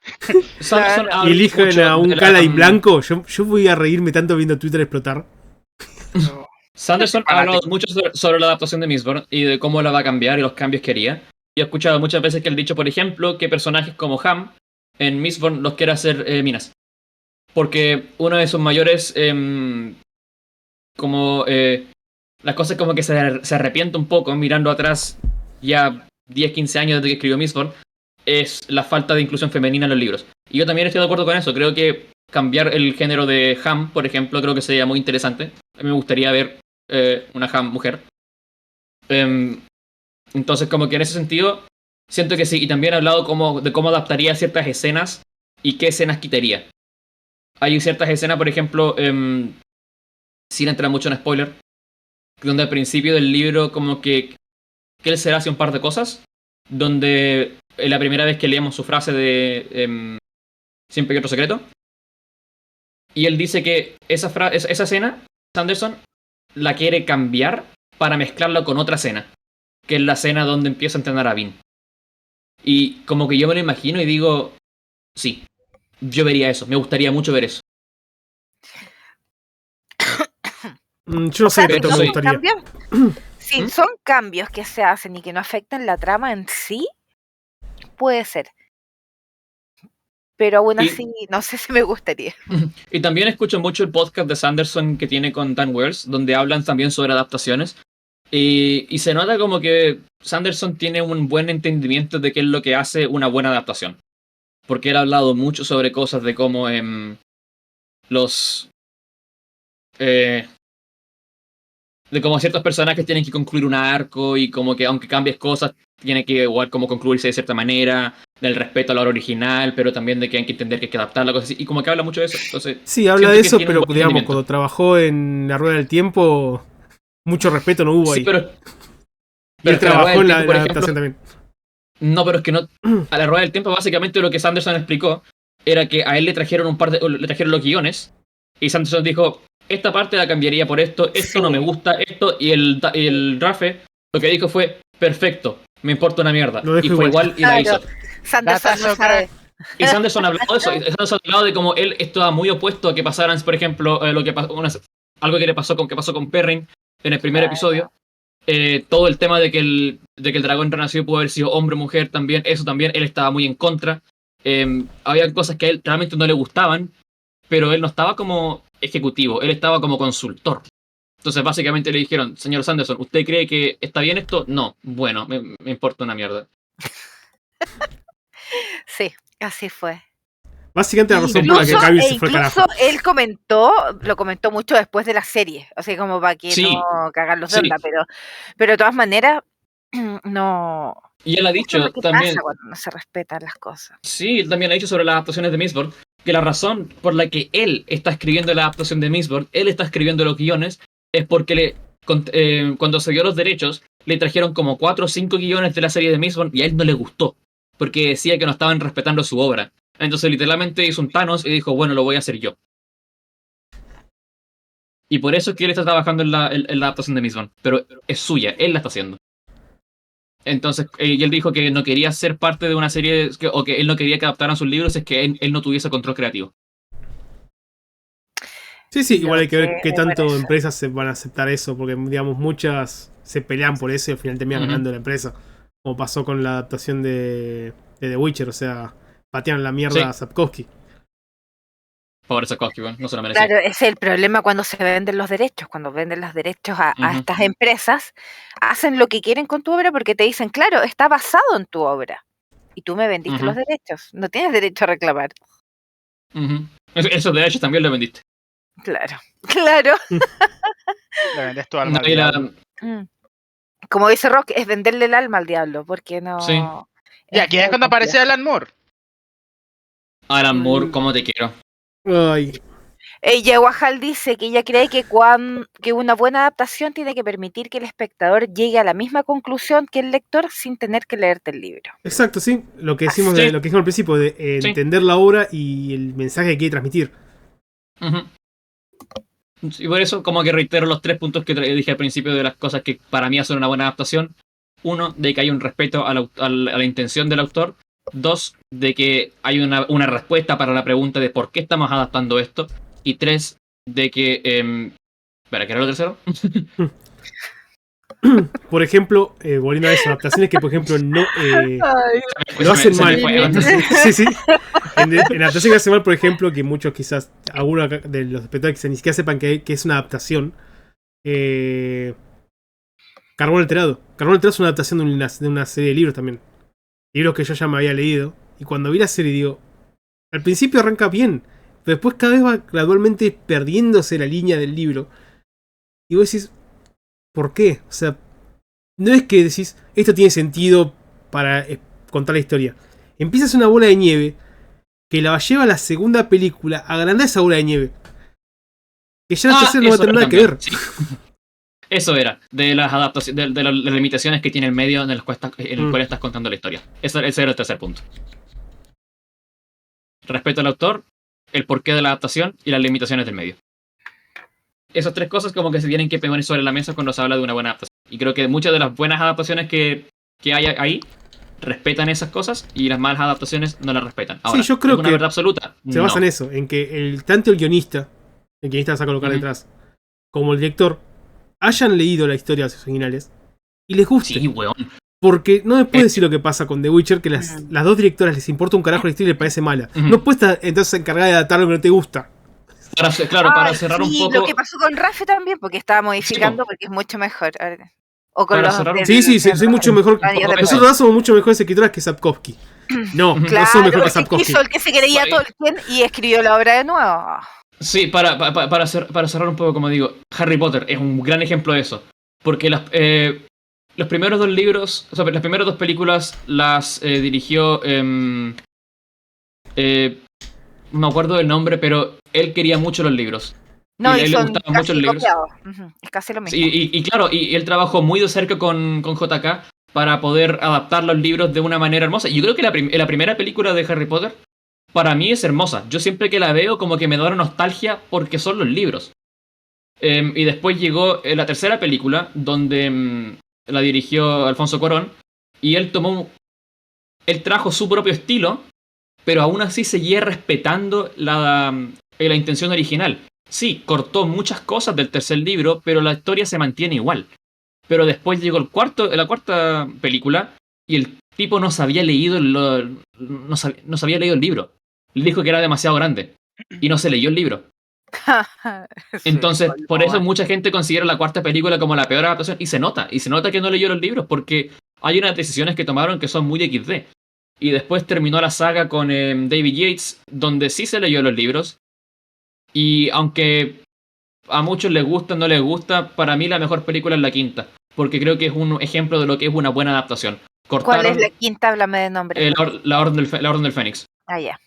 Sanderson Claro. habla Y eligen mucho a un de la- Kala en blanco, yo voy a reírme tanto viendo Twitter explotar. Sanderson ha Fanático. hablado mucho sobre la adaptación de Mistborn y de cómo la va a cambiar y los cambios que haría. Y he escuchado muchas veces que él ha dicho, por ejemplo, que personajes como Ham en Mistborn los quiere hacer minas. Porque uno de sus mayores las cosas como que se arrepiente un poco mirando atrás ya 10, 15 años desde que escribió Mistborn, es la falta de inclusión femenina en los libros. Y yo también estoy de acuerdo con eso. Creo que cambiar el género de Ham, por ejemplo, creo que sería muy interesante. A mí me gustaría ver una Ham mujer. Entonces, como que en ese sentido, siento que sí. Y también he hablado de cómo adaptaría ciertas escenas y qué escenas quitaría. Hay ciertas escenas, por ejemplo, sin entrar mucho en spoiler, donde al principio del libro como que Kelser hace un par de cosas, donde la primera vez que leemos su frase de Siempre hay otro secreto, y él dice que esa escena, Sanderson, la quiere cambiar para mezclarla con otra escena, que es la escena donde empieza a entrenar a Vin. Y como que yo me lo imagino y digo, sí, yo vería eso, me gustaría mucho ver eso. Yo no sé qué pero tanto me soy- gustaría. Cambios, si ¿Mm? son cambios que se hacen y que no afectan la trama en sí, puede ser. Pero aún Y- así, no sé si me gustaría. Y también escucho mucho el podcast de Sanderson que tiene con Dan Wells, donde hablan también sobre adaptaciones. Y se nota como que Sanderson tiene un buen entendimiento de qué es lo que hace una buena adaptación. Porque él ha hablado mucho sobre cosas de cómo los... eh, de cómo ciertos personajes tienen que concluir un arco y como que aunque cambies cosas, tiene que igual como concluirse de cierta manera, del respeto a la obra original, pero también de que hay que entender que hay que adaptarla, cosas así. Y como que habla mucho de eso. Entonces, Sí, habla siento de que eso, tiene un pero buen digamos, entendimiento. cuando trabajó en La Rueda del Tiempo, mucho respeto no hubo Sí, ahí. pero Y él es que la trabajó Rueda en del la, Tiempo, por adaptación ejemplo, también. no, pero es que no. A la rueda del tiempo, básicamente lo que Sanderson explicó era que a él le trajeron le trajeron los guiones y Sanderson dijo: esta parte la cambiaría por esto, esto no me Sí. gusta, esto. Y el Rafe lo que dijo fue: perfecto, me importa una mierda. Lo dejo Y fue igual. igual y la hizo. Claro. Sanderson no Datazo, sabe. Y Sanderson habló de eso. Y Sanderson habló de cómo él estaba muy opuesto a que pasaran, por ejemplo, lo que pasó, algo que pasó con Perrin en el primer Claro. episodio. Todo el tema de que el dragón renacido pudo haber sido hombre o mujer también, eso también, él estaba muy en contra. Había cosas que a él realmente no le gustaban, pero él no estaba como ejecutivo, él estaba como consultor. Entonces básicamente le dijeron: señor Sanderson, ¿usted cree que está bien esto? No, bueno, me importa una mierda. Sí, así fue. Básicamente la razón por la que Incluso, Cavill se fue al incluso carajo. él lo comentó mucho después de la serie, o sea, como para que Sí, no cagar los de sí. onda, pero de todas maneras, no. Y él ha Eso es dicho lo que también, pasa cuando no se respetan las cosas. sí, él también ha dicho sobre las adaptaciones de Mistborn, que la razón por la que él está escribiendo la adaptación de Mistborn, él está escribiendo los guiones, es porque cuando se dio los derechos, le trajeron como 4 o 5 guiones de la serie de Mistborn y a él no le gustó, porque decía que no estaban respetando su obra. Entonces literalmente hizo un Thanos y dijo: bueno, lo voy a hacer yo. Y por eso es que él está trabajando en la adaptación de Mistborn, pero es suya, él la está haciendo. Entonces, y él dijo que no quería ser parte de una serie, o que él no quería que adaptaran sus libros, es que él no tuviese control creativo. Sí, sí, igual hay que ver Lo qué que tanto parece. empresas se van a aceptar eso, porque digamos muchas se pelean por eso y al final terminan Ujú. ganando la empresa. Como pasó con la adaptación de The Witcher, o sea, patean la mierda Sí. a Sapkowski. Pobre Sapkowski, bueno, no se lo merecía. Claro, ese es el problema cuando se venden los derechos, cuando venden los derechos a Ujú. estas empresas, hacen lo que quieren con tu obra porque te dicen, claro, está basado en tu obra. Y tú me vendiste Ujú. los derechos, no tienes derecho a reclamar. Ujú. Eso de hecho también lo vendiste. Claro, claro. Le vendes tu alma No, al y la- diablo. Mm. Como dice Rock, es venderle el alma al diablo, porque no... Sí. Y aquí es muy cuando aparece complejo. Alan Moore. Alan Moore, ¿cómo te quiero? Ay, Yewahal dice que ella cree que una buena adaptación tiene que permitir que el espectador llegue a la misma conclusión que el lector sin tener que leerte el libro. exacto, sí. Lo que decimos Sí. lo que dijimos al principio, de Sí. entender la obra y el mensaje que quiere transmitir. Ujú. Y por eso como que reitero los 3 puntos que dije al principio de las cosas que para mí hacen una buena adaptación. 1, de que hay un respeto a la intención del autor. 2, de que hay una respuesta para la pregunta de por qué estamos adaptando esto. Y 3, de que... espera, ¿qué era lo tercero? Por ejemplo, volviendo a eso, adaptaciones que, por ejemplo, no Pues lo hacen se me mal. fue. Sí, sí. En adaptación que hacen mal, por ejemplo, que muchos quizás, algunos de los espectadores que ni siquiera sepan que es una adaptación. Carbón Alterado. Carbón Alterado es una adaptación de una serie de libros también. Libros que yo ya me había leído. Y cuando vi la serie, digo, al principio arranca bien, pero después cada vez va gradualmente perdiéndose la línea del libro. Y vos decís, ¿por qué? O sea, no es que decís, esto tiene sentido para contar la historia. Empiezas una bola de nieve que la lleva a la segunda película, agranda esa bola de nieve. Que ya la tercera no va a eso tener era nada que también, ver. sí. Eso era, de las adaptaciones, de las limitaciones que tiene el medio en el cual estás contando la historia. Ese era el tercer punto. Respeto al autor, el porqué de la adaptación y las limitaciones del medio. Esas 3 cosas como que se tienen que poner sobre la mesa cuando se habla de una buena adaptación. Y creo que muchas de las buenas adaptaciones que hay ahí respetan esas cosas y las malas adaptaciones no las respetan. Ahora, Sí, yo creo ¿es una que verdad absoluta? se No. basa en eso, en que tanto el guionista vas a colocar Ujú. detrás, como el director, hayan leído la historia de los originales y les guste. Sí, weón. Porque no me puedes decir lo que pasa con The Witcher, que las dos directoras les importa un carajo la historia y les parece mala. Ujú. No puedes estar entonces encargada de adaptar lo que no te gusta. Para cerrar un poco... Lo que pasó con Rafe también, porque estaba modificando, porque es mucho mejor. O con Para los cerrar un- Sí, soy mucho mejor. años después. Nosotros dos somos mucho mejores escritoras que Sapkowski. No, no Claro, somos mejor que porque Sapkowski. quiso el que se creía Tolkien y escribió la obra de nuevo. Sí, para cerrar un poco, como digo, Harry Potter es un gran ejemplo de eso. Porque los primeros 2 libros, o sea, las primeras 2 películas las dirigió... no me acuerdo del nombre, pero él quería mucho los libros. No, a y él le son gustaban mucho casi los libros. copiados. Ujú, es casi lo mismo. Sí, y claro, y él trabajó muy de cerca con JK para poder adaptar los libros de una manera hermosa. Y yo creo que la primera película de Harry Potter, para mí es hermosa. Yo siempre que la veo como que me da una nostalgia porque son los libros. Y después llegó la tercera película, donde la dirigió Alfonso Cuarón, y él trajo su propio estilo, pero aún así seguía respetando la intención original. Sí, cortó muchas cosas del tercer libro, pero la historia se mantiene igual. Pero después llegó la cuarta película y el tipo no se había leído no se había leído el libro. Le dijo que era demasiado grande y no se leyó el libro. Entonces, por eso mucha gente considera la cuarta película como la peor adaptación y se nota que no leyó los libros porque hay unas decisiones que tomaron que son muy XD. Y después terminó la saga con David Yates, donde sí se leyó los libros. Y aunque a muchos les gusta, no les gusta, para mí la mejor película es la quinta. Porque creo que es un ejemplo de lo que es una buena adaptación. ¿Cuál es la quinta? Háblame de nombre. La Orden del Fénix. Ah, ya.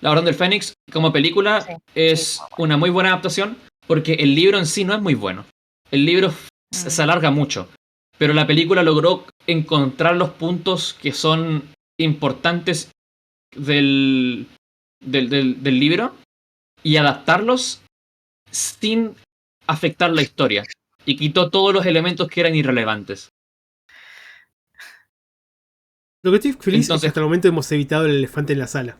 La Orden del Fénix, como película, es una muy buena adaptación. Porque el libro en sí no es muy bueno. El libro se alarga mucho. Pero la película logró encontrar los puntos que son importantes del libro y adaptarlos sin afectar la historia. Y quitó todos los elementos que eran irrelevantes. Lo que estoy feliz es Entonces- que hasta el momento hemos evitado el elefante en la sala.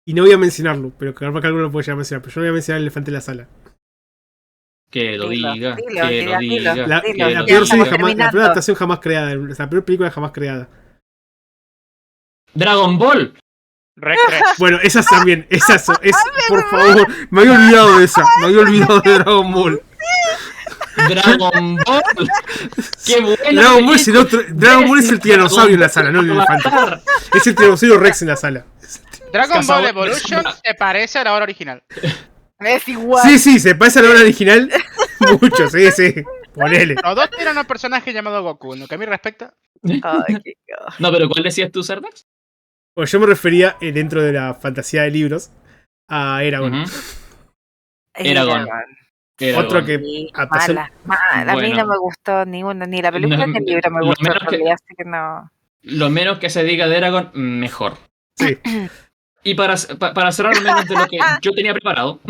Y no voy a mencionarlo, pero capaz que alguno lo puede llegar a mencionar. Pero yo no voy a mencionar el elefante en la sala. Que lo Dilo, diga, dilo, que lo dilo, diga. dilo. La que ya lo peor diga. serie estamos jamás, la peor terminando. adaptación jamás creada, la peor película jamás creada. Dragon Ball. Rec 3. Bueno, esas también, por favor, me había olvidado de esa, me había olvidado de Dragon Ball. Dragon Ball. Qué buena. Dragon Ball es el otro, Dragon Ball es el tiranosaurio en la sala, no el elefante. Es el tiranosaurio Rex en la sala. Dragon Ball Cazador- Evolution se parece a la obra original. Es igual. Sí, se parece a la obra original mucho, sí, ponele. Los dos tienen un personaje llamado Goku. En lo que a mí respecta, Ay, qué cosa. No, pero ¿cuál decías tú, Sardax? Bueno, yo me refería dentro de la fantasía de libros a Eragon. Ujú. Eragon. Eragon. Otro que Sí, adaptación- mala. A mí Bueno. no me gustó ninguna, ni la película No, ni el libro me lo gustó en menos que- realidad, así que no. Lo menos que se diga de Eragon, mejor. Sí. Y para cerrar al menos de lo que yo tenía preparado.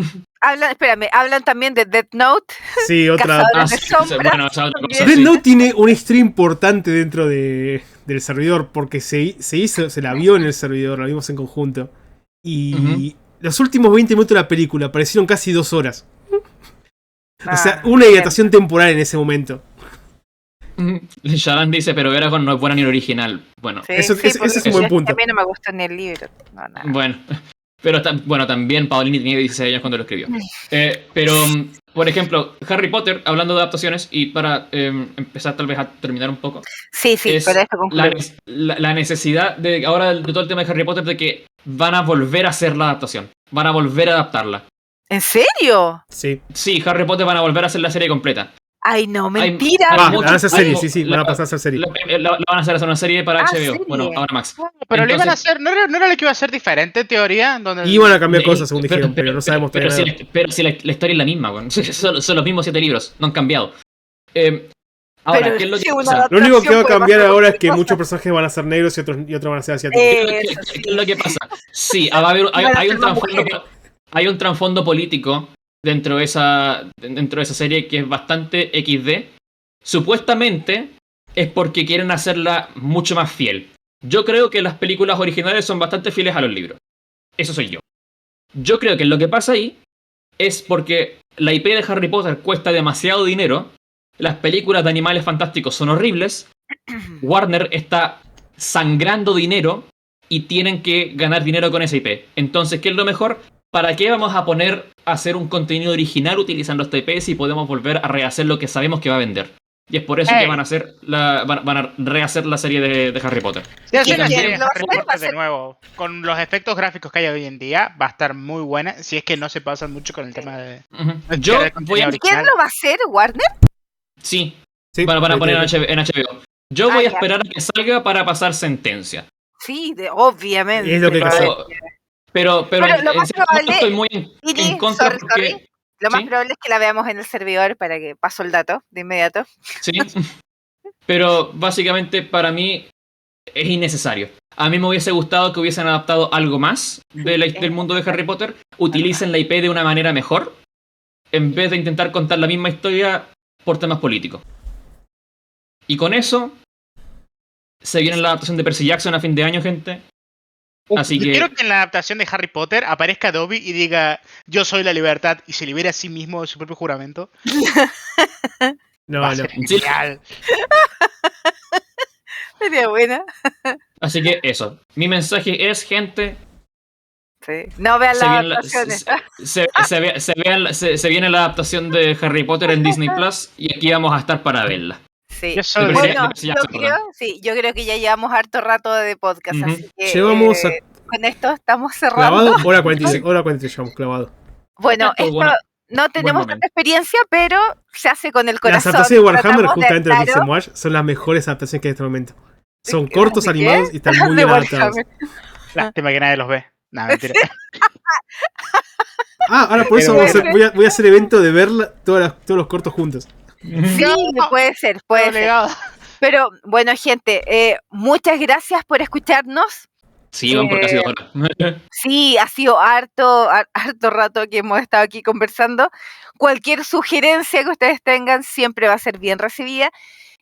Hablan también de Death Note. Sí, otra. Cazadores de sombras. Bueno, esa otra cosa, también. Death sí. Note tiene una historia importante dentro del servidor porque se la vio en el servidor, la vimos en conjunto. Y los últimos 20 minutos de la película parecieron casi 2 horas. O sea, una dilatación temporal en ese momento. Shalan dice, pero Eragon no es buena ni el original. Bueno, Eso es un buen punto. A mí no me gustó ni el libro. No, nada. bueno. Pero también Paolini tenía 16 años cuando lo escribió. Pero, por ejemplo, Harry Potter, hablando de adaptaciones, y para empezar tal vez a terminar un poco, Sí, es pero esto concluye. la necesidad de ahora de todo el tema de Harry Potter de que van a volver a hacer la adaptación. Van a volver a adaptarla. ¿En serio? Sí. Sí, Harry Potter van a volver a hacer la serie completa. Ay, no, Hay- mentira. hay Va, mucho- van a hacer serie, hay- sí, van a pasar a hacer serie. La van a hacer una serie para HBO. serie. Bueno, ahora Max. pero lo iban a Entonces- hacer, ¿no era lo que iba a ser diferente en teoría? Donde Iban a cambiar cosas, según dijeron, pero no sabemos pero todavía nada. pero si la historia es la misma, bueno. son los mismos 7 libros, no han cambiado. Ahora, Pero ¿qué es lo que sí, una pasa? Lo único que va a puede cambiar pasar ahora es que cualquier cosa. muchos personajes van a ser negros y otros van a ser asiáticos. ¿Qué es lo que pasa? Sí, va a haber, hay un trasfondo, hay un trasfondo político dentro de esa serie que es bastante XD. Supuestamente es porque quieren hacerla mucho más fiel. Yo creo que las películas originales son bastante fieles a los libros. Eso soy yo. Yo creo que lo que pasa ahí es porque la IP de Harry Potter cuesta demasiado dinero. Las películas de Animales Fantásticos son horribles. Warner está sangrando dinero y tienen que ganar dinero con esa IP. Entonces, ¿qué es lo mejor? ¿Para qué vamos a poner a hacer un contenido original utilizando esta IP si podemos volver a rehacer lo que sabemos que va a vender? Y es por eso que van a rehacer la serie de Harry Potter. Si hacen ¿Quién la serie de lo va a Harry hacer? Va a Potter de ser- nuevo, con los efectos gráficos que hay hoy en día, va a estar muy buena. Si es que no se pasan mucho con el tema de. Yo del voy a... contenido ¿Quién original. lo va a hacer? ¿Warner? Sí, Sí, van a poner sí. en HBO. Yo voy a ya. esperar a que salga para pasar sentencia. Sí, obviamente. Es lo que hay que hacer. Pero Pero lo en más cierto modo probable- estoy muy Ili, en contra sorry. porque... Lo más ¿Sí? probable es que la veamos en el servidor para que paso el dato de inmediato. Sí, pero básicamente para mí es innecesario. A mí me hubiese gustado que hubiesen adaptado algo más del mundo de Harry Potter. Utilicen la IP de una manera mejor en vez de intentar contar la misma historia por temas políticos. Y con eso se viene la adaptación de Percy Jackson a fin de año, gente. Así Yo que quiero que en la adaptación de Harry Potter aparezca Dobby y diga: Yo soy la libertad, y se libere a sí mismo de su propio juramento. No, Va a no. ser Sí. genial. Sería buena. Así que eso. Mi mensaje es, gente, Sí. No vean se las viene, adaptaciones. se viene la adaptación de Harry Potter en Disney Plus y aquí vamos a estar para verla. Sí. Yo soy Bueno, Percy yo Jackson, yo creo que ya llevamos harto rato de podcast, Ujú. así que Llevamos con esto estamos cerrando. Clavado, hora 46, hora 43 llevamos clavado. Bueno, Pues esto bueno, no tenemos momento. tanta experiencia, pero se hace con el Las corazón. adaptaciones de Warhammer, Tratamos de- justamente lo que dice claro, Moash, son las mejores adaptaciones que hay en este momento. Son ¿De cortos, qué? animados y están muy de bien adaptados. Warhammer. Lástima que nadie los ve. No, mentira. Ahora por eso voy a hacer evento de ver todos los cortos juntos. Sí, puede ser, puede ser. Obligado. Pero bueno, gente, muchas gracias por escucharnos. Sí, van por casi 2 horas. Sí, ha sido harto rato que hemos estado aquí conversando. Cualquier sugerencia que ustedes tengan siempre va a ser bien recibida.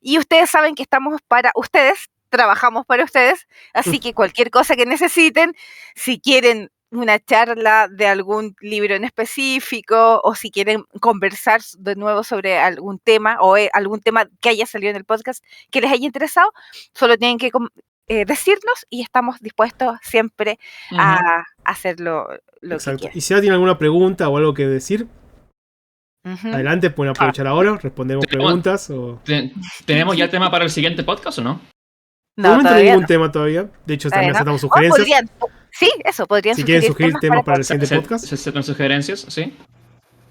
Y ustedes saben que estamos para ustedes, trabajamos para ustedes. Así que cualquier cosa que necesiten, si quieren una charla de algún libro en específico o si quieren conversar de nuevo sobre algún tema o algún tema que haya salido en el podcast que les haya interesado, solo tienen que decirnos y estamos dispuestos siempre a hacer lo que Exacto. quieran. Y si alguien tiene alguna pregunta o algo que decir, Ujú. adelante, pueden aprovechar ahora, respondemos Tenemos- preguntas o... ¿Tenemos ya el tema para el siguiente podcast o no? De No, momento no hay todavía ningún no. tema todavía. De hecho, Todavía también no. aceptamos O sugerencias. sí, eso, podrían Si quieren sugerir temas temas para el podcast. siguiente podcast, ¿Se con sugerencias? ¿Sí?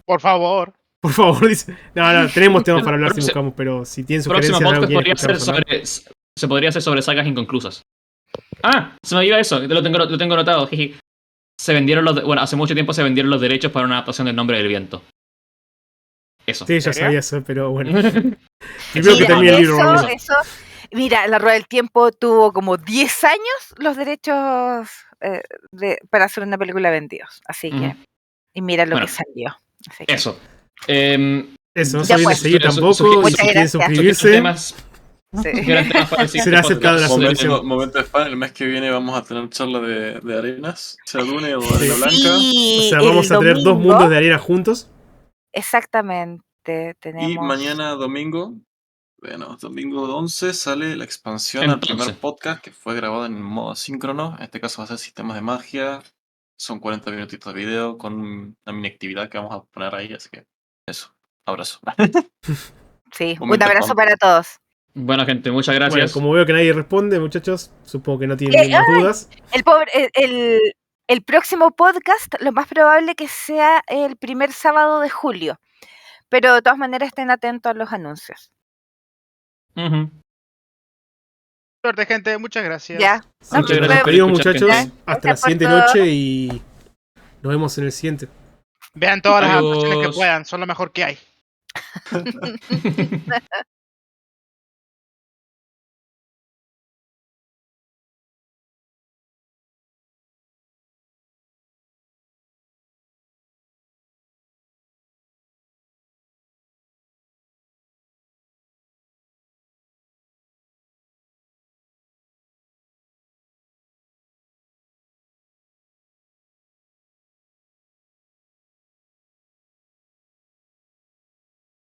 Por favor. por favor, dice. No, tenemos temas para hablar si Próximo- buscamos, pero si tienen Próximo sugerencias de algo podcast que quieren podría ser escucharnos hablar. se podría hacer sobre sagas inconclusas. Ah, se me iba eso, lo tengo anotado. Jiji. Se vendieron bueno, hace mucho tiempo se vendieron los derechos para una adaptación del Nombre del Viento. Eso. Sí, ya ¿Serio? sabía eso, pero bueno. Primero que Mira, termine el libro, eso, vamos. mira, La Rueda del Tiempo tuvo como 10 años los derechos para hacer una película vendidos. Así que, Ujú. y mira lo Bueno. que salió. Así que, Eso. Eso, no Ya se olviden de pues. seguir tampoco. Y Muchas si quieren gracias. suscribirse, Temas, sí. eran temas para el siguiente será podcast. aceptada la suscripción. Momento de spam, el mes que viene vamos a tener charla de arenas, sea Dune o Sí. Arena Blanca. Sí, O sea, vamos el a tener dos domingo, mundos de arena juntos. Exactamente, tenemos. Y mañana domingo, bueno, domingo 11 sale la expansión al primer Entonces. podcast que fue grabado en modo asíncrono. En este caso va a ser sistemas de magia. Son 40 minutitos de video con una mini actividad que vamos a poner ahí, así que eso. Abrazo. Sí, un Momento abrazo spam. para todos. Bueno, gente, muchas Bueno, gracias. como veo que nadie responde, muchachos, supongo que no tienen más dudas. El próximo podcast, lo más probable que sea el primer sábado de julio. Pero de todas maneras estén atentos a los anuncios. Ujú. Suerte, gente. Muchas gracias. Ya. Así Muchas que nos gracias por despedimos, escuchar, muchachos. gente. Hasta la Gracias por siguiente todo. noche y nos vemos en el siguiente. Vean todas las Adiós. adaptaciones que puedan. Son lo mejor que hay.